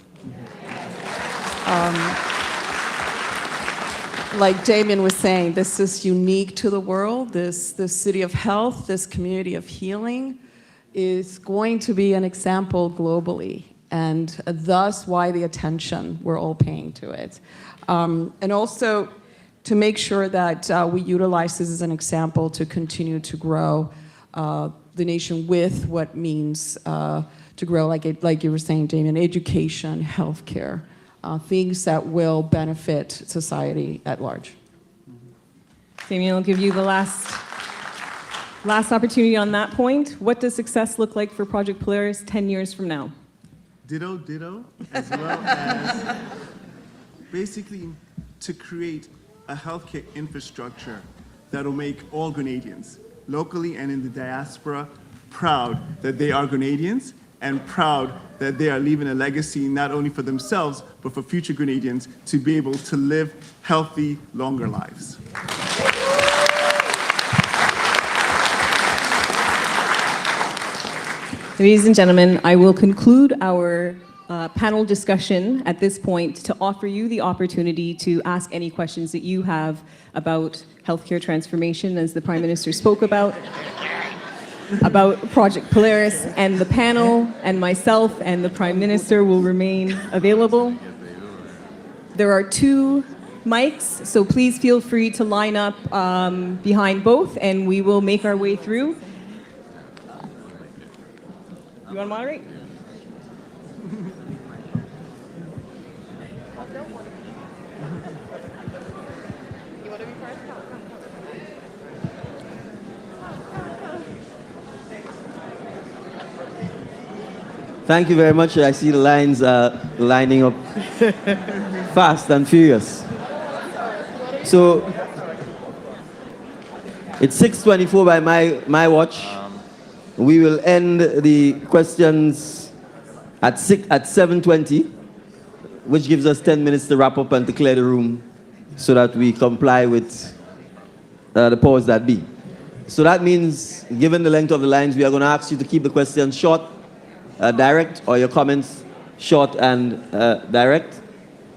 Like Damien was saying, this is unique to the world. This city of health, this community of healing is going to be an example globally, and thus why the attention we're all paying to it. And also to make sure that we utilize this as an example to continue to grow the nation with what means to grow, like you were saying, Damien, education, healthcare. Things that will benefit society at large. Damien, I'll give you the last opportunity on that point. What does success look like for Project Polaris 10 years from now? Ditto, ditto, as well as basically to create a healthcare infrastructure that will make all Grenadians, locally and in the diaspora, proud that they are Grenadians and proud that they are leaving a legacy not only for themselves, but for future Grenadians to be able to live healthy, longer lives. Ladies and gentlemen, I will conclude our panel discussion at this point to offer you the opportunity to ask any questions that you have about healthcare transformation, as the Prime Minister spoke about Project Polaris, and the panel and myself and the Prime Minister will remain available. There are 2 mics, so please feel free to line up behind both and we will make our way through. You want to moderate? Thank you very much. I see the lines lining up fast and furious. So it's 6:24 by my watch. We will end the questions at 7:20, which gives us 10 minutes to wrap up and to clear the room so that we comply with the powers that be. So that means, given the length of the lines, we are going to ask you to keep the questions short, direct, or your comments short and direct.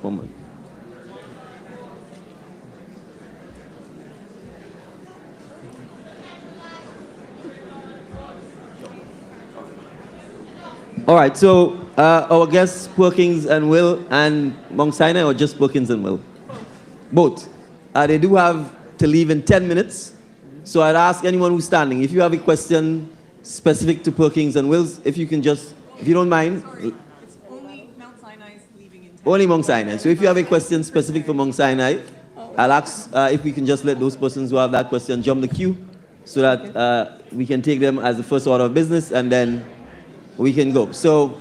1 moment. All right, so our guests, Perkins and Will, and Mount Sinai, or just Perkins and Will? Both. They do have to leave in 10 minutes. So I'd ask anyone who's standing, if you have a question specific to Perkins and Wills, if you can just, if you don't mind. It's only Mount Sinai is leaving in 10 minutes. Only Mount Sinai. So if you have a question specific for Mount Sinai, I'll ask if we can just let those persons who have that question jump the queue so that we can take them as the first order of business and then we can go. So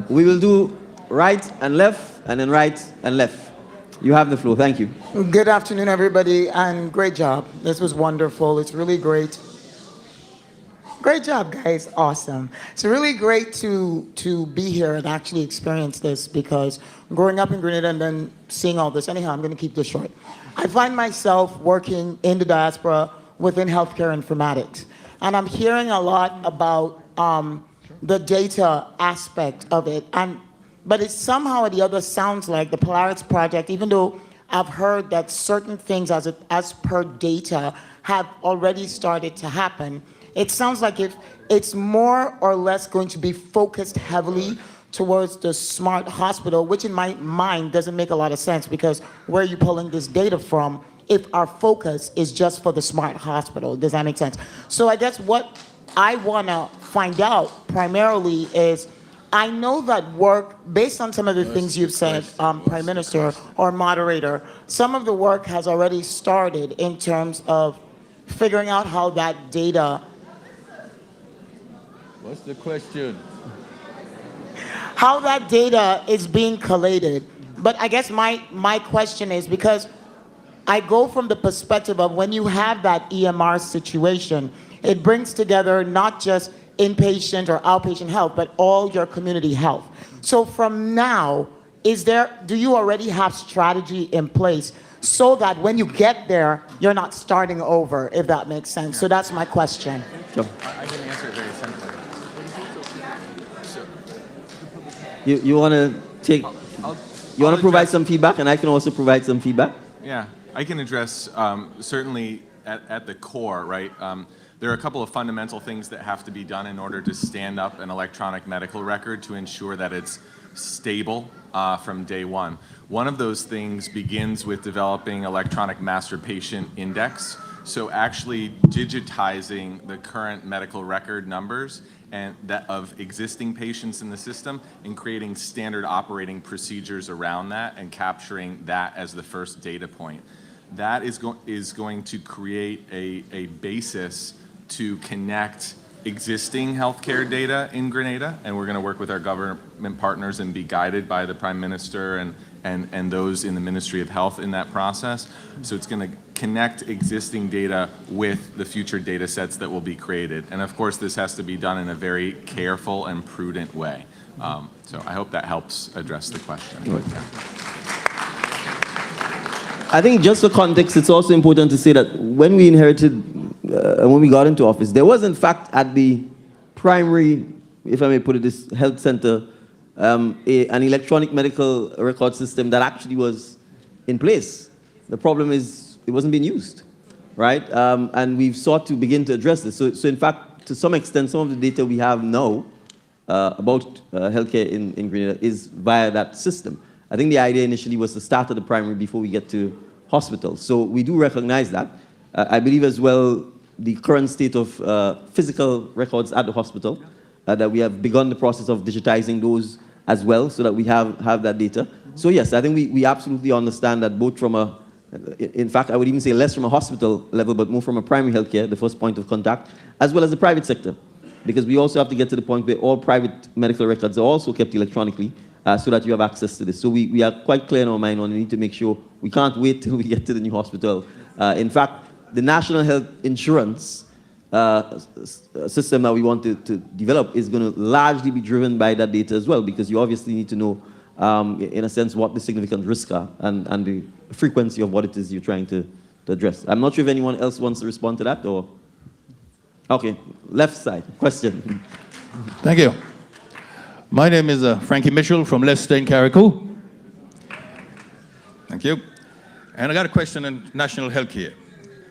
we will do right and left and then right and left. You have the floor. Thank you. Good afternoon, everybody, and great job. This was wonderful. It's really great. Great job, guys. Awesome. It's really great to be here and actually experience this, because growing up in Grenada and then seeing all this. Anyhow, I'm going to keep this short. I find myself working in the diaspora within healthcare informatics, and I'm hearing a lot about the data aspect of it. But it somehow or the other sounds like the Polaris project, even though I've heard that certain things as per data have already started to happen, it sounds like it's more or less going to be focused heavily towards the smart hospital, which in my mind doesn't make a lot of sense, because where are you pulling this data from if our focus is just for the smart hospital? Does that make sense? So I guess what I want to find out primarily is, I know that work, based on some of the things you've said, Prime Minister or Moderator, some of the work has already started in terms of figuring out how that data... What's the question? How that data is being collated. But I guess my question is, because I go from the perspective of when you have that EMR situation, it brings together not just inpatient or outpatient health, but all your community health. So from now, do you already have strategy in place so that when you get there, you're not starting over, if that makes sense? So that's my question. I can answer it very simply. You want to take... You want to provide some feedback, and I can also provide some feedback? Yeah, I can address, certainly at the core, right? There are a couple of fundamental things that have to be done in order to stand up an electronic medical record to ensure that it's stable from day one. One of those things begins with developing electronic master patient index. So actually digitizing the current medical record numbers and that of existing patients in the system, and creating standard operating procedures around that and capturing that as the first data point. That is going to create a basis to connect existing healthcare data in Grenada, and we're going to work with our government partners and be guided by the Prime Minister and those in the Ministry of Health in that process. So it's going to connect existing data with the future data sets that will be created. And of course, this has to be done in a very careful and prudent way. So I hope that helps address the question. I think just for context, it's also important to say that when we inherited, when we got into office, there was in fact at the primary, if I may put it, this health center, an electronic medical record system that actually was in place. The problem is it wasn't being used, right? And we've sought to begin to address this. So in fact, to some extent, some of the data we have now about healthcare in Grenada is via that system. I think the idea initially was to start at the primary before we get to hospitals. So we do recognize that. I believe as well the current state of physical records at the hospital, that we have begun the process of digitizing those as well so that we have that data. So yes, I think we absolutely understand that both from a, in fact, I would even say less from a hospital level, but more from a primary healthcare, the first point of contact, as well as the private sector. Because we also have to get to the point where all private medical records are also kept electronically so that you have access to this. So we are quite clear in our mind on the need to make sure we can't wait till we get to the new hospital. In fact, the National Health Insurance system that we want to develop is going to largely be driven by that data as well, because you obviously need to know, in a sense, what the significant risks are and the frequency of what it is you're trying to address. I'm not sure if anyone else wants to respond to that, or... Okay, left side, question. Thank you. My name is Frankie Mitchell from Leicester in Carriacou. Thank you. And I got a question on national health care.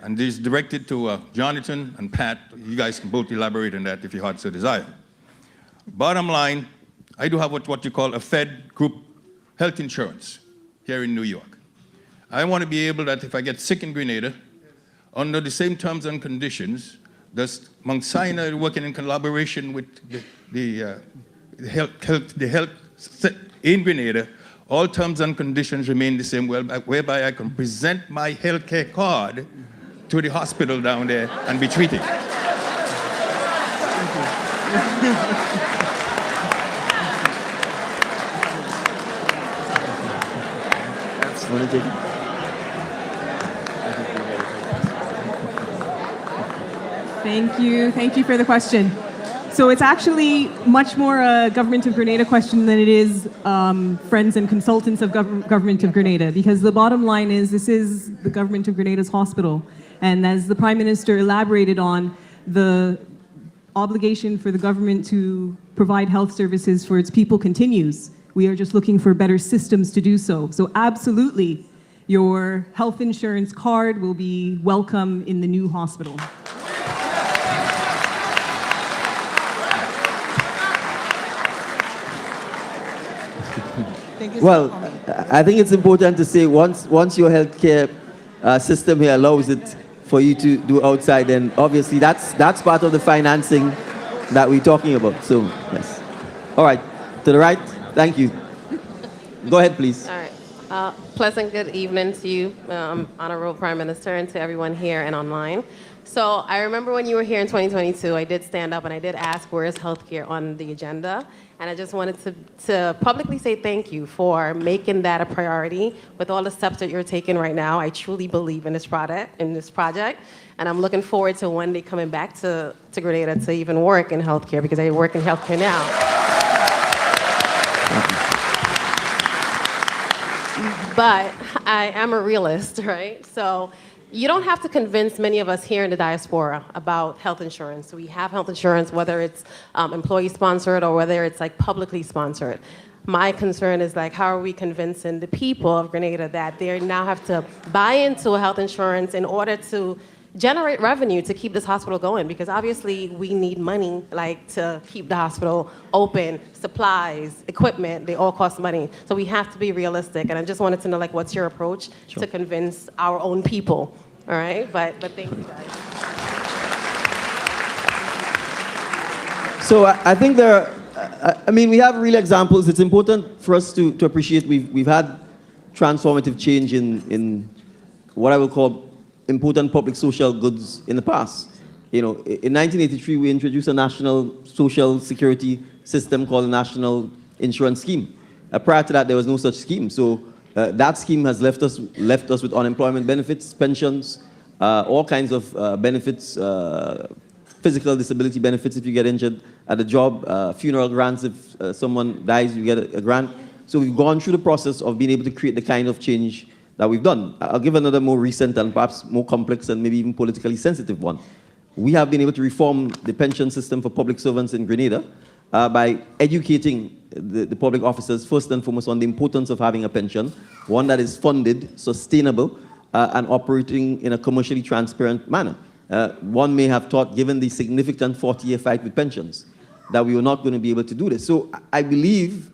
And this is directed to Jonathan and Pat. You guys can both elaborate on that if you had so desire. Bottom line, I do have what you call a Fed group health insurance here in New York. I want to be able that if I get sick in Grenada, under the same terms and conditions, does Mount Sinai working in collaboration with the health in Grenada, all terms and conditions remain the same, whereby I can present my health care card to the hospital down there and be treated. Thank you for the question. So it's actually much more a Government of Grenada question than it is friends and consultants of Government of Grenada, because the bottom line is this is the Government of Grenada's hospital. And as the Prime Minister elaborated on, the obligation for the government to provide health services for its people continues. We are just looking for better systems to do so. So absolutely, your health insurance card will be welcome in the new hospital. Well, I think it's important to say once your healthcare system here allows it for you to do outside, then obviously that's part of the financing that we're talking about. So yes. All right, to the right. Thank you. Go ahead, please. All right. Pleasant good evening to you, Honorable Prime Minister, and to everyone here and online. So I remember when you were here in 2022, I did stand up and I did ask where is healthcare on the agenda. And I just wanted to publicly say thank you for making that a priority. With all the steps that you're taking right now, I truly believe in this project, and I'm looking forward to one day coming back to Grenada to even work in healthcare, because I work in healthcare now. But I am a realist, right? So you don't have to convince many of us here in the diaspora about health insurance. We have health insurance, whether it's employee-sponsored or whether it's like publicly sponsored. My concern is like, how are we convincing the people of Grenada that they now have to buy into health insurance in order to generate revenue to keep this hospital going? Because obviously we need money like to keep the hospital open, supplies, equipment, they all cost money. So we have to be realistic. And I just wanted to know like, what's your approach to convince our own people? All right, but thank you guys. So I think we have real examples. It's important for us to appreciate we've had transformative change in what I will call important public social goods in the past. You know, in 1983, we introduced a national social security system called the National Insurance Scheme. Prior to that, there was no such scheme. So that scheme has left us with unemployment benefits, pensions, all kinds of benefits, physical disability benefits if you get injured at a job, funeral grants if someone dies, you get a grant. So we've gone through the process of being able to create the kind of change that we've done. I'll give another more recent and perhaps more complex and maybe even politically sensitive one. We have been able to reform the pension system for public servants in Grenada by educating the public officers first and foremost on the importance of having a pension, one that is funded, sustainable, and operating in a commercially transparent manner. One may have thought, given the significant 40-year fight with pensions, that we were not going to be able to do this. So I believe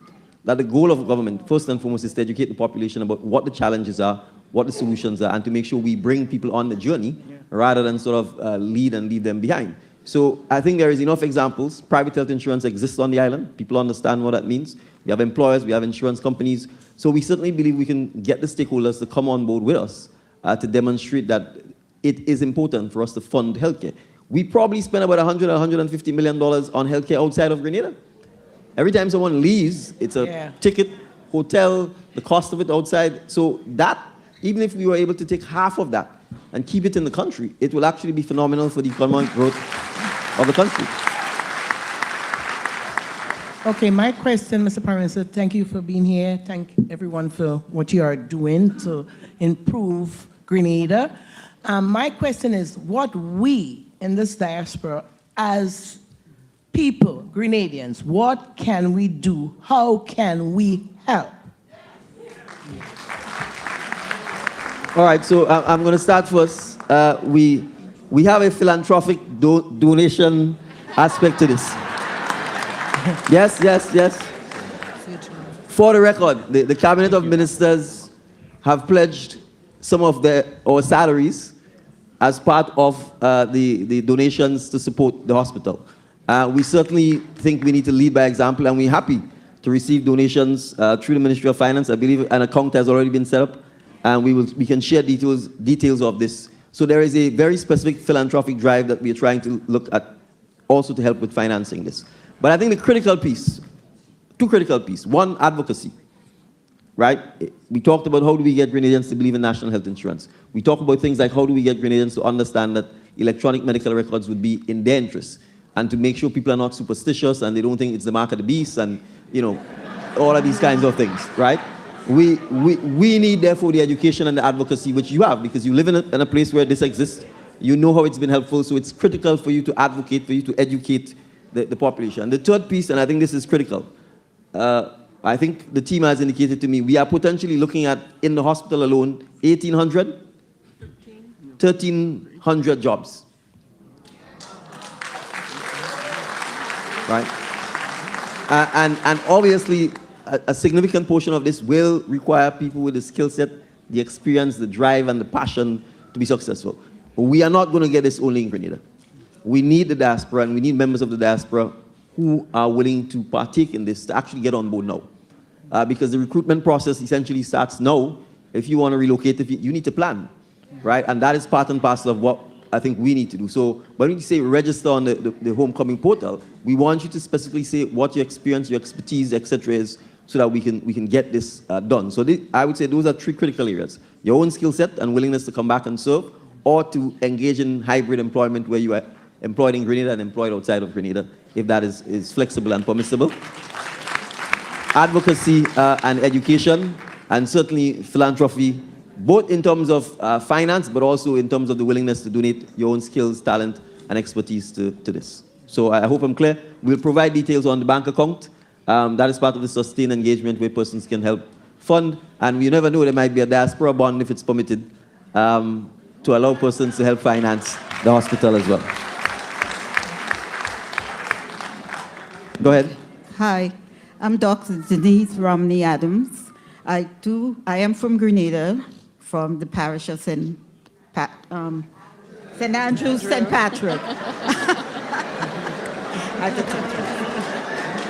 that the goal of government, first and foremost, is to educate the population about what the challenges are, what the solutions are, and to make sure we bring people on the journey rather than sort of lead and leave them behind. So I think there is enough examples. Private health insurance exists on the island. People understand what that means. We have employers, we have insurance companies. So we certainly believe we can get the stakeholders to come on board with us to demonstrate that it is important for us to fund healthcare. We probably spend about $100 or $150 million on healthcare outside of Grenada. Every time someone leaves, it's a ticket, hotel, the cost of it outside. So that, even if we were able to take half of that and keep it in the country, it will actually be phenomenal for the economic growth of the country. Okay, my question, Mr. Prime Minister, thank you for being here. Thank everyone for what you are doing to improve Grenada. My question is, what we in this diaspora as people, Grenadians, what can we do? How can we help? All right, so I'm going to start first. We have a philanthropic donation aspect to this. Yes. For the record, the Cabinet of Ministers have pledged some of our salaries as part of the donations to support the hospital. We certainly think we need to lead by example, and we're happy to receive donations through the Ministry of Finance. I believe an account has already been set up, and we can share details of this. So there is a very specific philanthropic drive that we are trying to look at also to help with financing this. But I think the critical piece, two critical pieces. One, advocacy, right? We talked about how do we get Grenadians to believe in national health insurance. We talk about things like how do we get Grenadians to understand that electronic medical records would be in their interest, and to make sure people are not superstitious and they don't think it's the mark of the beast and, you know, all of these kinds of things, right? We need, therefore, the education and the advocacy which you have, because you live in a place where this exists. You know how it's been helpful, so it's critical for you to advocate, for you to educate the population. And the third piece, and I think this is critical, I think the team has indicated to me, we are potentially looking at, in the hospital alone, 1,300 jobs. Right? And obviously, a significant portion of this will require people with the skill set, the experience, the drive, and the passion to be successful. But we are not going to get this only in Grenada. We need the diaspora, and we need members of the diaspora who are willing to partake in this to actually get on board now. Because the recruitment process essentially starts now. If you want to relocate, you need to plan, right? And that is part and parcel of what I think we need to do. So when we say register on the homecoming portal, we want you to specifically say what your experience, your expertise, etc. is, so that we can get this done. So I would say those are three critical areas: your own skill set and willingness to come back and serve, or to engage in hybrid employment where you are employed in Grenada and employed outside of Grenada, if that is flexible and permissible. Advocacy and education, and certainly philanthropy, both in terms of finance, but also in terms of the willingness to donate your own skills, talent, and expertise to this. So I hope I'm clear. We'll provide details on the bank account. That is part of the sustained engagement where persons can help fund. And you never know, there might be a diaspora bond, if it's permitted, to allow persons to help finance the hospital as well. Go ahead. Hi, I'm Dr. Denise Romney Adams. I am from Grenada, from the parish of St. Andrews, St. Patrick.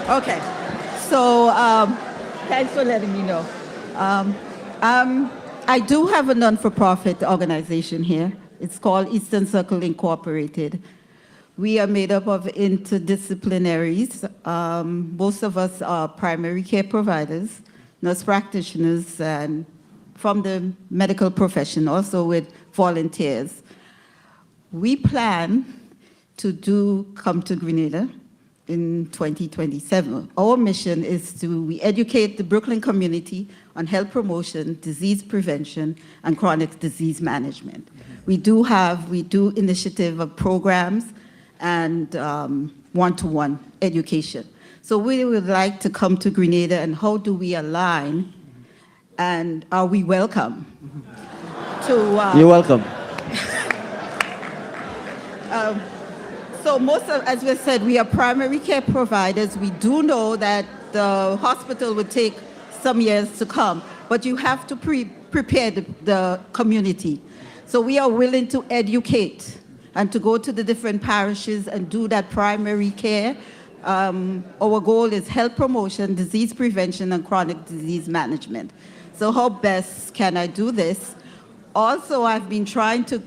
Okay, so thanks for letting me know. I do have a non-for-profit organization here. It's called Eastern Circle Incorporated. We are made up of interdisciplinaries. Most of us are primary care providers, nurse practitioners, and from the medical profession, also with volunteers. We plan to come to Grenada in 2027. Our mission is we educate the Brooklyn community on health promotion, disease prevention, and chronic disease management. We do initiative of programs and one-to-one education. So we would like to come to Grenada, and how do we align, and are we welcome? You're welcome. So as we said, we are primary care providers. We do know that the hospital would take some years to come, but you have to prepare the community. So we are willing to educate and to go to the different parishes and do that primary care. Our goal is health promotion, disease prevention, and chronic disease management. So how best can I do this? Also, I've been trying to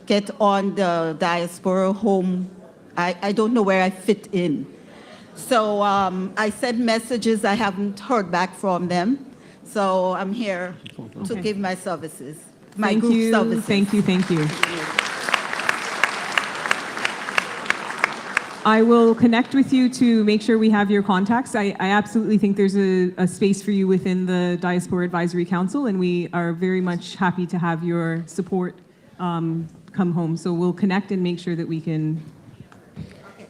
get on the diaspora home. I don't know where I fit in. So I sent messages, I haven't heard back from them. So I'm here to give my services, my group services. Thank you. I will connect with you to make sure we have your contacts. I absolutely think there's a space for you within the Diaspora Advisory Council, and we are very much happy to have your support come home. So we'll connect and make sure that we can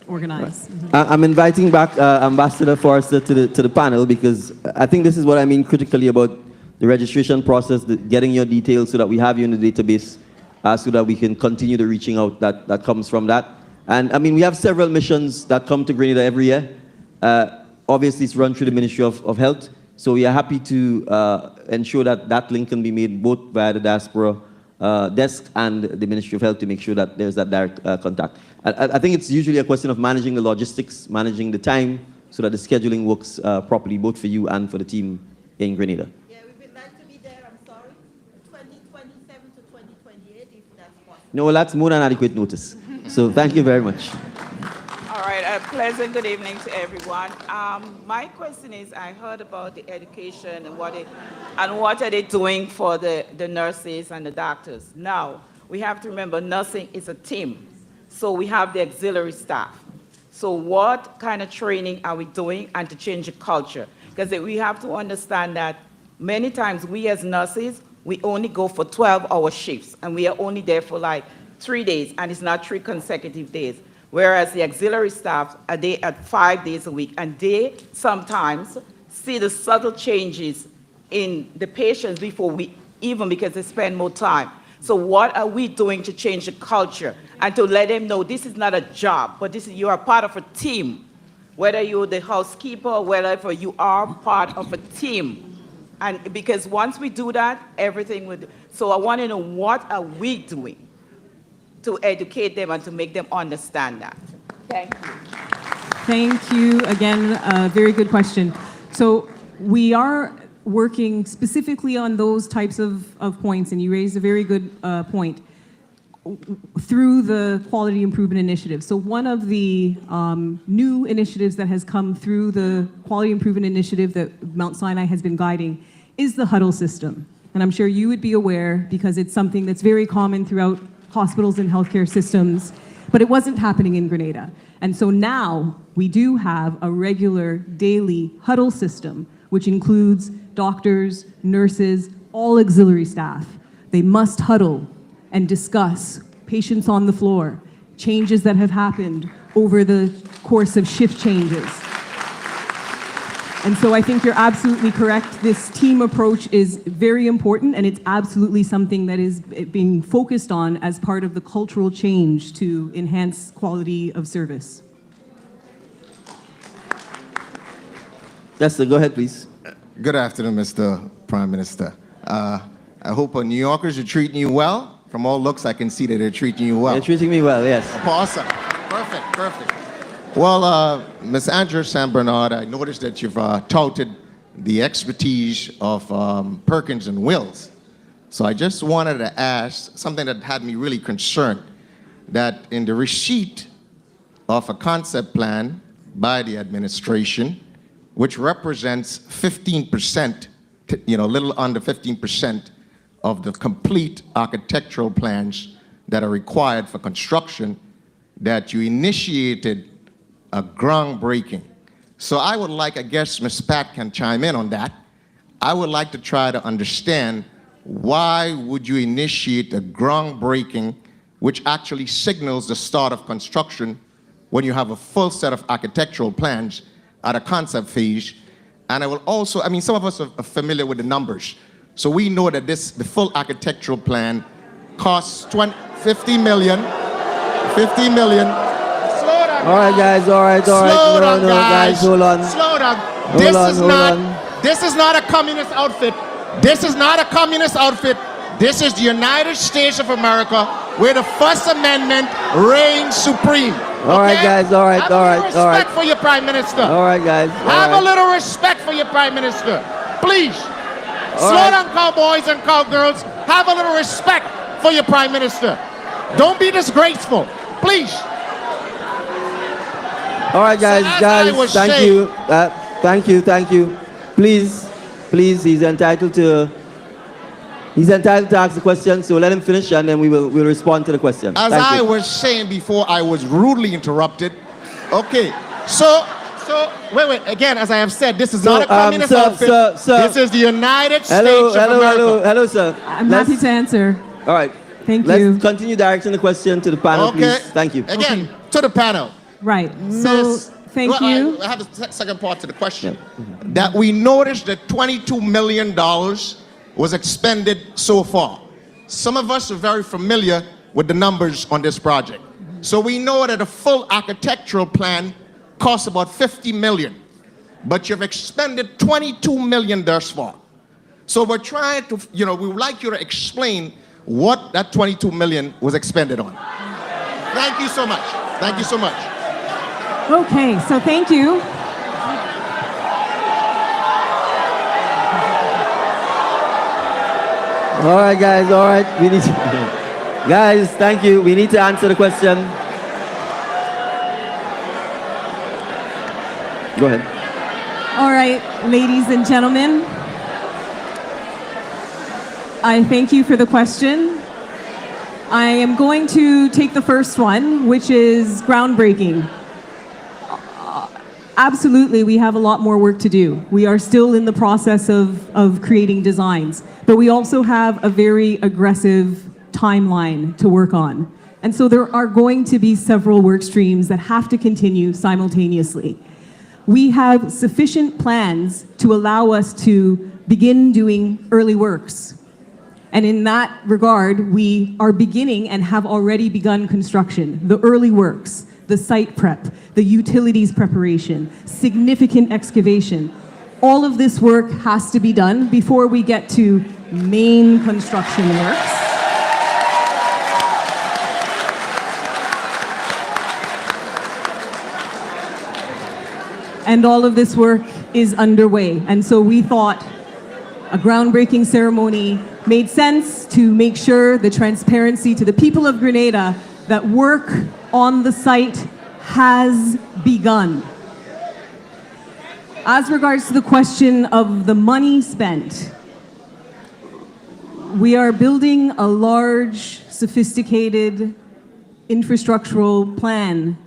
organize. I'm inviting back Ambassador Forrester to the panel, because I think this is what I mean critically about the registration process, getting your details so that we have you in the database, so that we can continue the reaching out that comes from that. And I mean, we have several missions that come to Grenada every year. Obviously, it's run through the Ministry of Health. So we are happy to ensure that link can be made both via the Diaspora desk and the Ministry of Health to make sure that there's that direct contact. I think it's usually a question of managing the logistics, managing the time, so that the scheduling works properly, both for you and for the team in Grenada. Yeah, we would like to be there, I'm sorry, 2027 to 2028, if that's possible. No, well, that's more than adequate notice. So thank you very much. All right, a pleasant good evening to everyone. My question is, I heard about the education and what are they doing for the nurses and the doctors. Now, we have to remember nursing is a team. So we have the auxiliary staff. So what kind of training are we doing and to change the culture? Because we have to understand that many times we as nurses, we only go for 12-hour shifts, and we are only there for like 3 days, and it's not 3 consecutive days. Whereas the auxiliary staff are there at 5 days a week, and they sometimes see the subtle changes in the patients before we even, because they spend more time. So what are we doing to change the culture and to let them know this is not a job, but this is, you are part of a team. Whether you're the housekeeper, whether you are part of a team. And because once we do that, everything would. So I want to know, what are we doing to educate them and to make them understand that? Thank you. Thank you. Again, a very good question. So we are working specifically on those types of points, and you raised a very good point, through the Quality Improvement Initiative. So one of the new initiatives that has come through the Quality Improvement Initiative that Mount Sinai has been guiding is the huddle system. And I'm sure you would be aware, because it's something that's very common throughout hospitals and healthcare systems, but it wasn't happening in Grenada. And so now we do have a regular daily huddle system, which includes doctors, nurses, all auxiliary staff. They must huddle and discuss patients on the floor, changes that have happened over the course of shift changes. And so I think you're absolutely correct. This team approach is very important, and it's absolutely something that is being focused on as part of the cultural change to enhance quality of service. Lester, go ahead, please. Good afternoon, Mr. Prime Minister. I hope New Yorkers are treating you well. From all looks, I can see that they're treating you well. They're treating me well, yes. Awesome. Perfect, perfect. Well, Ms. Andrea San Bernard, I noticed that you've touted the expertise of Perkins and Wills. So I just wanted to ask something that had me really concerned, that in the receipt of a concept plan by the administration, which represents 15%, a little under 15% of the complete architectural plans that are required for construction, that you initiated a groundbreaking. So I would like, I guess Ms. Pat can chime in on that. I would like to try to understand, why would you initiate a groundbreaking which actually signals the start of construction when you have a full set of architectural plans at a concept phase? And I will also, some of us are familiar with the numbers. So we know that the full architectural plan costs 50 million. All right, guys, all right. Slow down, guys, hold on. Slow down. This is not a communist outfit. This is not a communist outfit. This is the United States of America, where the First Amendment reigns supreme. All right, guys, all right, all right, all right. Have a little respect for your Prime Minister. All right, guys. Have a little respect for your Prime Minister. Please. Slow down, cowboys and cowgirls. Have a little respect for your Prime Minister. Don't be disgraceful. Please. All right, guys, thank you. Please, he's entitled to ask the question, so let him finish and then we'll respond to the question. As I was saying before, I was rudely interrupted. Okay, so wait, again, as I have said, this is not a communist outfit. Sir. This is the United States of America. Hello, sir. I'm happy to answer. All right. Thank you. Let's continue directing the question to the panel, please. Thank you. Again, to the panel. Right. So, thank you. I have a second part to the question. That we noticed that $22 million was expended so far. Some of us are very familiar with the numbers on this project. So we know that a full architectural plan costs about 50 million, but you've expended 22 million thus far. So we're trying to, we would like you to explain what that 22 million was expended on. Thank you so much. Thank you so much. Okay, so thank you. All right, guys, all right. Guys, thank you. We need to answer the question. Go ahead. All right, ladies and gentlemen, I thank you for the question. I am going to take the first one, which is groundbreaking. Absolutely, we have a lot more work to do. We are still in the process of creating designs, but we also have a very aggressive timeline to work on. And so there are going to be several work streams that have to continue simultaneously. We have sufficient plans to allow us to begin doing early works. And in that regard, we are beginning and have already begun construction, the early works, the site prep, the utilities preparation, significant excavation. All of this work has to be done before we get to main construction works. And all of this work is underway. And so we thought a groundbreaking ceremony made sense to make sure the transparency to the people of Grenada that work on the site has begun. As regards to the question of the money spent, we are building a large, sophisticated infrastructural plan.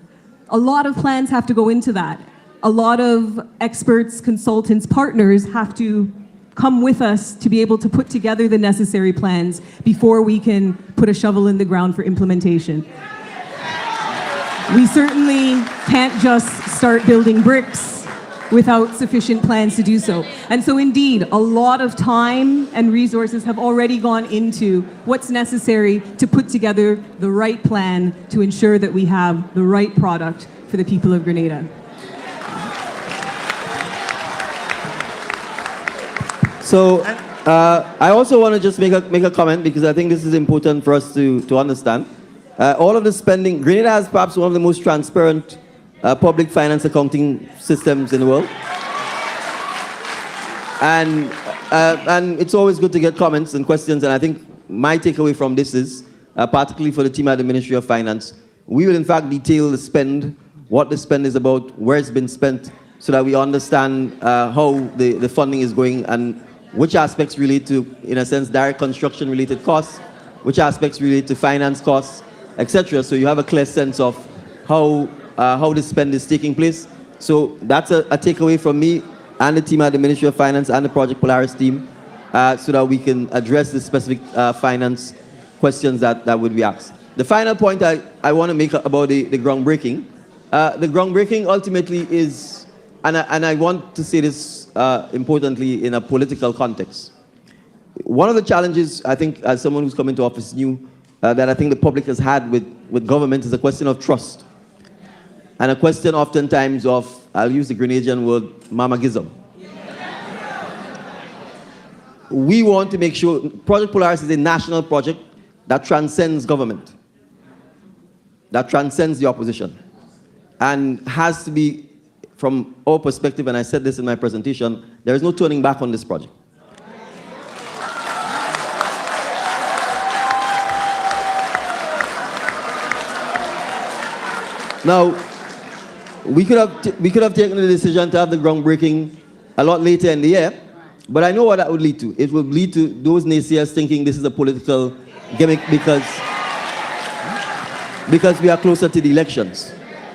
A lot of plans have to go into that. A lot of experts, consultants, partners have to come with us to be able to put together the necessary plans before we can put a shovel in the ground for implementation. We certainly can't just start building bricks without sufficient plans to do so. And so indeed, a lot of time and resources have already gone into what's necessary to put together the right plan to ensure that we have the right product for the people of Grenada. So I also want to just make a comment because I think this is important for us to understand. All of the spending, Grenada has perhaps one of the most transparent public finance accounting systems in the world. And it's always good to get comments and questions, and I think my takeaway from this is, particularly for the team at the Ministry of Finance, we will in fact detail the spend, what the spend is about, where it's been spent, so that we understand how the funding is going and which aspects relate to, in a sense, direct construction related costs, which aspects relate to finance costs, etc. So you have a clear sense of how the spend is taking place. So that's a takeaway from me and the team at the Ministry of Finance and the Project Polaris team, so that we can address the specific finance questions that would be asked. The final point I want to make about the groundbreaking. The groundbreaking ultimately is, and I want to say this importantly in a political context. One of the challenges, I think, as someone who's come into office new, that I think the public has had with government is a question of trust. And a question oftentimes of, I'll use the Grenadian word, mamagism. We want to make sure, Project Polaris is a national project that transcends government, that transcends the opposition, and has to be, from our perspective, and I said this in my presentation, there is no turning back on this project. Now, we could have taken the decision to have the groundbreaking a lot later in the year, but I know what that would lead to. It would lead to those naysayers thinking this is a political gimmick because we are closer to the elections.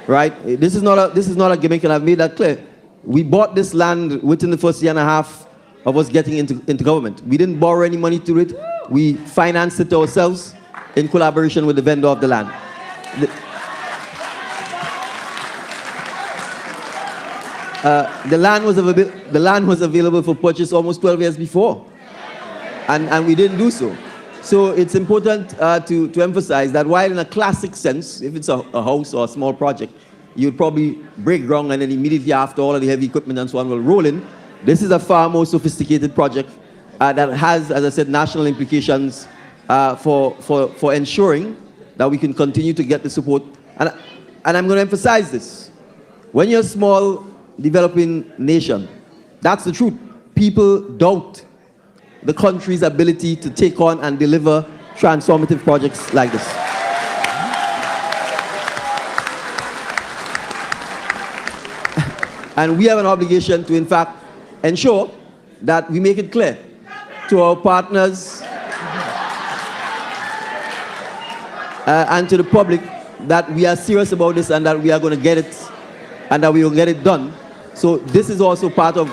Right? This is not a gimmick, and I've made that clear. We bought this land within the first year and a half of us getting into government. We didn't borrow any money to it. We financed it ourselves in collaboration with the vendor of the land. The land was available for purchase almost 12 years before, and we didn't do so. So it's important to emphasize that while in a classic sense, if it's a house or a small project, you'd probably break ground and then immediately after all of the heavy equipment and so on will roll in. This is a far more sophisticated project that has, as I said, national implications for ensuring that we can continue to get the support. And I'm going to emphasize this. When you're a small developing nation, that's the truth. People doubt the country's ability to take on and deliver transformative projects like this. And we have an obligation to, in fact, ensure that we make it clear to our partners and to the public that we are serious about this and that we are going to get it and that we will get it done. So this is also part of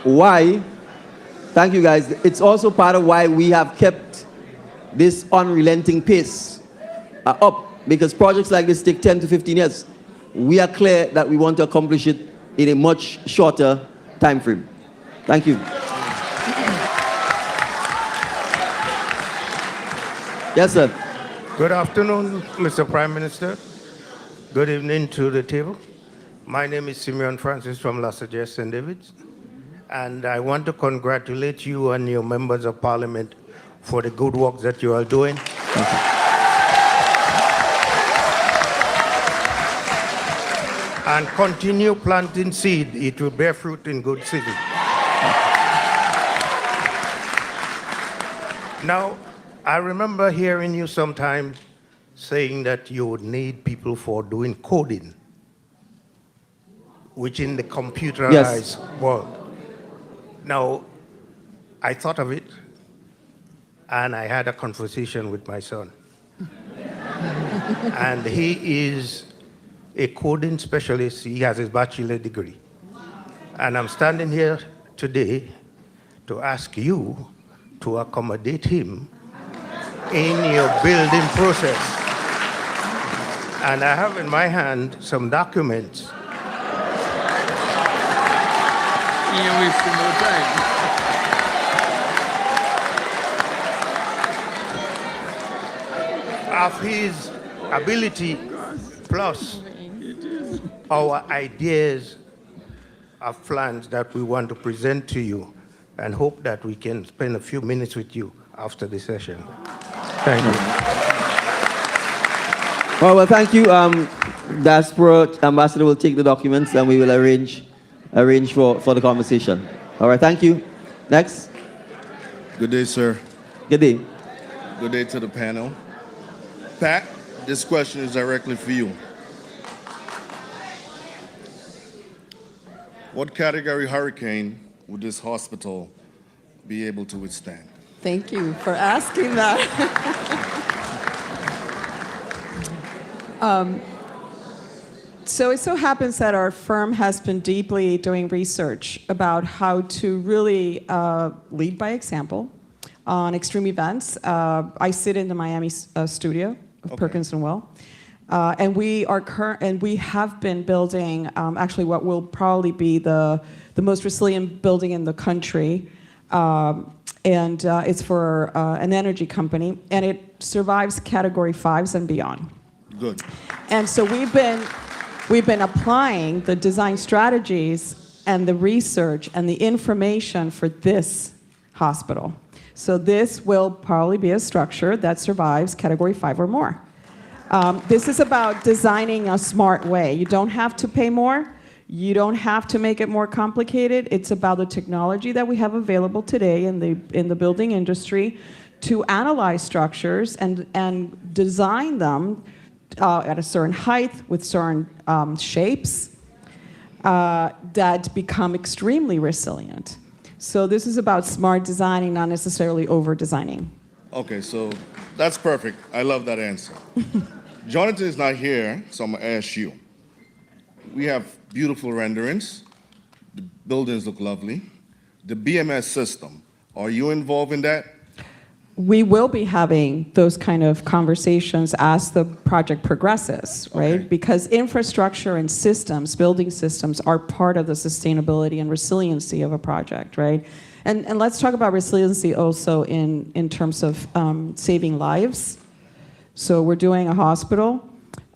why, thank you guys, it's also part of why we have kept this unrelenting pace up because projects like this take 10 to 15 years. We are clear that we want to accomplish it in a much shorter time frame. Thank you. Yes, sir. Good afternoon, Mr. Prime Minister. Good evening to the table. My name is Simeon Francis from Las Vegas, St. David's. And I want to congratulate you and your members of parliament for the good work that you are doing. And continue planting seed. It will bear fruit in good season. Now, I remember hearing you sometime saying that you would need people for doing coding, which in the computerized world. Now, I thought of it, and I had a conversation with my son. And he is a coding specialist. He has his bachelor degree. And I'm standing here today to ask you to accommodate him in your building process. And I have in my hand some documents. Of his ability plus our ideas of plans that we want to present to you, and hope that we can spend a few minutes with you after the session. Thank you. Well, thank you. Diaspora Ambassador will take the documents and we will arrange for the conversation. All right, thank you. Next. Good day, sir. Good day. Good day to the panel. Pat, this question is directly for you. What category hurricane would this hospital be able to withstand? Thank you for asking that. So it so happens that our firm has been deeply doing research about how to really lead by example on extreme events. I sit in the Miami studio of Perkins and Will. And we have been building actually what will probably be the most resilient building in the country. And it's for an energy company, and it survives Category 5s and beyond. Good. And so we've been applying the design strategies and the research and the information for this hospital. So this will probably be a structure that survives Category 5 or more. This is about designing a smart way. You don't have to pay more. You don't have to make it more complicated. It's about the technology that we have available today in the building industry to analyze structures and design them at a certain height with certain shapes that become extremely resilient. So this is about smart designing, not necessarily over-designing. Okay, so that's perfect. I love that answer. Jonathan is not here, so I'm going to ask you. We have beautiful renderings. The buildings look lovely. The BMS system, are you involved in that? We will be having those kind of conversations as the project progresses, right? Okay. Because infrastructure and systems, building systems, are part of the sustainability and resiliency of a project, right? And let's talk about resiliency also in terms of saving lives. So we're doing a hospital.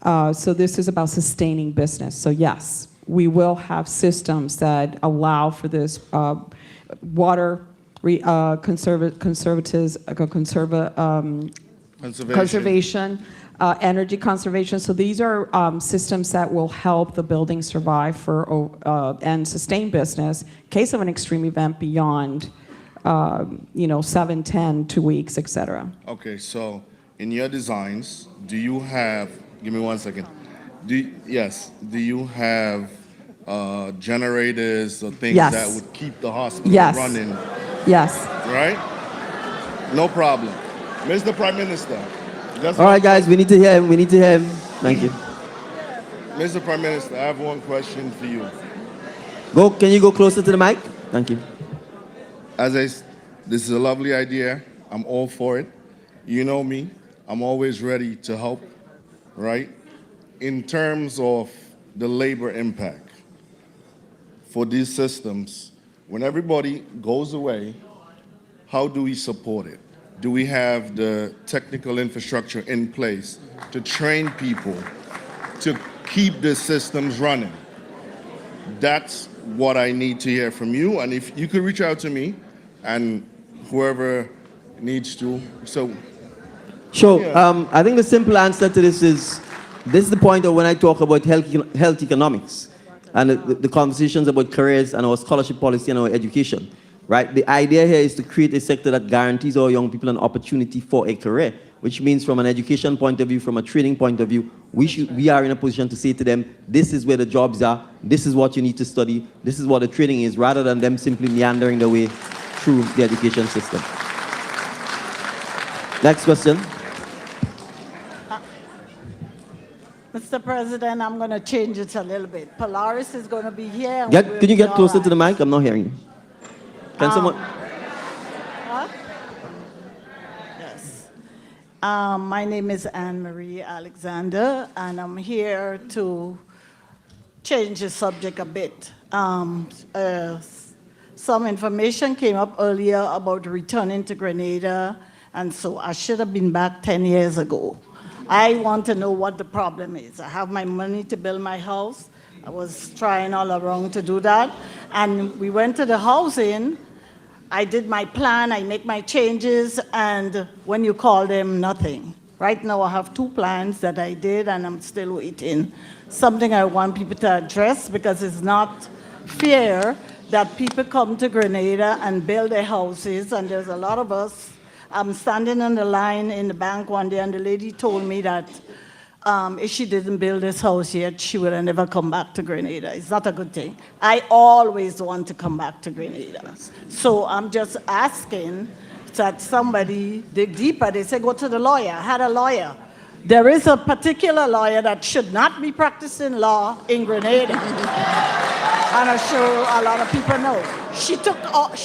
So this is about sustaining business. So yes, we will have systems that allow for this water conservation, energy conservation. So these are systems that will help the building survive and sustain business in case of an extreme event beyond 7, 10, 2 weeks, et cetera. Okay, so in your designs, do you have, give me 1 second. Do you have generators or things Yes. that would keep the hospital Yes. running? Yes. Right? No problem. Mr. Prime Minister. All right, guys, we need to hear him. We need to hear him. Thank you. Mr. Prime Minister, I have one question for you. Can you go closer to the mic? Thank you. This is a lovely idea. I'm all for it. You know me. I'm always ready to help right, in terms of the labor impact for these systems, when everybody goes away, how do we support it? Do we have the technical infrastructure in place to train people to keep the systems running? That's what I need to hear from you. And if you could reach out to me and whoever needs to. Sure. Yeah. I think the simple answer to this is the point of when I talk about health economics and the conversations about careers and our scholarship policy and our education. Right? The idea here is to create a sector that guarantees our young people an opportunity for a career, which means from an education point of view, from a training point of view, we are in a position to say to them, this is where the jobs are, this is what you need to study, this is what the training is, rather than them simply meandering their way through the education system. Next question. Mr. President, I'm going to change it a little bit. Polaris is going to be here. Can you get closer to the mic? I'm not hearing you. Can someone? Huh? Yes. My name is Anne-Marie Alexander, and I'm here to change the subject a bit. Some information came up earlier about returning to Grenada, and so I should have been back 10 years ago. I want to know what the problem is. I have my money to build my house. I was trying all around to do that, and we went to the housing. I did my plan, I make my changes, and when you call them, nothing. Right now I have 2 plans that I did and I'm still waiting. Something I want people to address because it's not fair that people come to Grenada and build their houses, and there's a lot of us. I'm standing on the line in the bank one day and the lady told me that if she didn't build this house yet, she would have never come back to Grenada. It's not a good thing. I always want to come back to Grenada. So I'm just asking that somebody dig deeper. They say, go to the lawyer. I had a lawyer. There is a particular lawyer that should not be practicing law in Grenada. And I'm sure a lot of people know. She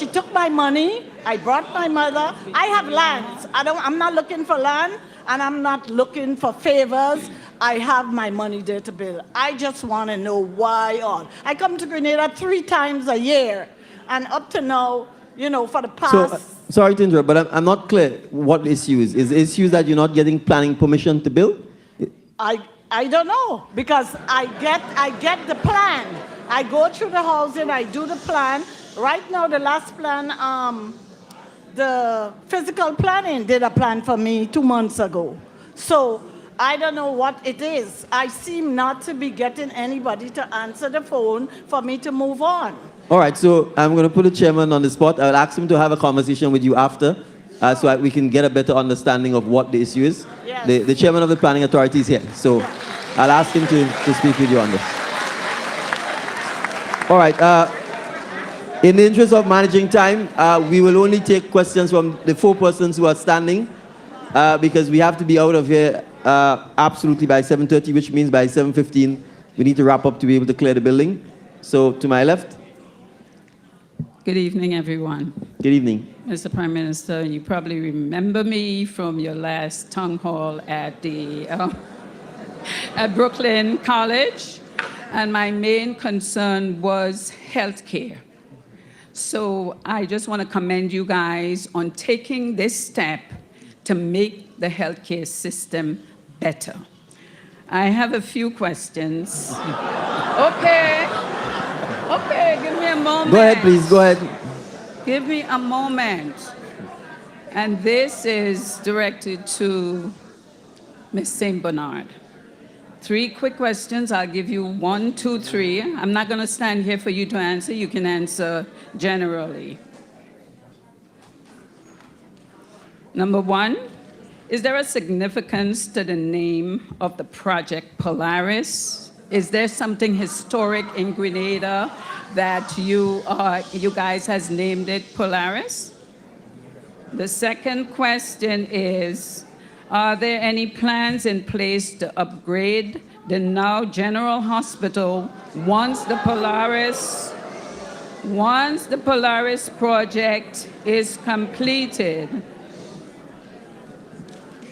took my money. I brought my mother. I have lands. I'm not looking for land. And I'm not looking for favors. I have my money there to build. I just want to know why all. I come to Grenada 3 times a year. And up to now, you know, for the past... So, sorry to interrupt, but I'm not clear what the issue is. Is the issue that you're not getting planning permission to build? I don't know, because I get the plan. I go through the housing, I do the plan. Right now, the last plan, the physical planning did a plan for me 2 months ago. So I don't know what it is. I seem not to be getting anybody to answer the phone for me to move on. All right, so I'm going to put the chairman on the spot. I'll ask him to have a conversation with you after so that we can get a better understanding of what the issue is. Yes. The chairman of the planning authority is here, so I'll ask him to speak with you on this. All right. In the interest of managing time, we will only take questions from the 4 persons who are standing because we have to be out of here absolutely by 7:30, which means by 7:15 we need to wrap up to be able to clear the building. So to my left. Good evening, everyone. Good evening. Mr. Prime Minister, you probably remember me from your last town hall at the at Brooklyn College, and my main concern was health care. So I just want to commend you guys on taking this step to make the healthcare system better. I have a few questions. Okay, give me a moment. Go ahead, please, go ahead. Give me a moment. And this is directed to Ms. St. Bernard. 3 quick questions. I'll give you 1, 2, 3. I'm not going to stand here for you to answer. You can answer generally. Number 1, is there a significance to the name of the project Polaris? Is there something historic in Grenada that you guys has named it Polaris? The second question is, are there any plans in place to upgrade the now General Hospital once the Polaris project is completed?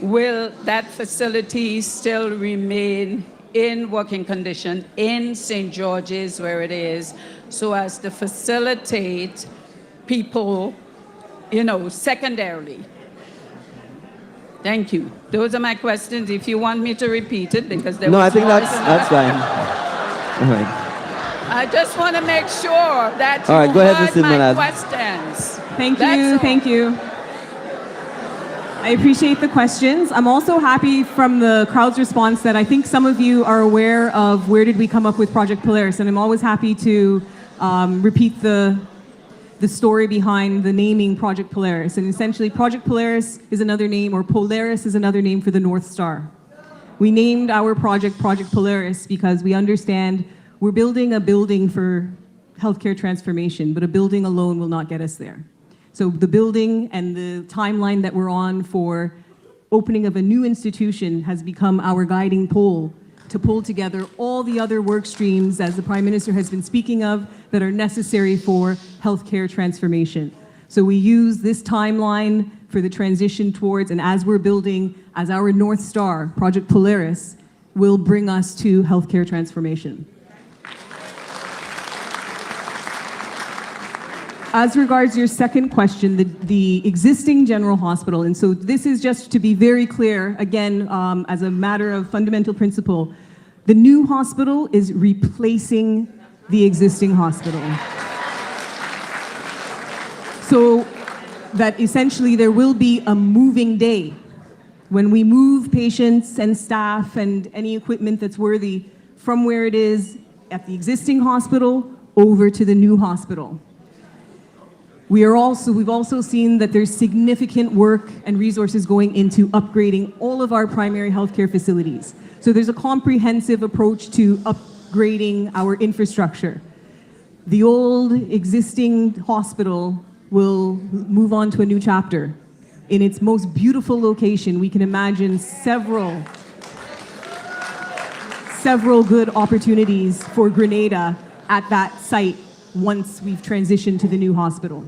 will that facility still remain in working condition in St. George's where it is, so as to facilitate people, secondarily? Thank you. Those are my questions. If you want me to repeat it, because there No, was I think noise that's fine. All right. I just want to make sure that you All right, go ahead, heard Mrs. my Manad. questions. Thank That's you, all. thank you. I appreciate the questions. I'm also happy from the crowd's response that I think some of you are aware of where did we come up with Project Polaris, and I'm always happy to repeat the story behind the naming Project Polaris. And essentially, Project Polaris is another name, or Polaris is another name for the North Star. We named our project Project Polaris because we understand we're building a building for healthcare transformation, but a building alone will not get us there. So the building and the timeline that we're on for opening of a new institution has become our guiding pole to pull together all the other work streams, as the Prime Minister has been speaking of, that are necessary for healthcare transformation. So we use this timeline for the transition towards, and as we're building, as our North Star, Project Polaris, will bring us to healthcare transformation. As regards your second question, the existing general hospital, and so this is just to be very clear, again, as a matter of fundamental principle, the new hospital is replacing the existing hospital. So that essentially there will be a moving day when we move patients and staff and any equipment that's worthy from where it is at the existing hospital over to the new hospital. We've also seen that there's significant work and resources going into upgrading all of our primary healthcare facilities. So there's a comprehensive approach to upgrading our infrastructure. The old existing hospital will move on to a new chapter. In its most beautiful location, we can imagine several good opportunities for Grenada at that site once we've transitioned to the new hospital.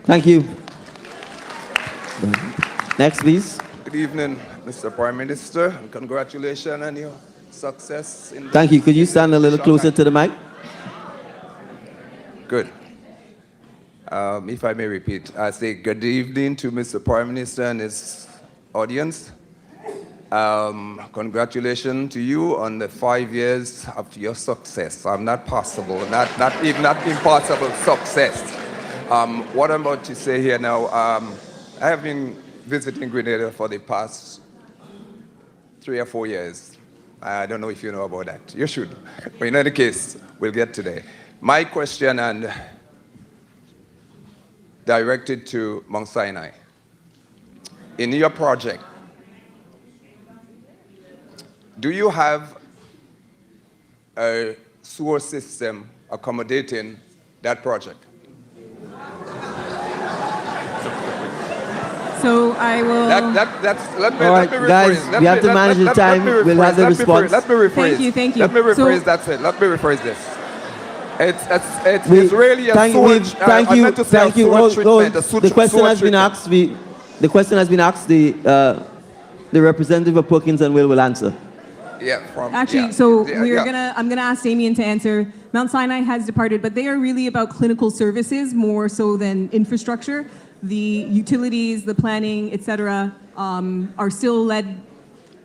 Thank you. Next, please. Good evening, Mr. Prime Minister, and congratulations on your success. Thank you. Could you stand a little closer to the mic? Good. If I may repeat, I say good evening to Mr. Prime Minister and his audience. Congratulations to you on the 5 years of your success. Not impossible success. What I'm about to say here now, I have been visiting Grenada for the past 3 or 4 years. I don't know if you know about that. You should. But in any case, we'll get to that. My question, and directed to Mount Sinai. In your project, do you have a sewer system accommodating that project? So I will. Let me All right, rephrase. guys, we have to manage the time. We'll have the response. Let me rephrase. Thank you. Let me rephrase. That's it. Let me rephrase this. It's really a sewage. Thank you. The question has been asked. The question has been asked. The representative of Perkins and Will answer. I'm gonna ask Damien to answer. Mount Sinai has departed, but they are really about clinical services more so than infrastructure. The utilities, the planning, et cetera, are still led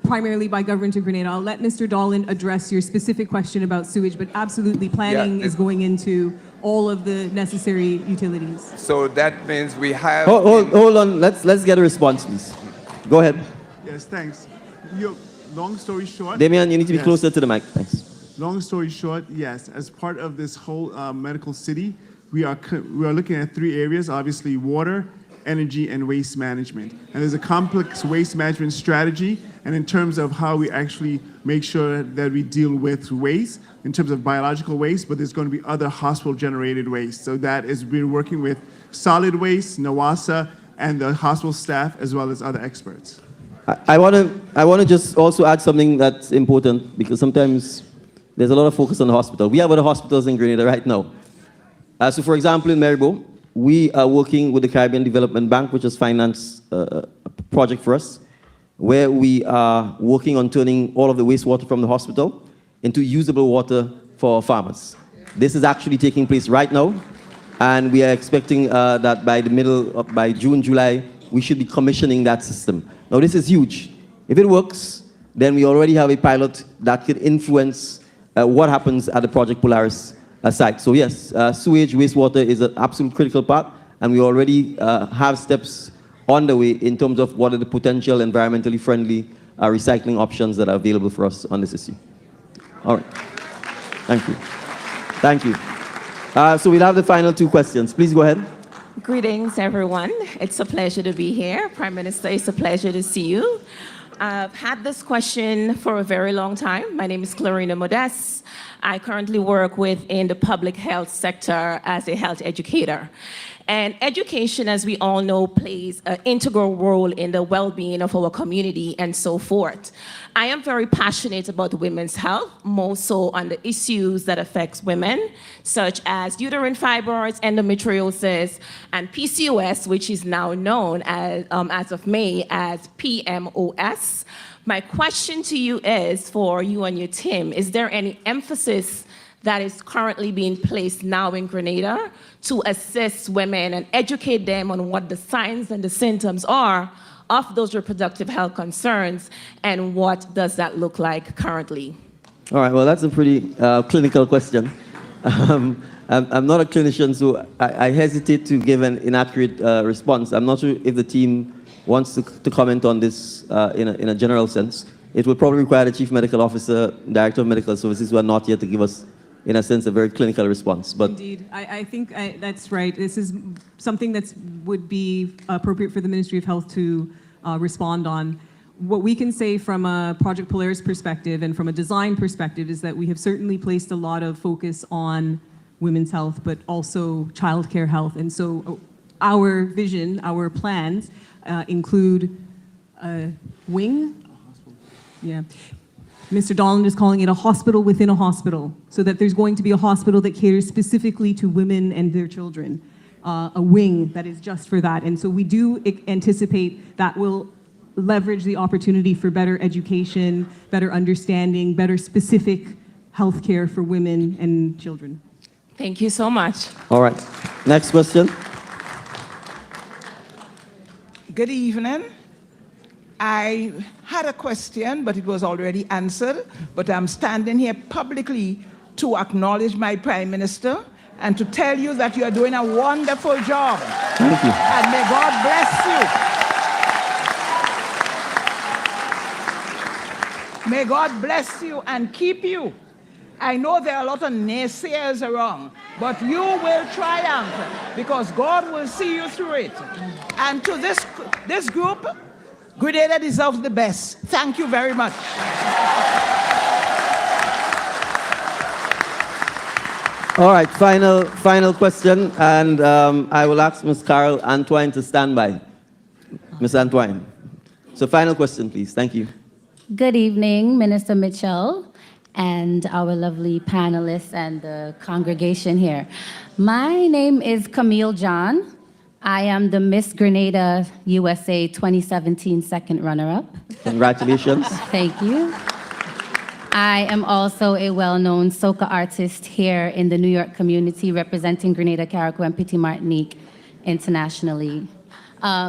primarily by Government of Grenada. I'll let Mr. Dolan address your specific question about sewage, but absolutely planning is going into all of the necessary utilities. So that means we have... Hold on, let's get a response, please. Go ahead. Yes, thanks. Long story short... Damien, you need to be closer to the mic, thanks. Long story short, yes, as part of this whole medical city, we are looking at 3 areas, obviously water, energy, and waste management. And there's a complex waste management strategy, and in terms of how we actually make sure that we deal with waste, in terms of biological waste, but there's going to be other hospital-generated waste. So that is, we're working with solid waste, NAWASA, and the hospital staff, as well as other experts. I want to just also add something that's important, because sometimes there's a lot of focus on the hospital. We have other hospitals in Grenada right now. So for example, in Maribo, we are working with the Caribbean Development Bank, which has financed a project for us. where we are working on turning all of the wastewater from the hospital into usable water for our farmers. This is actually taking place right now, and we are expecting that by June, July, we should be commissioning that system. Now, this is huge. If it works, then we already have a pilot that could influence what happens at the Project Polaris site. So yes, sewage, wastewater is an absolute critical part, and we already have steps on the way in terms of what are the potential environmentally friendly recycling options that are available for us on this issue. All right. Thank you. Thank you. So we'll have the final two questions. Please go ahead. Greetings, everyone. It's a pleasure to be here. Prime Minister, it's a pleasure to see you. I've had this question for a very long time. My name is Clarina Modest. I currently work within the public health sector as a health educator. And education, as we all know, plays an integral role in the well-being of our community and so forth. I am very passionate about women's health, more so on the issues that affects women, such as uterine fibroids, endometriosis, and PCOS, which is now known as of May as PMOS. My question to you is, for you and your team, is there any emphasis that is currently being placed now in Grenada to assist women and educate them on what the signs and the symptoms are of those reproductive health concerns, and what does that look like currently? All right, well, that's a pretty clinical question. I'm not a clinician, so I hesitate to give an inaccurate response. I'm not sure if the team wants to comment on this in a general sense. It would probably require the Chief Medical Officer, Director of Medical Services, who are not here to give us, in a sense, a very clinical response. But indeed, I think that's right. This is something that would be appropriate for the Ministry of Health to respond on. What we can say from a Project Polaris perspective and from a design perspective is that we have certainly placed a lot of focus on women's health, but also childcare health. And so our vision, our plans include a wing. Yeah. Mr. Donald is calling it a hospital within a hospital, so that there's going to be a hospital that caters specifically to women and their children, a wing that is just for that. And so we do anticipate that will leverage the opportunity for better education, better understanding, better specific health care for women and children. Thank you so much. all right, next question. Good evening. I had a question, but it was already answered. But I'm standing here publicly to acknowledge my Prime Minister and to tell you that you are doing a wonderful job. Thank you. And may God bless you. May God bless you and keep you. I know there are a lot of naysayers around, but you will triumph because God will see you through it. And to this group, Grenada deserves the best. Thank you very much. All right, final question, and I will ask Ms. Carol Antoine to stand by. Ms. Antoine. So final question, please. Thank you. Good evening, Minister Mitchell, and our lovely panelists and the congregation here. My name is Camille John. I am the Miss Grenada USA 2017 second runner-up. Congratulations. Thank you. I am also a well-known soca artist here in the New York community, representing Grenada, Carriacou, and Petit Martinique internationally.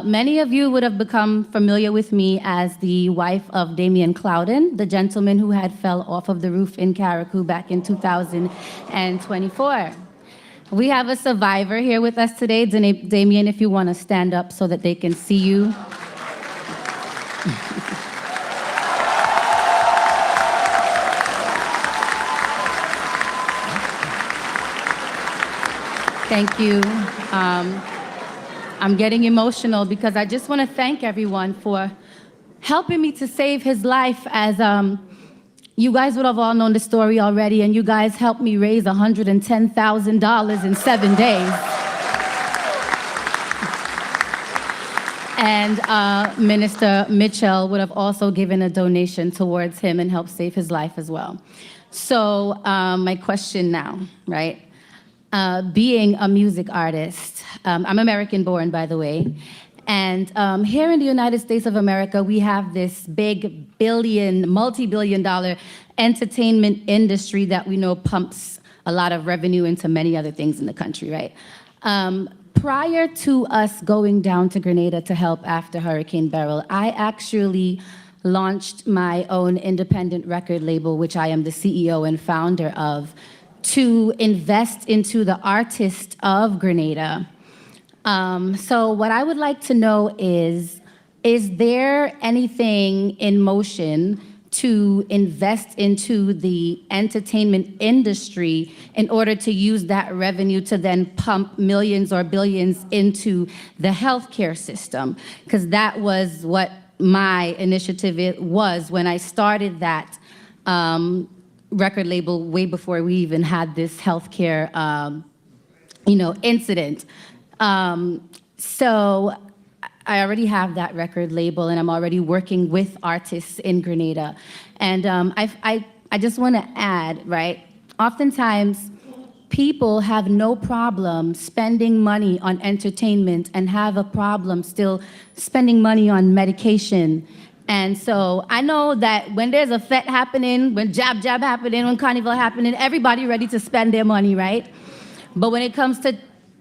Many of you would have become familiar with me as the wife of Damien Clouden, the gentleman who had fell off of the roof in Carriacou back in 2024. We have a survivor here with us today. Damien, if you want to stand up so that they can see you. Thank you. I'm getting emotional because I just want to thank everyone for helping me to save his life. As you guys would have all known the story already, and you guys helped me raise $110,000 in 7 days. And Minister Mitchell would have also given a donation towards him and helped save his life as well. So my question now, right? Being a music artist, I'm American born, by the way, And here in the United States of America, we have this big multi-billion dollar entertainment industry that we know pumps a lot of revenue into many other things in the country, right? Prior to us going down to Grenada to help after Hurricane Beryl, I actually launched my own independent record label, which I am the CEO and founder of, to invest into the artists of Grenada. So what I would like to know is there anything in motion to invest into the entertainment industry in order to use that revenue to then pump millions or billions into the healthcare system? Because that was what my initiative was when I started that record label way before we even had this healthcare, incident. So I already have that record label, and I'm already working with artists in Grenada. And I just want to add, right? Oftentimes, people have no problem spending money on entertainment and have a problem still spending money on medication. And so I know that when there's a fete happening, when jab happening, when carnival happening, everybody ready to spend their money, right? But when it comes to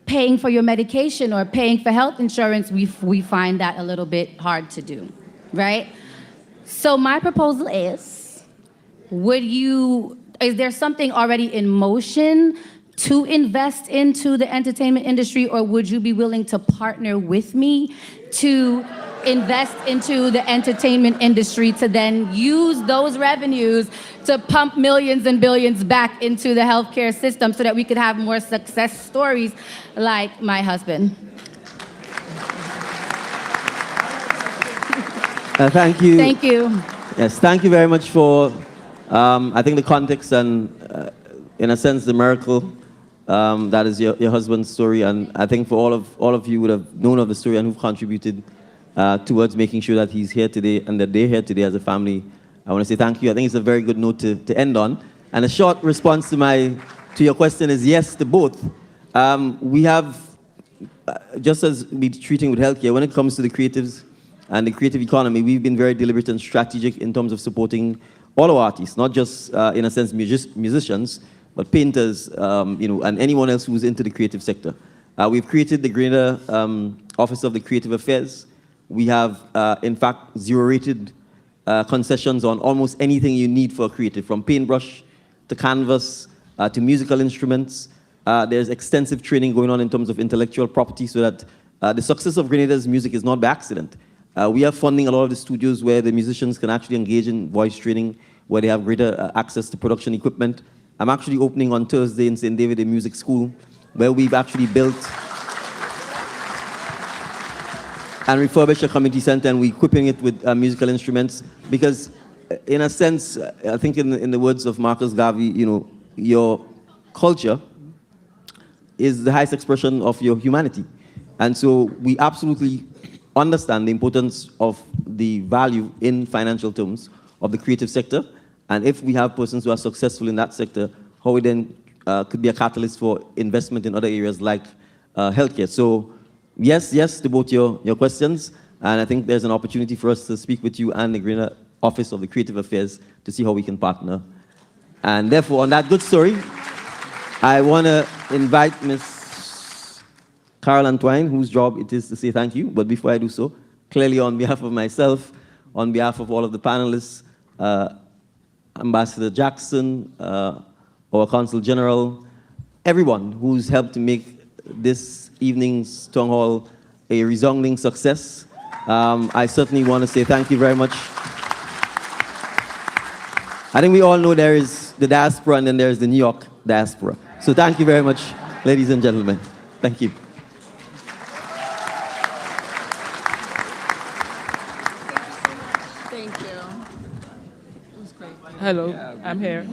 paying for your medication or paying for health insurance, we find that a little bit hard to do, right? So my proposal is, is there something already in motion to invest into the entertainment industry, or would you be willing to partner with me to invest into the entertainment industry to then use those revenues to pump millions and billions back into the healthcare system so that we could have more success stories like my husband? Thank you. Thank you. Yes, thank you very much for, I think, the context and, in a sense, the miracle that is your husband's story. And I think for all of you would have known of the story and who've contributed towards making sure that he's here today and that they're here today as a family. I want to say thank you. I think it's a very good note to end on. And a short response to your question is yes to both. We have, just as we're treating with healthcare, when it comes to the creatives and the creative economy, we've been very deliberate and strategic in terms of supporting all our artists, not just, in a sense, musicians, but painters, and anyone else who's into the creative sector. We've created the Grenada Office of the Creative Affairs. We have, in fact, zero-rated concessions on almost anything you need for a creative, from paintbrush to canvas to musical instruments. There's extensive training going on in terms of intellectual property so that the success of Grenada's music is not by accident. We are funding a lot of the studios where the musicians can actually engage in voice training, where they have greater access to production equipment. I'm actually opening on Thursday in St. David a music school where we've actually built and refurbished a community center, and we're equipping it with musical instruments because, in a sense, I think in the words of Marcus Garvey, your culture is the highest expression of your humanity. And so we absolutely understand the importance of the value in financial terms of the creative sector. And if we have persons who are successful in that sector, how it then could be a catalyst for investment in other areas like healthcare. So yes to both your questions. And I think there's an opportunity for us to speak with you and the Grenada Office of the Creative Affairs to see how we can partner. And therefore, on that good story, I want to invite Ms. Carol Antoine, whose job it is to say thank you. But before I do so, clearly on behalf of myself, on behalf of all of the panelists, Ambassador Jackson, our Consul General, everyone who's helped to make this evening's town hall a resounding success. I certainly want to say thank you very much. I think we all know there is the diaspora and then there's the New York diaspora. So thank you very much, ladies and gentlemen. Thank you. Thank you. Hello, I'm here.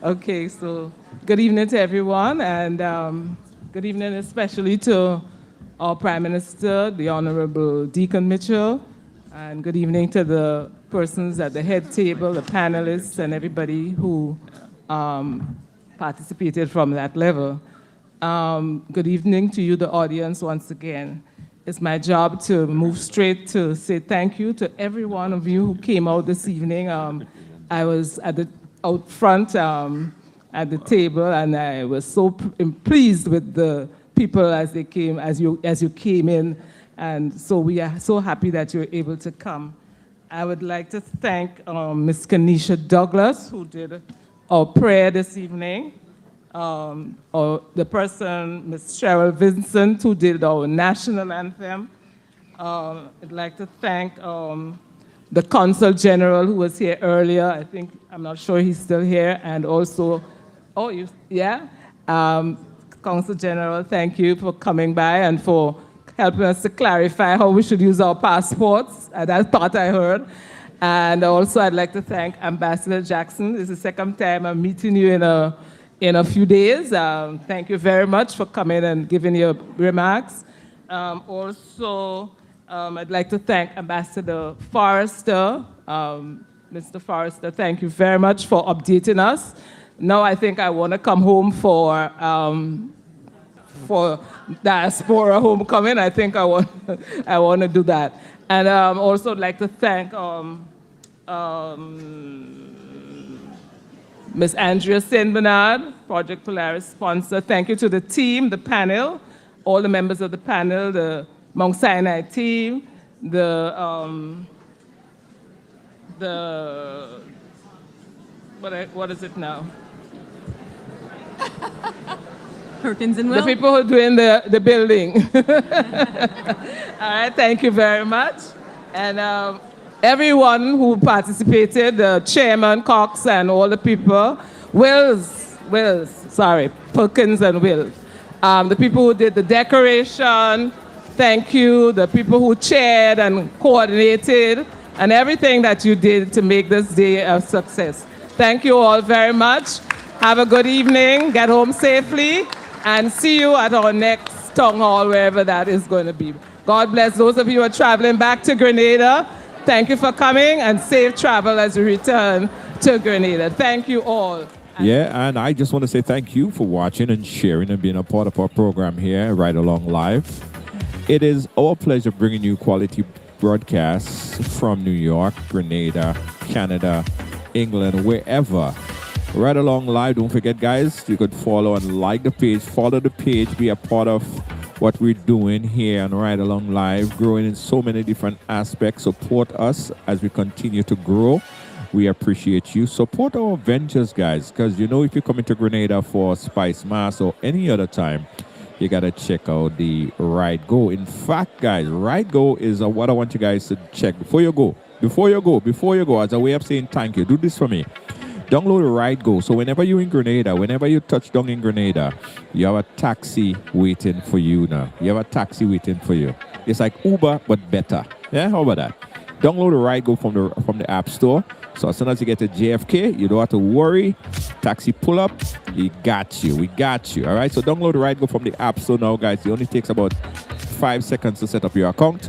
Okay, so good evening to everyone, and good evening especially to our Prime Minister, the Honorable Deacon Mitchell, and good evening to the persons at the head table, the panelists, and everybody who participated from that level. Good evening to you, the audience, once again. it's my job to move straight to say thank you to every one of you who came out this evening. I was out front at the table, and I was so pleased with the people as they came, as you came in, and so we are so happy that you're able to come. I would like to thank Ms. Kanisha Douglas, who did our prayer this evening, or the person, Ms. Cheryl Vincent, who did our national anthem. I'd like to thank the Consul General who was here earlier. I'm not sure he's still here, and also, Consul General, thank you for coming by and for helping us to clarify how we should use our passports. That part I heard. And also, I'd like to thank Ambassador Jackson. This is the second time I'm meeting you in a few days. Thank you very much for coming and giving your remarks. I'd like to thank Ambassador Forrester. Mr. Forrester, thank you very much for updating us. Now I think I want to come home for Diaspora homecoming. I think I want to do that. And also I'd like to thank Ms. Andrea St. Bernard, Project Polaris sponsor. Thank you to the team, the panel, all the members of the panel, the Mount Sinai team, what is it now? Perkins and Will. The people who are doing the building. All right, thank you very much. And everyone who participated, the chairman, Cox, and all the people, Perkins and Wills. The people who did the decoration, thank you. The people who chaired and coordinated, and everything that you did to make this day a success. Thank you all very much. Have a good evening, get home safely, and see you at our next town hall, wherever that is going to be. God bless those of you who are traveling back to Grenada. Thank you for coming, and safe travel as you return to Grenada. Thank you all. Yeah, and I just want to say thank you for watching and sharing and being a part of our program here, Right Along Live. It is our pleasure bringing you quality broadcasts from New York, Grenada, Canada, England, wherever. Right Along Live, don't forget, guys, you could follow and like the page, follow the page, be a part of what we're doing here on Right Along Live, growing in so many different aspects. Support us as we continue to grow. We appreciate you. Support our ventures, guys, because you know if you're coming to Grenada for Spice Mass or any other time, you got to check out the Ride Go. In fact, guys, Ride Go is what I want you guys to check before you go. Before you go, as a way of saying thank you, do this for me. Download Ride Go. So whenever you're in Grenada, whenever you touch down in Grenada, you have a taxi waiting for you now. You have a taxi waiting for you. It's like Uber, but better. Yeah, how about that? Download Ride Go from the App Store. So as soon as you get to JFK, you don't have to worry. Taxi pull up, we got you. All right, so download Ride Go from the App Store now, guys. It only takes about 5 seconds to set up your account.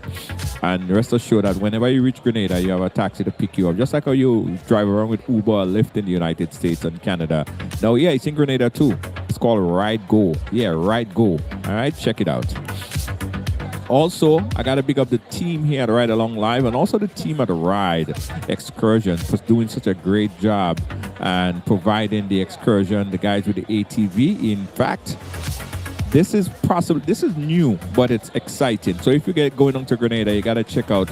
And rest assured that whenever you reach Grenada, you have a taxi to pick you up. Just like how you drive around with Uber or Lyft in the United States and Canada. Now, yeah, it's in Grenada too. It's called Ride Go. Yeah, Ride Go. All right, check it out. Also, I got to big up the team here at Ride Along Live and also the team at the Ride Excursion for doing such a great job and providing the excursion, the guys with the ATV. In fact, this is new, but it's exciting. So if you get going on to Grenada, you got to check out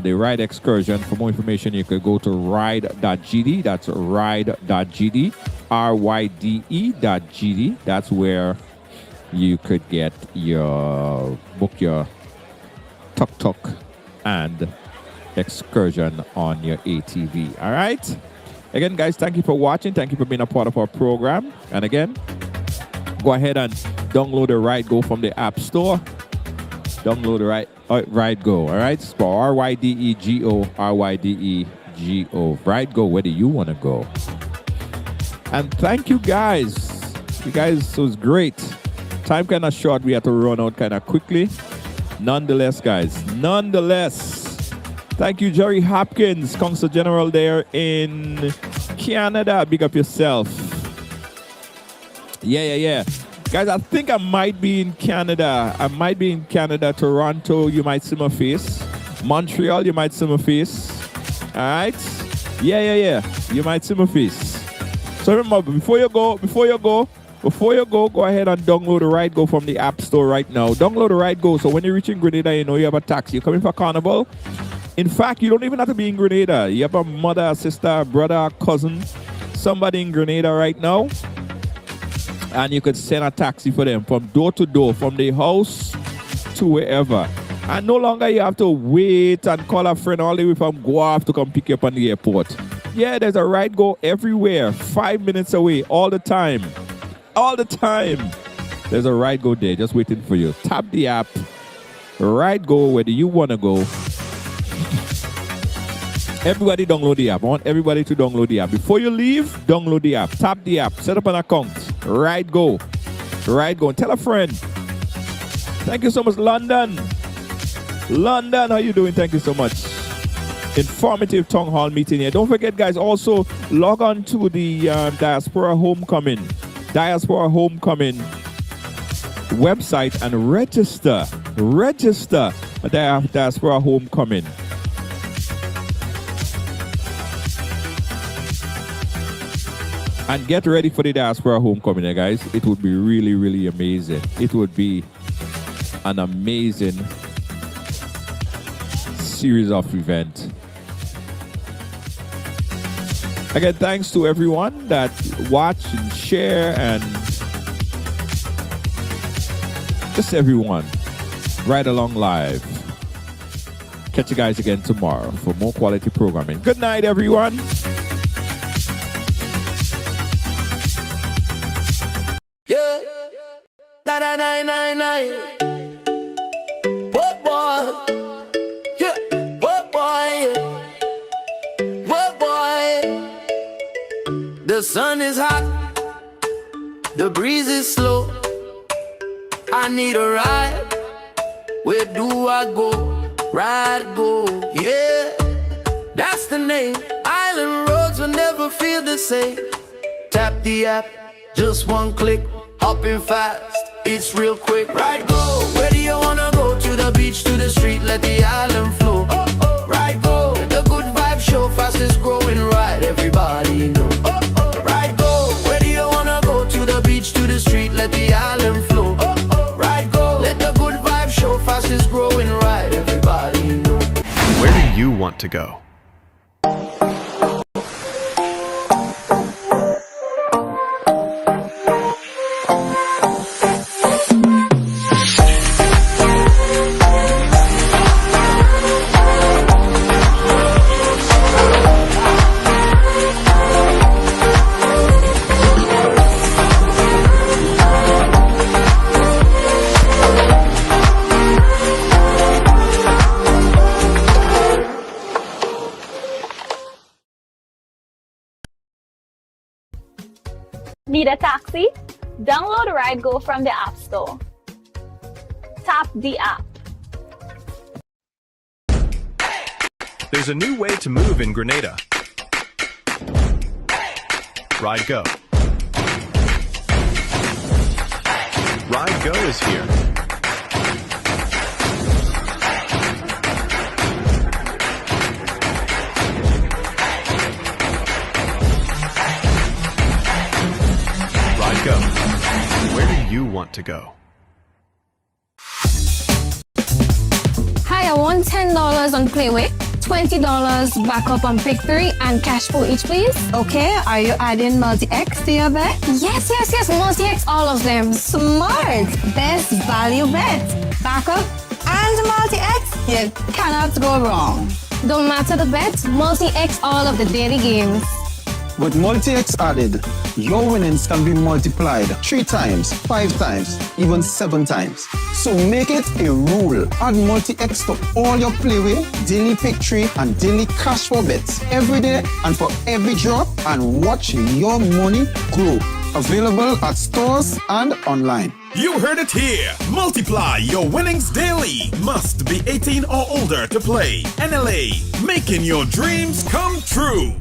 the Ride Excursion. For more information, you could go to ride.gd. That's ride.gd, RYDE.gd. That's where you could book your tuk-tuk and excursion on your ATV. All right? Again, guys, thank you for watching. Thank you for being a part of our program. And again, go ahead and download the Ride Go from the App Store. Download the Ride Go, all right? Spell RYDEGO, RYDEGO. Ride Go, where do you want to go? And thank you, guys. You guys, it was great. Time kind of short. We had to run out kind of quickly. Nonetheless, guys, thank you, Jerry Hopkins, Consul General there in Canada. Big up yourself. Yeah. Guys, I think I might be in Canada. I might be in Canada. Toronto, you might see my face. Montreal, you might see my face. All right? Yeah. You might see my face. So remember, before you go, go ahead and download the Ride Go from the App Store right now. Download the Ride Go. So when you're reaching Grenada, you know you have a taxi. You're coming for Carnival. In fact, you don't even have to be in Grenada. You have a mother, a sister, a brother, a cousin, somebody in Grenada right now. And you could send a taxi for them from door to door, from the house to wherever. And no longer you have to wait and call a friend all the way from Guelph to come pick you up on the airport. Yeah, there's a Ride Go everywhere, 5 minutes away, all the time. All the time. There's a Ride Go there just waiting for you. Tap the app, Ride Go whether you want to go. Everybody download the app. I want everybody to download the app. Before you leave, download the app. Tap the app. Set up an account. Ride Go. Ride Go. And tell a friend. Thank you so much, London. London, how you doing? Thank you so much. Informative town hall meeting here. Don't forget, guys, also log on to the Diaspora Homecoming website and register at Diaspora Homecoming. And get ready for the Diaspora Homecoming, guys. It would be really, really amazing. It would be an amazing series of events. Again, thanks to everyone that watch and share and just everyone right along live. Catch you guys again tomorrow for more quality programming. Good night, everyone. Yeah, 999. What boy? Yeah, what boy? What boy? The sun is hot, the breeze is slow. I need a ride. Where do I go? Ride Go. Yeah, that's the name. Island roads will never feel the same. Tap the app, just one click. Hopping fast, it's real quick. Ride Go. Where do you wanna go? To the beach, to the street, let the island flow. Ride Go. The good vibe show, fastest growing ride, everybody know. Ride Go. Where do you wanna go? To the beach, to the street, let the island flow. Ride Go. Let the good vibe show, fastest growing ride, everybody know. Where do you want to go? Need a taxi? Download Ride Go from the App Store. Tap the app. There's a new way to move in Grenada. Ride Go. Ride Go is here. Ride Go. Where do you want to go? Hi, I want $10 on Playway, $20 backup on Pick 3, and cash for each, please. Okay, are you adding multi-X to your bet? Yes, multi-X, all of them. Smart! Best value bet. Backup and multi-X, you cannot go wrong. Don't matter the bet, multi-X all of the daily games. With multi-X added, your winnings can be multiplied 3 times, 5 times, even 7 times. So make it a rule. Add multi-X to all your Playway, daily pick 3, and daily cash for bets every day and for every drop, and watch your money grow. Available at stores and online. You heard it here. Multiply your winnings daily. Must be 18 or older to play. NLA, making your dreams come true.